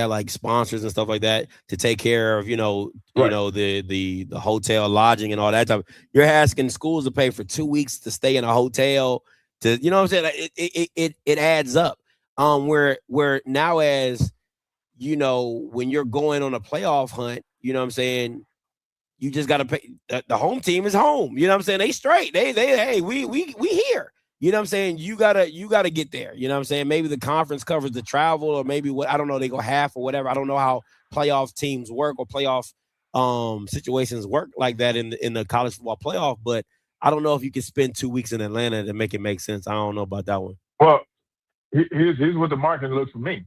like sponsors and stuff like that to take care of, the hotel lodging and all that stuff. You're asking schools to pay for 2 weeks to stay in a hotel to, you know what I'm saying? It adds up. Where now, as you know, when you're going on a playoff hunt, you know what I'm saying? You just got to pay. The home team is home. You know what I'm saying? They straight. Hey, we here. You know what I'm saying? You gotta get there. You know what I'm saying? Maybe the conference covers the travel, or maybe I don't know, they go half or whatever. I don't know how playoff teams work or playoff situations work like that in the college football playoff, but I don't know if you can spend 2 weeks in Atlanta to make it make sense. I don't know about that one. Well, here's what the marketing looks for me.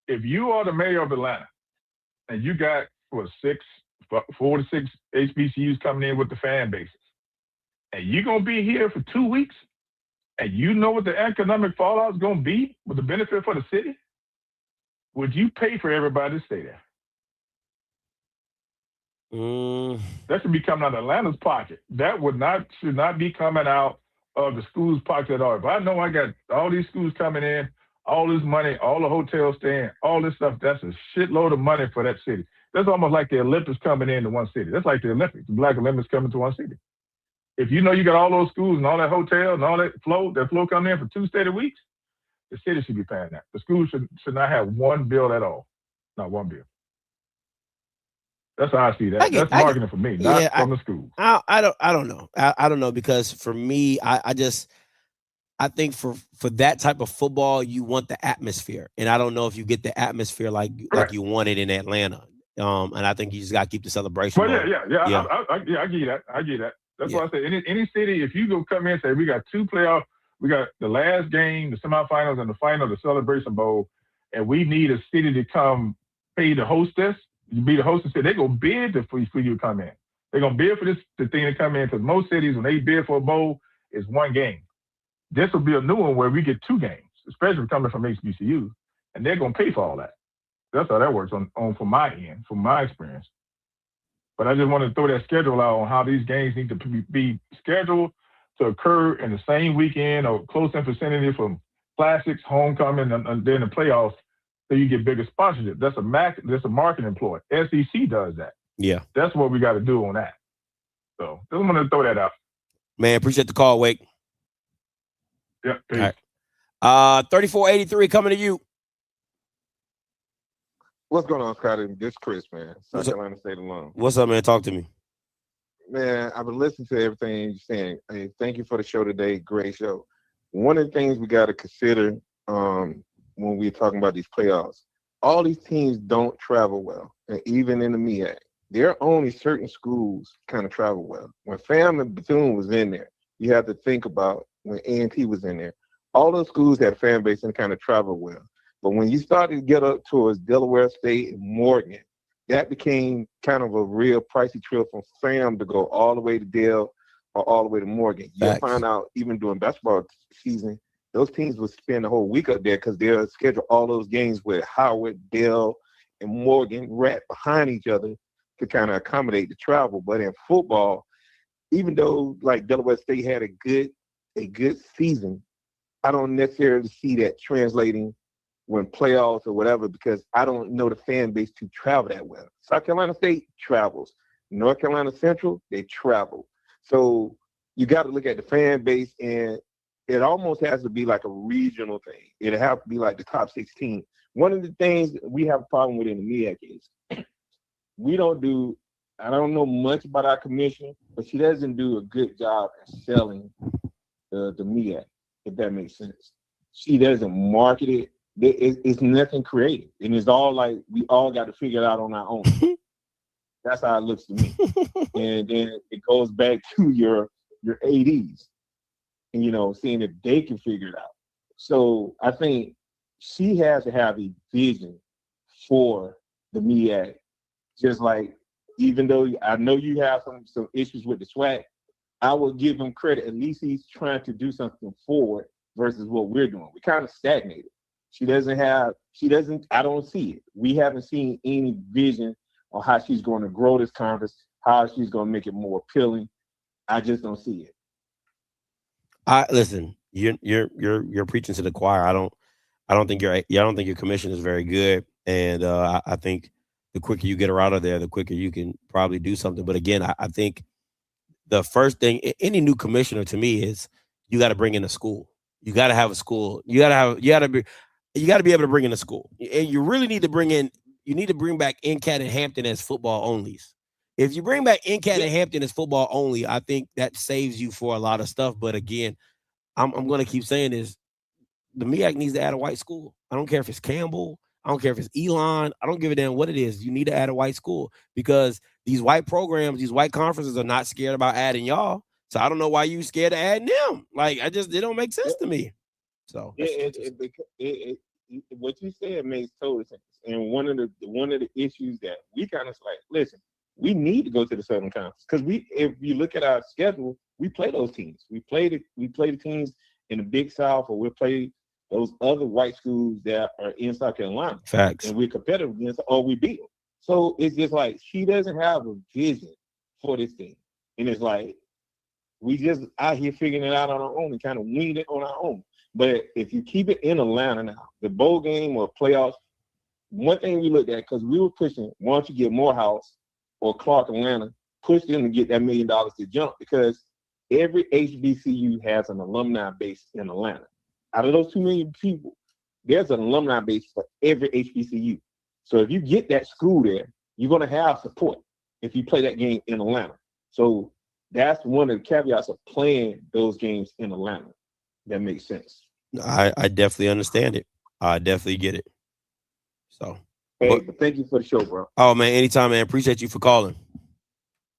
If you are the mayor of Atlanta and you got 4 to 6 HBCUs coming in with the fan bases, and you're gonna be here for 2 weeks, and you know what the economic fallout is gonna be with the benefit for the city, would you pay for everybody to stay there? That should be coming out of Atlanta's pocket. That should not be coming out of the school's pocket at all. If I know I got all these schools coming in, all this money, all the hotels staying, all this stuff, that's a shitload of money for that city. That's almost like the Olympics coming into one city. That's like the Olympics, the Black Olympics coming to one city. If you know you got all those schools and all that hotel and all that flow coming in for 2 steady weeks, the city should be paying that. The school should not have one bill at all. Not one bill. That's how I see that. That's marketing for me, not from the school. I don't know. I don't know, because for me, I think for that type of football, you want the atmosphere, and I don't know if you get the atmosphere like you want it in Atlanta. And I think you just got to keep the celebration. Well, yeah. I get that. I get that. That's why I say any city, if you go come in and say we got 2 playoffs, we got the last game, the semifinals, and the final, the Celebration Bowl, and we need a city to come pay the hostess. You be the hostess, they're gonna bid for you to come in. They're gonna bid for the thing to come in, because most cities, when they bid for a bowl, is 1 game. This will be a new one where we get 2 games, especially coming from HBCU, and they're gonna pay for all that. That's how that works on from my end, from my experience. But I just want to throw that schedule out on how these games need to be scheduled to occur in the same weekend or close in vicinity from classics, homecoming, and then the playoffs, so you get bigger sponsorship. That's a marketing ploy. SEC does that. Yeah. That's what we got to do on that. So just want to throw that out. Man, appreciate the call, Wake. Yeah. All right. 3483 coming to you. What's going on, Scotty? This Chris, man. South Carolina State alum. What's up, man? Talk to me. Man, I've been listening to everything you're saying. Hey, thank you for the show today. Great show. One of the things we got to consider when we're talking about these playoffs, all these teams don't travel well. And even in the MEAC, there are only certain schools kind of travel well. When FAM and Bethune was in there, you have to think about when A&T was in there. All those schools had fan base and kind of travel well. But when you started to get up towards Delaware State and Morgan, that became kind of a real pricey trip from FAM to go all the way to Dale or all the way to Morgan. You'll find out even during basketball season, those teams would spend the whole week up there because they'll schedule all those games with Howard, Dale, and Morgan right behind each other to kind of accommodate the travel. But in football, even though like Delaware State had a good season, I don't necessarily see that translating when playoffs or whatever, because I don't know the fan base to travel that well. South Carolina State travels. North Carolina Central, they travel. So you got to look at the fan base, and it almost has to be like a regional thing. It'll have to be like the top 16. One of the things we have a problem with in the MEAC is I don't know much about our commissioner, but she doesn't do a good job at selling the MEAC, if that makes sense. She doesn't market it. It's nothing creative, and it's all like we all got to figure it out on our own. That's how it looks to me. And then it goes back to your ADs, and seeing if they can figure it out. So I think she has to have a vision for the MEAC. Just like, even though I know you have some issues with the SWAC, I will give him credit. At least he's trying to do something forward versus what we're doing. We kind of stagnated. I don't see it. We haven't seen any vision on how she's going to grow this conference, how she's going to make it more appealing. I just don't see it. Listen, you're preaching to the choir. I don't think your commission is very good, and I think the quicker you get her out of there, the quicker you can probably do something. But again, I think the first thing any new commissioner to me is you got to bring in a school. You got to have a school. You got to be able to bring in a school, and you really need to bring back NCAT and Hampton as football onlys. If you bring back NCAT and Hampton as football only, I think that saves you for a lot of stuff. But again, I'm going to keep saying this: the MEAC needs to add a white school. I don't care if it's Campbell. I don't care if it's Elon. I don't give a damn what it is. You need to add a white school because these white programs, these white conferences are not scared about adding y'all. So I don't know why you scared of adding them. Like, it don't make sense to me. So what you said makes total sense. And one of the issues that we kind of like, listen, we need to go to the Southern Conference because if you look at our schedule, we play those teams. We play the teams in the Big South, or we play those other white schools that are in South Carolina. Facts. And we're competitive against, or we beat them. So it's just like she doesn't have a vision for this thing, and it's like we just out here figuring it out on our own and kind of winging it on our own. But if you keep it in Atlanta now, the bowl game or playoffs, one thing we looked at, because we were pushing, why don't you get Morehouse or Clark Atlanta, push them to get that $1 million to jump, because every HBCU has an alumni base in Atlanta. Out of those 2 million people, there's an alumni base for every HBCU. So if you get that school there, you're going to have support if you play that game in Atlanta. So that's one of the caveats of playing those games in Atlanta. That makes sense. I definitely understand it. I definitely get it. So, hey, thank you for the show, bro. Oh man, anytime, man. Appreciate you for calling.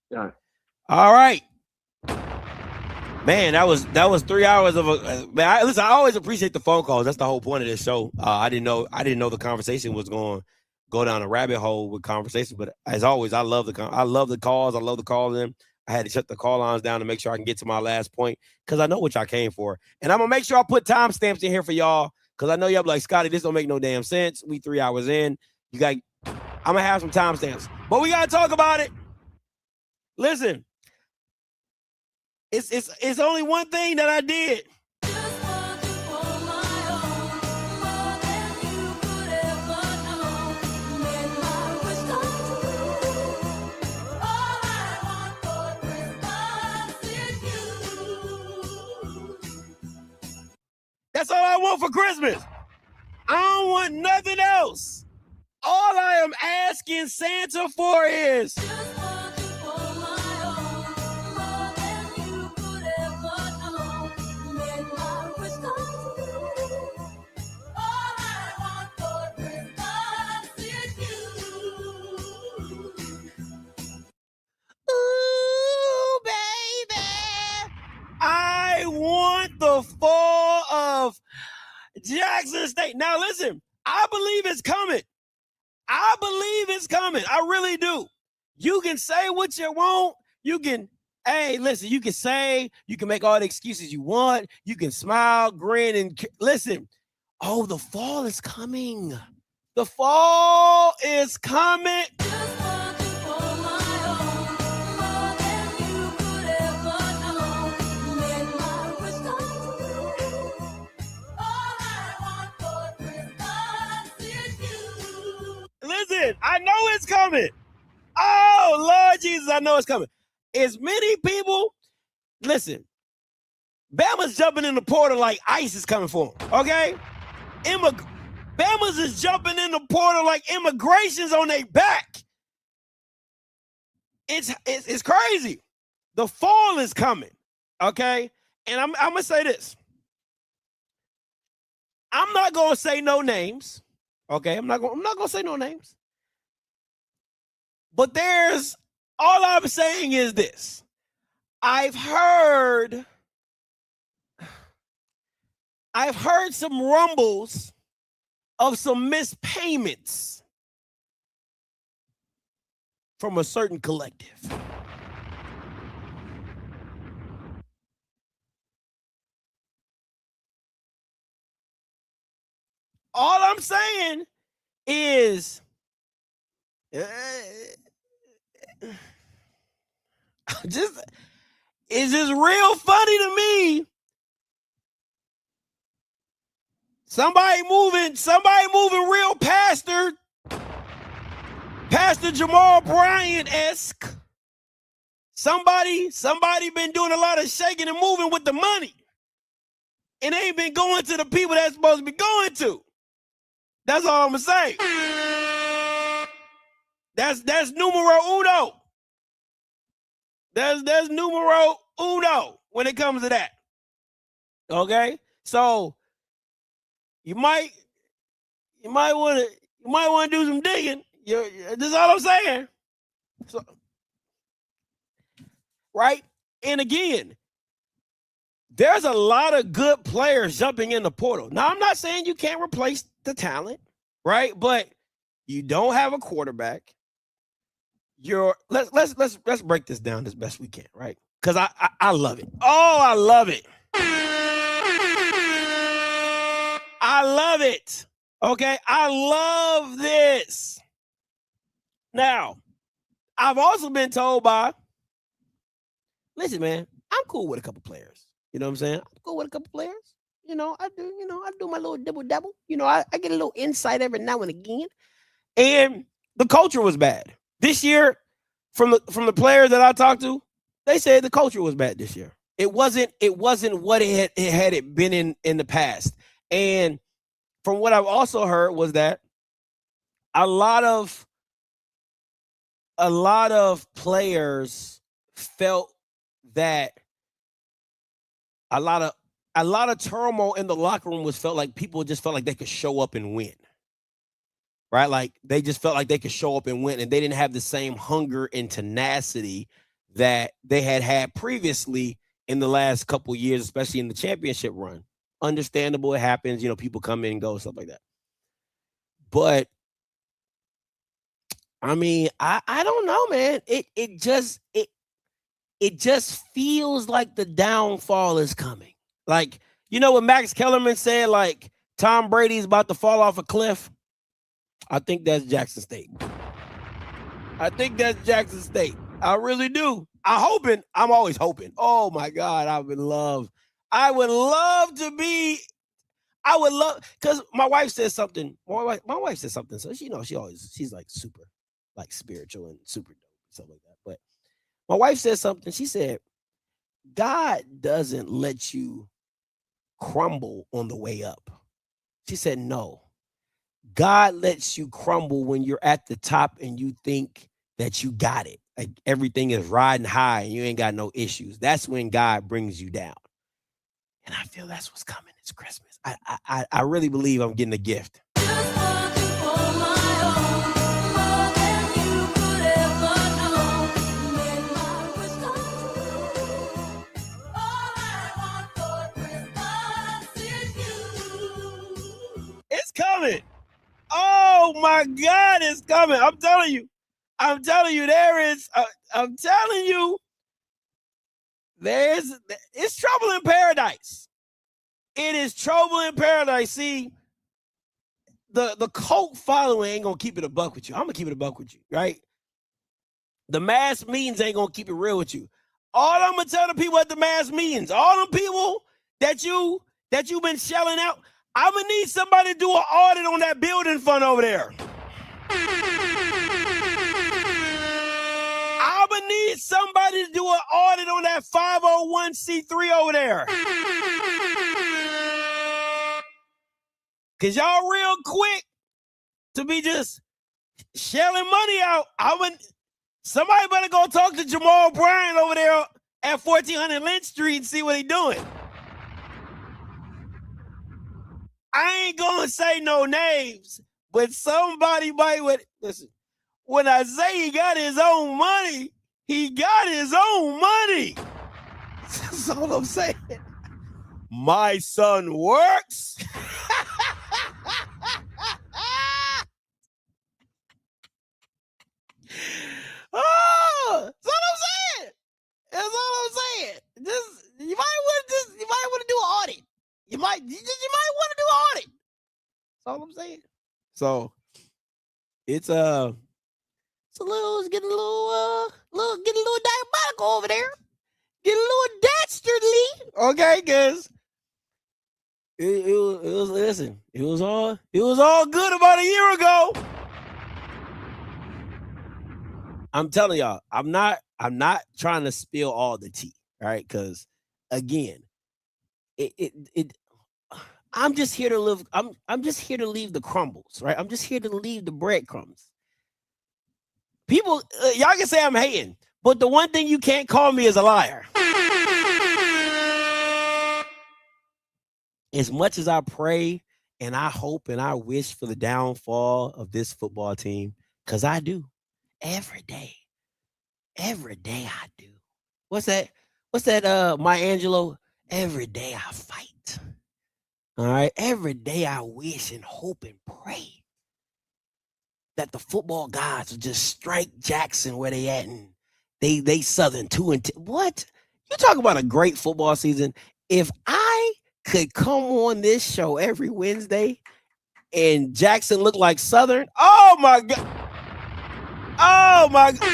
Yeah. All right, man. That was 3 hours of a man. Listen, I always appreciate the phone calls. That's the whole point of this show. I didn't know the conversation was going to go down a rabbit hole with conversation. But as always, I love the calls. I love the calls in. I had to shut the call lines down to make sure I can get to my last point because I know what y'all came for. And I'm going to make sure I put timestamps in here for y'all because I know y'all be like, Scotty, this don't make no damn sense. We 3 hours in. I'm going to have some timestamps. But we got to talk about it. Listen, it's only one thing that I did. That's all I want for Christmas. I don't want nothing else. All I am asking Santa for is ooh, baby. I want the fall of Jackson State. Now, listen, I believe it's coming. I really do. You can say what you want. You can make all the excuses you want. You can smile, grin, and listen. Oh, the fall is coming. The fall is coming. Listen, I know it's coming. Oh, Lord Jesus, I know it's coming. As many people, listen, Bama's jumping in the portal like ICE is coming for them, okay? Bama's is jumping in the portal like immigration's on their back. It's crazy. The fall is coming, okay? And I'm going to say this. I'm not going to say no names. Okay, I'm not gonna say no names. But all I'm saying is this. I've heard some rumbles of some missed payments from a certain collective. All I'm saying is it's just real funny to me. Somebody moving real Pastor Jamal Bryant-esque. Somebody been doing a lot of shaking and moving with the money. And ain't been going to the people that's supposed to be going to. That's all I'm gonna say. That's numero uno. That's numero uno when it comes to that. Okay? So you might want You might want to do some digging. This is all I'm saying. So, right? And again, there's a lot of good players jumping in the portal. Now, I'm not saying you can't replace the talent, right? But you don't have a quarterback. Let's break this down as best we can, right? Because I love it. Oh, I love it. I love it. Okay, I love this. Now, I've also been told by, listen, man, I'm cool with a couple players. You know what I'm saying? I'm cool with a couple players. I do my little double. I get a little insight every now and again. And the culture was bad. This year, from the players that I talked to, they said the culture was bad this year. It wasn't what it had been in the past. And from what I've also heard was that a lot of players felt that a lot of turmoil in the locker room felt like people just felt like they could show up and win. Right? Like they just felt like they could show up and win, and they didn't have the same hunger and tenacity that they had previously in the last couple of years, especially in the championship run. Understandable, it happens, people come in and go, stuff like that. But I mean, I don't know, man. It just feels like the downfall is coming. Like, what Max Kellerman said, like Tom Brady's about to fall off a cliff. I think that's Jackson State. I really do. I'm always hoping. Oh my God, I would love because my wife says something. My wife says something. So she's like super like spiritual and super dope, stuff like that. But my wife said something. She said, God doesn't let you crumble on the way up. She said, no. God lets you crumble when you're at the top and you think that you got it. Like everything is riding high and you ain't got no issues. That's when God brings you down. And I feel that's what's coming. It's Christmas. I really believe I'm getting a gift. It's coming. Oh my God, it's coming. I'm telling you, it's trouble in paradise. It is trouble in paradise. See, the cult following ain't gonna keep it a buck with you. I'm gonna keep it a buck with you, right? The mass meetings ain't gonna keep it real with you. All I'm gonna tell the people at the mass meetings, all them people that you've been shelling out, I'm gonna need somebody to do an audit on that building fund over there. I'm gonna need somebody to do an audit on that 501c3 over there. Cause y'all real quick to be just shelling money out. Somebody better go talk to Jamal Bryant over there at 1400 Lynch Street and see what he doing. I ain't gonna say no names, but somebody might listen. When I say he got his own money, he got his own money. That's all I'm saying. My son works. Oh, that's all I'm saying. That's all I'm saying. You might want to do an audit. You might want to do an audit. That's all I'm saying. So it's getting a little diabolical over there. Get a little dastardly, okay? Because it was all good about a year ago. I'm telling y'all, I'm not trying to spill all the tea, all right? Because again, I'm just here to live. I'm just here to leave the crumbles, right? I'm just here to leave the breadcrumbs. People, y'all can say I'm hating, but the one thing you can't call me is a liar. As much as I pray And I hope and I wish for the downfall of this football team, because I do. Every day. Every day I do. What's that? Maya Angelou? Every day I fight. All right. Every day I wish and hope and pray that the football gods will just strike Jackson where they at, and they Southern 2-10. What? You talk about a great football season. If I could come on this show every Wednesday and Jackson looked like Southern, oh my God. Oh my God.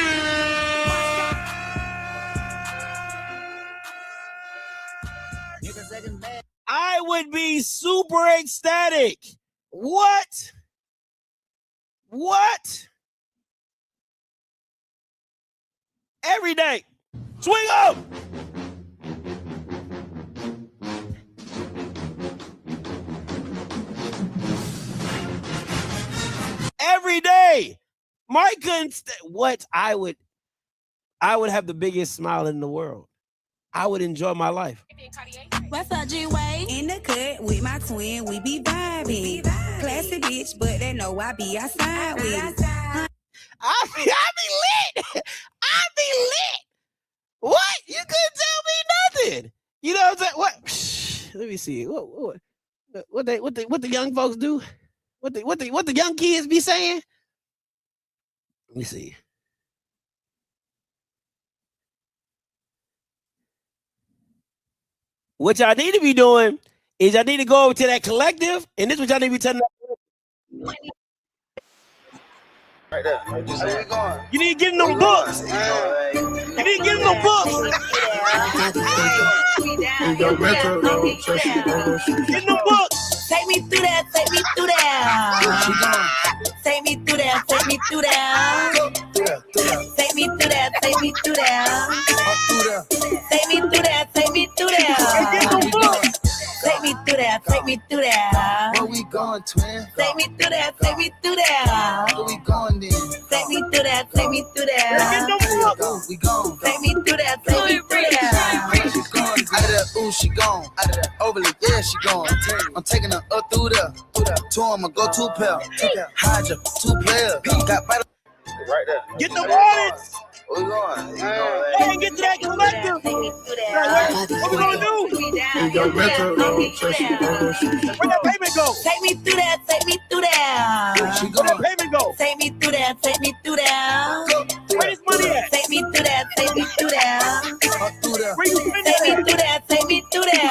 I would be super ecstatic. What? Every day. Swing up. Every day. Mike couldn't what? I would have the biggest smile in the world. I would enjoy my life. What's up, G-Way? In the cut with my twin, we be vibing. Classy bitch, but they know I be outside with it. I be lit. I be lit. What? You couldn't tell me nothing. You know what I'm saying? What? Let me see. What the young folks do? What the young kids be saying? Let me see. What y'all need to be doing is y'all need to go over to that collective, and this is what y'all need to be telling them. Right there. You need to get in them books. You need to get in them books. Get in them books. Take me through that, take me through that. Take me through that, take me through that. Take me through that, take me through that. Take me through that, take me through that. Take me through that, take me through that. Where we going, twin? Take me through that, take me through that. Where we going then? Take me through that, take me through that. We gone. Take me through that, take me through that. She gone. Out of that, ooh, she gone. Out of that, overly, yeah, she gone. I'm taking her up through there. Two of them, go two pair. Hydra, 2 players. Got by the right there. Get the wallets. Where we going? Hey, get to that collective. What we gonna do? Where that payment go? Take me through that, take me through that. Where that payment go? Take me through that, take me through that. Where this money at? Take me through that, take me through that. Where you spending Take me that? through that, take me through that.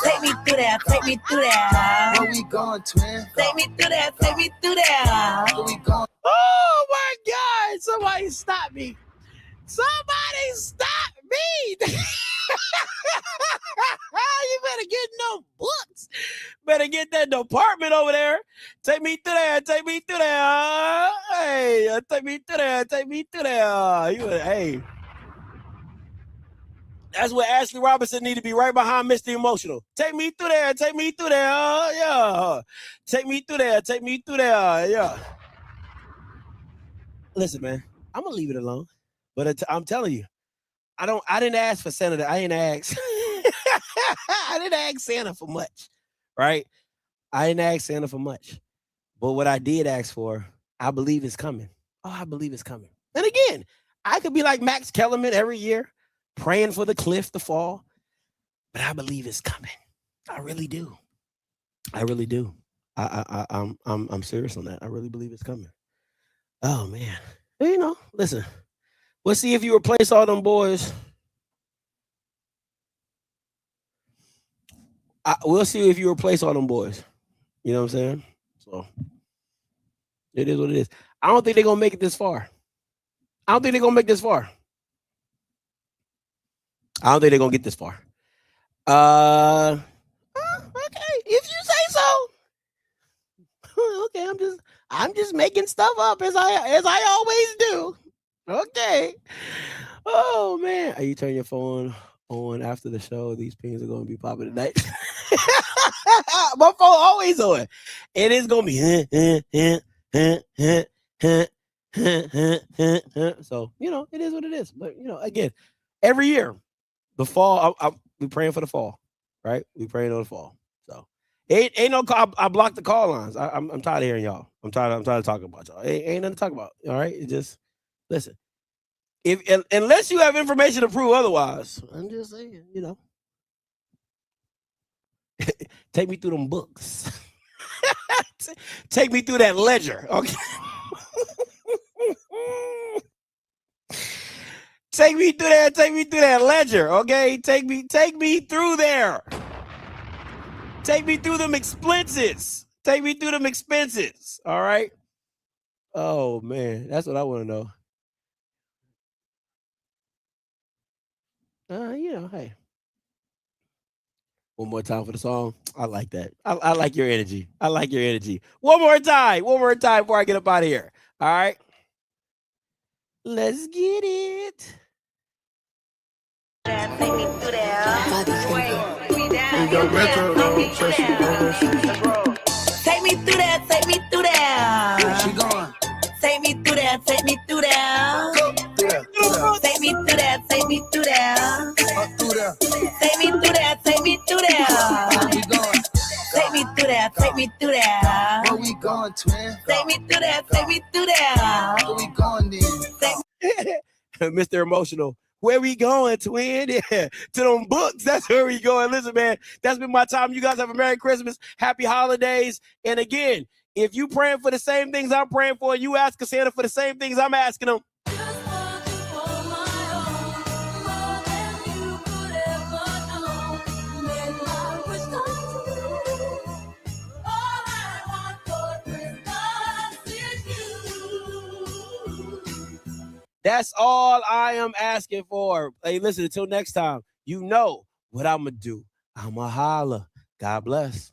Take me through that, take me through that. Where we going, twin? Take me through that, take me through that. Where we going? Oh my God! Somebody stop me! Somebody stop me! You better get in them books. Better get that department over there. Take me through there. Take me through there. Hey, take me through there. Take me through there. Hey. That's what Ashley Robinson need to be right behind Mr. Emotional. Take me through there. Take me through there. Yeah. Take me through there. Take me through there. Yeah. Listen, man, I'm gonna leave it alone. But I'm telling you, I didn't ask for Senator. I didn't ask. I didn't ask Santa for much, right? I didn't ask Santa for much. But what I did ask for, I believe is coming. Oh, I believe it's coming. And again, I could be like Max Kellerman every year, praying for the cliff to fall. But I believe it's coming. I really do. I really do. I'm serious on that. I really believe it's coming. Oh man. You know, listen. We'll see if you replace all them boys. We'll see if you replace all them boys. You know what I'm saying? So it is what it is. I don't think they're gonna make it this far. I don't think they're gonna make this far. I don't think they're gonna get this far. Okay, if you say so. Okay, I'm just making stuff up as I always do. Okay. Oh man, are you turning your phone on after the show? These pings are gonna be popping tonight. My phone always on. It is gonna be so you know it is what it is. But you know, again, every year, the fall, we praying for the fall, right? We praying on the fall. So Ain't no call. I blocked the call lines. I'm tired of hearing y'all. I'm tired of talking about y'all. Ain't nothing to talk about. All right, just listen. Unless you have information to prove otherwise, I'm just saying, you know. Take me through them books. Take me through that ledger, okay? Take me through that ledger, okay? Take me through there. Take me through them expenses. Take me through them expenses. All right. Oh man, that's what I want to know. You know, hey. One more time for the song. I like that. I like your energy. I like your energy. One more time before I get up out of here. All right. Let's get it. Take me through there. Take me through there. Take me through there. She going. Take me through there. Take me through there. Take me through there. Take me through there. Take me through there. Take me through there. Take me through there. Take me through there. Where we going, twin? Take me through there. Take me through there. Where we going then? Mr. Emotional. Where we going, twin? Yeah, to them books. That's where we going. Listen, man, that's been my time. You guys have a Merry Christmas, Happy Holidays. And again, if you praying for the same things I'm praying for, you asking Santa for the same things I'm asking him. That's all I am asking for. Hey, listen, until next time, you know what I'm going to do. I'm going to holler. God bless.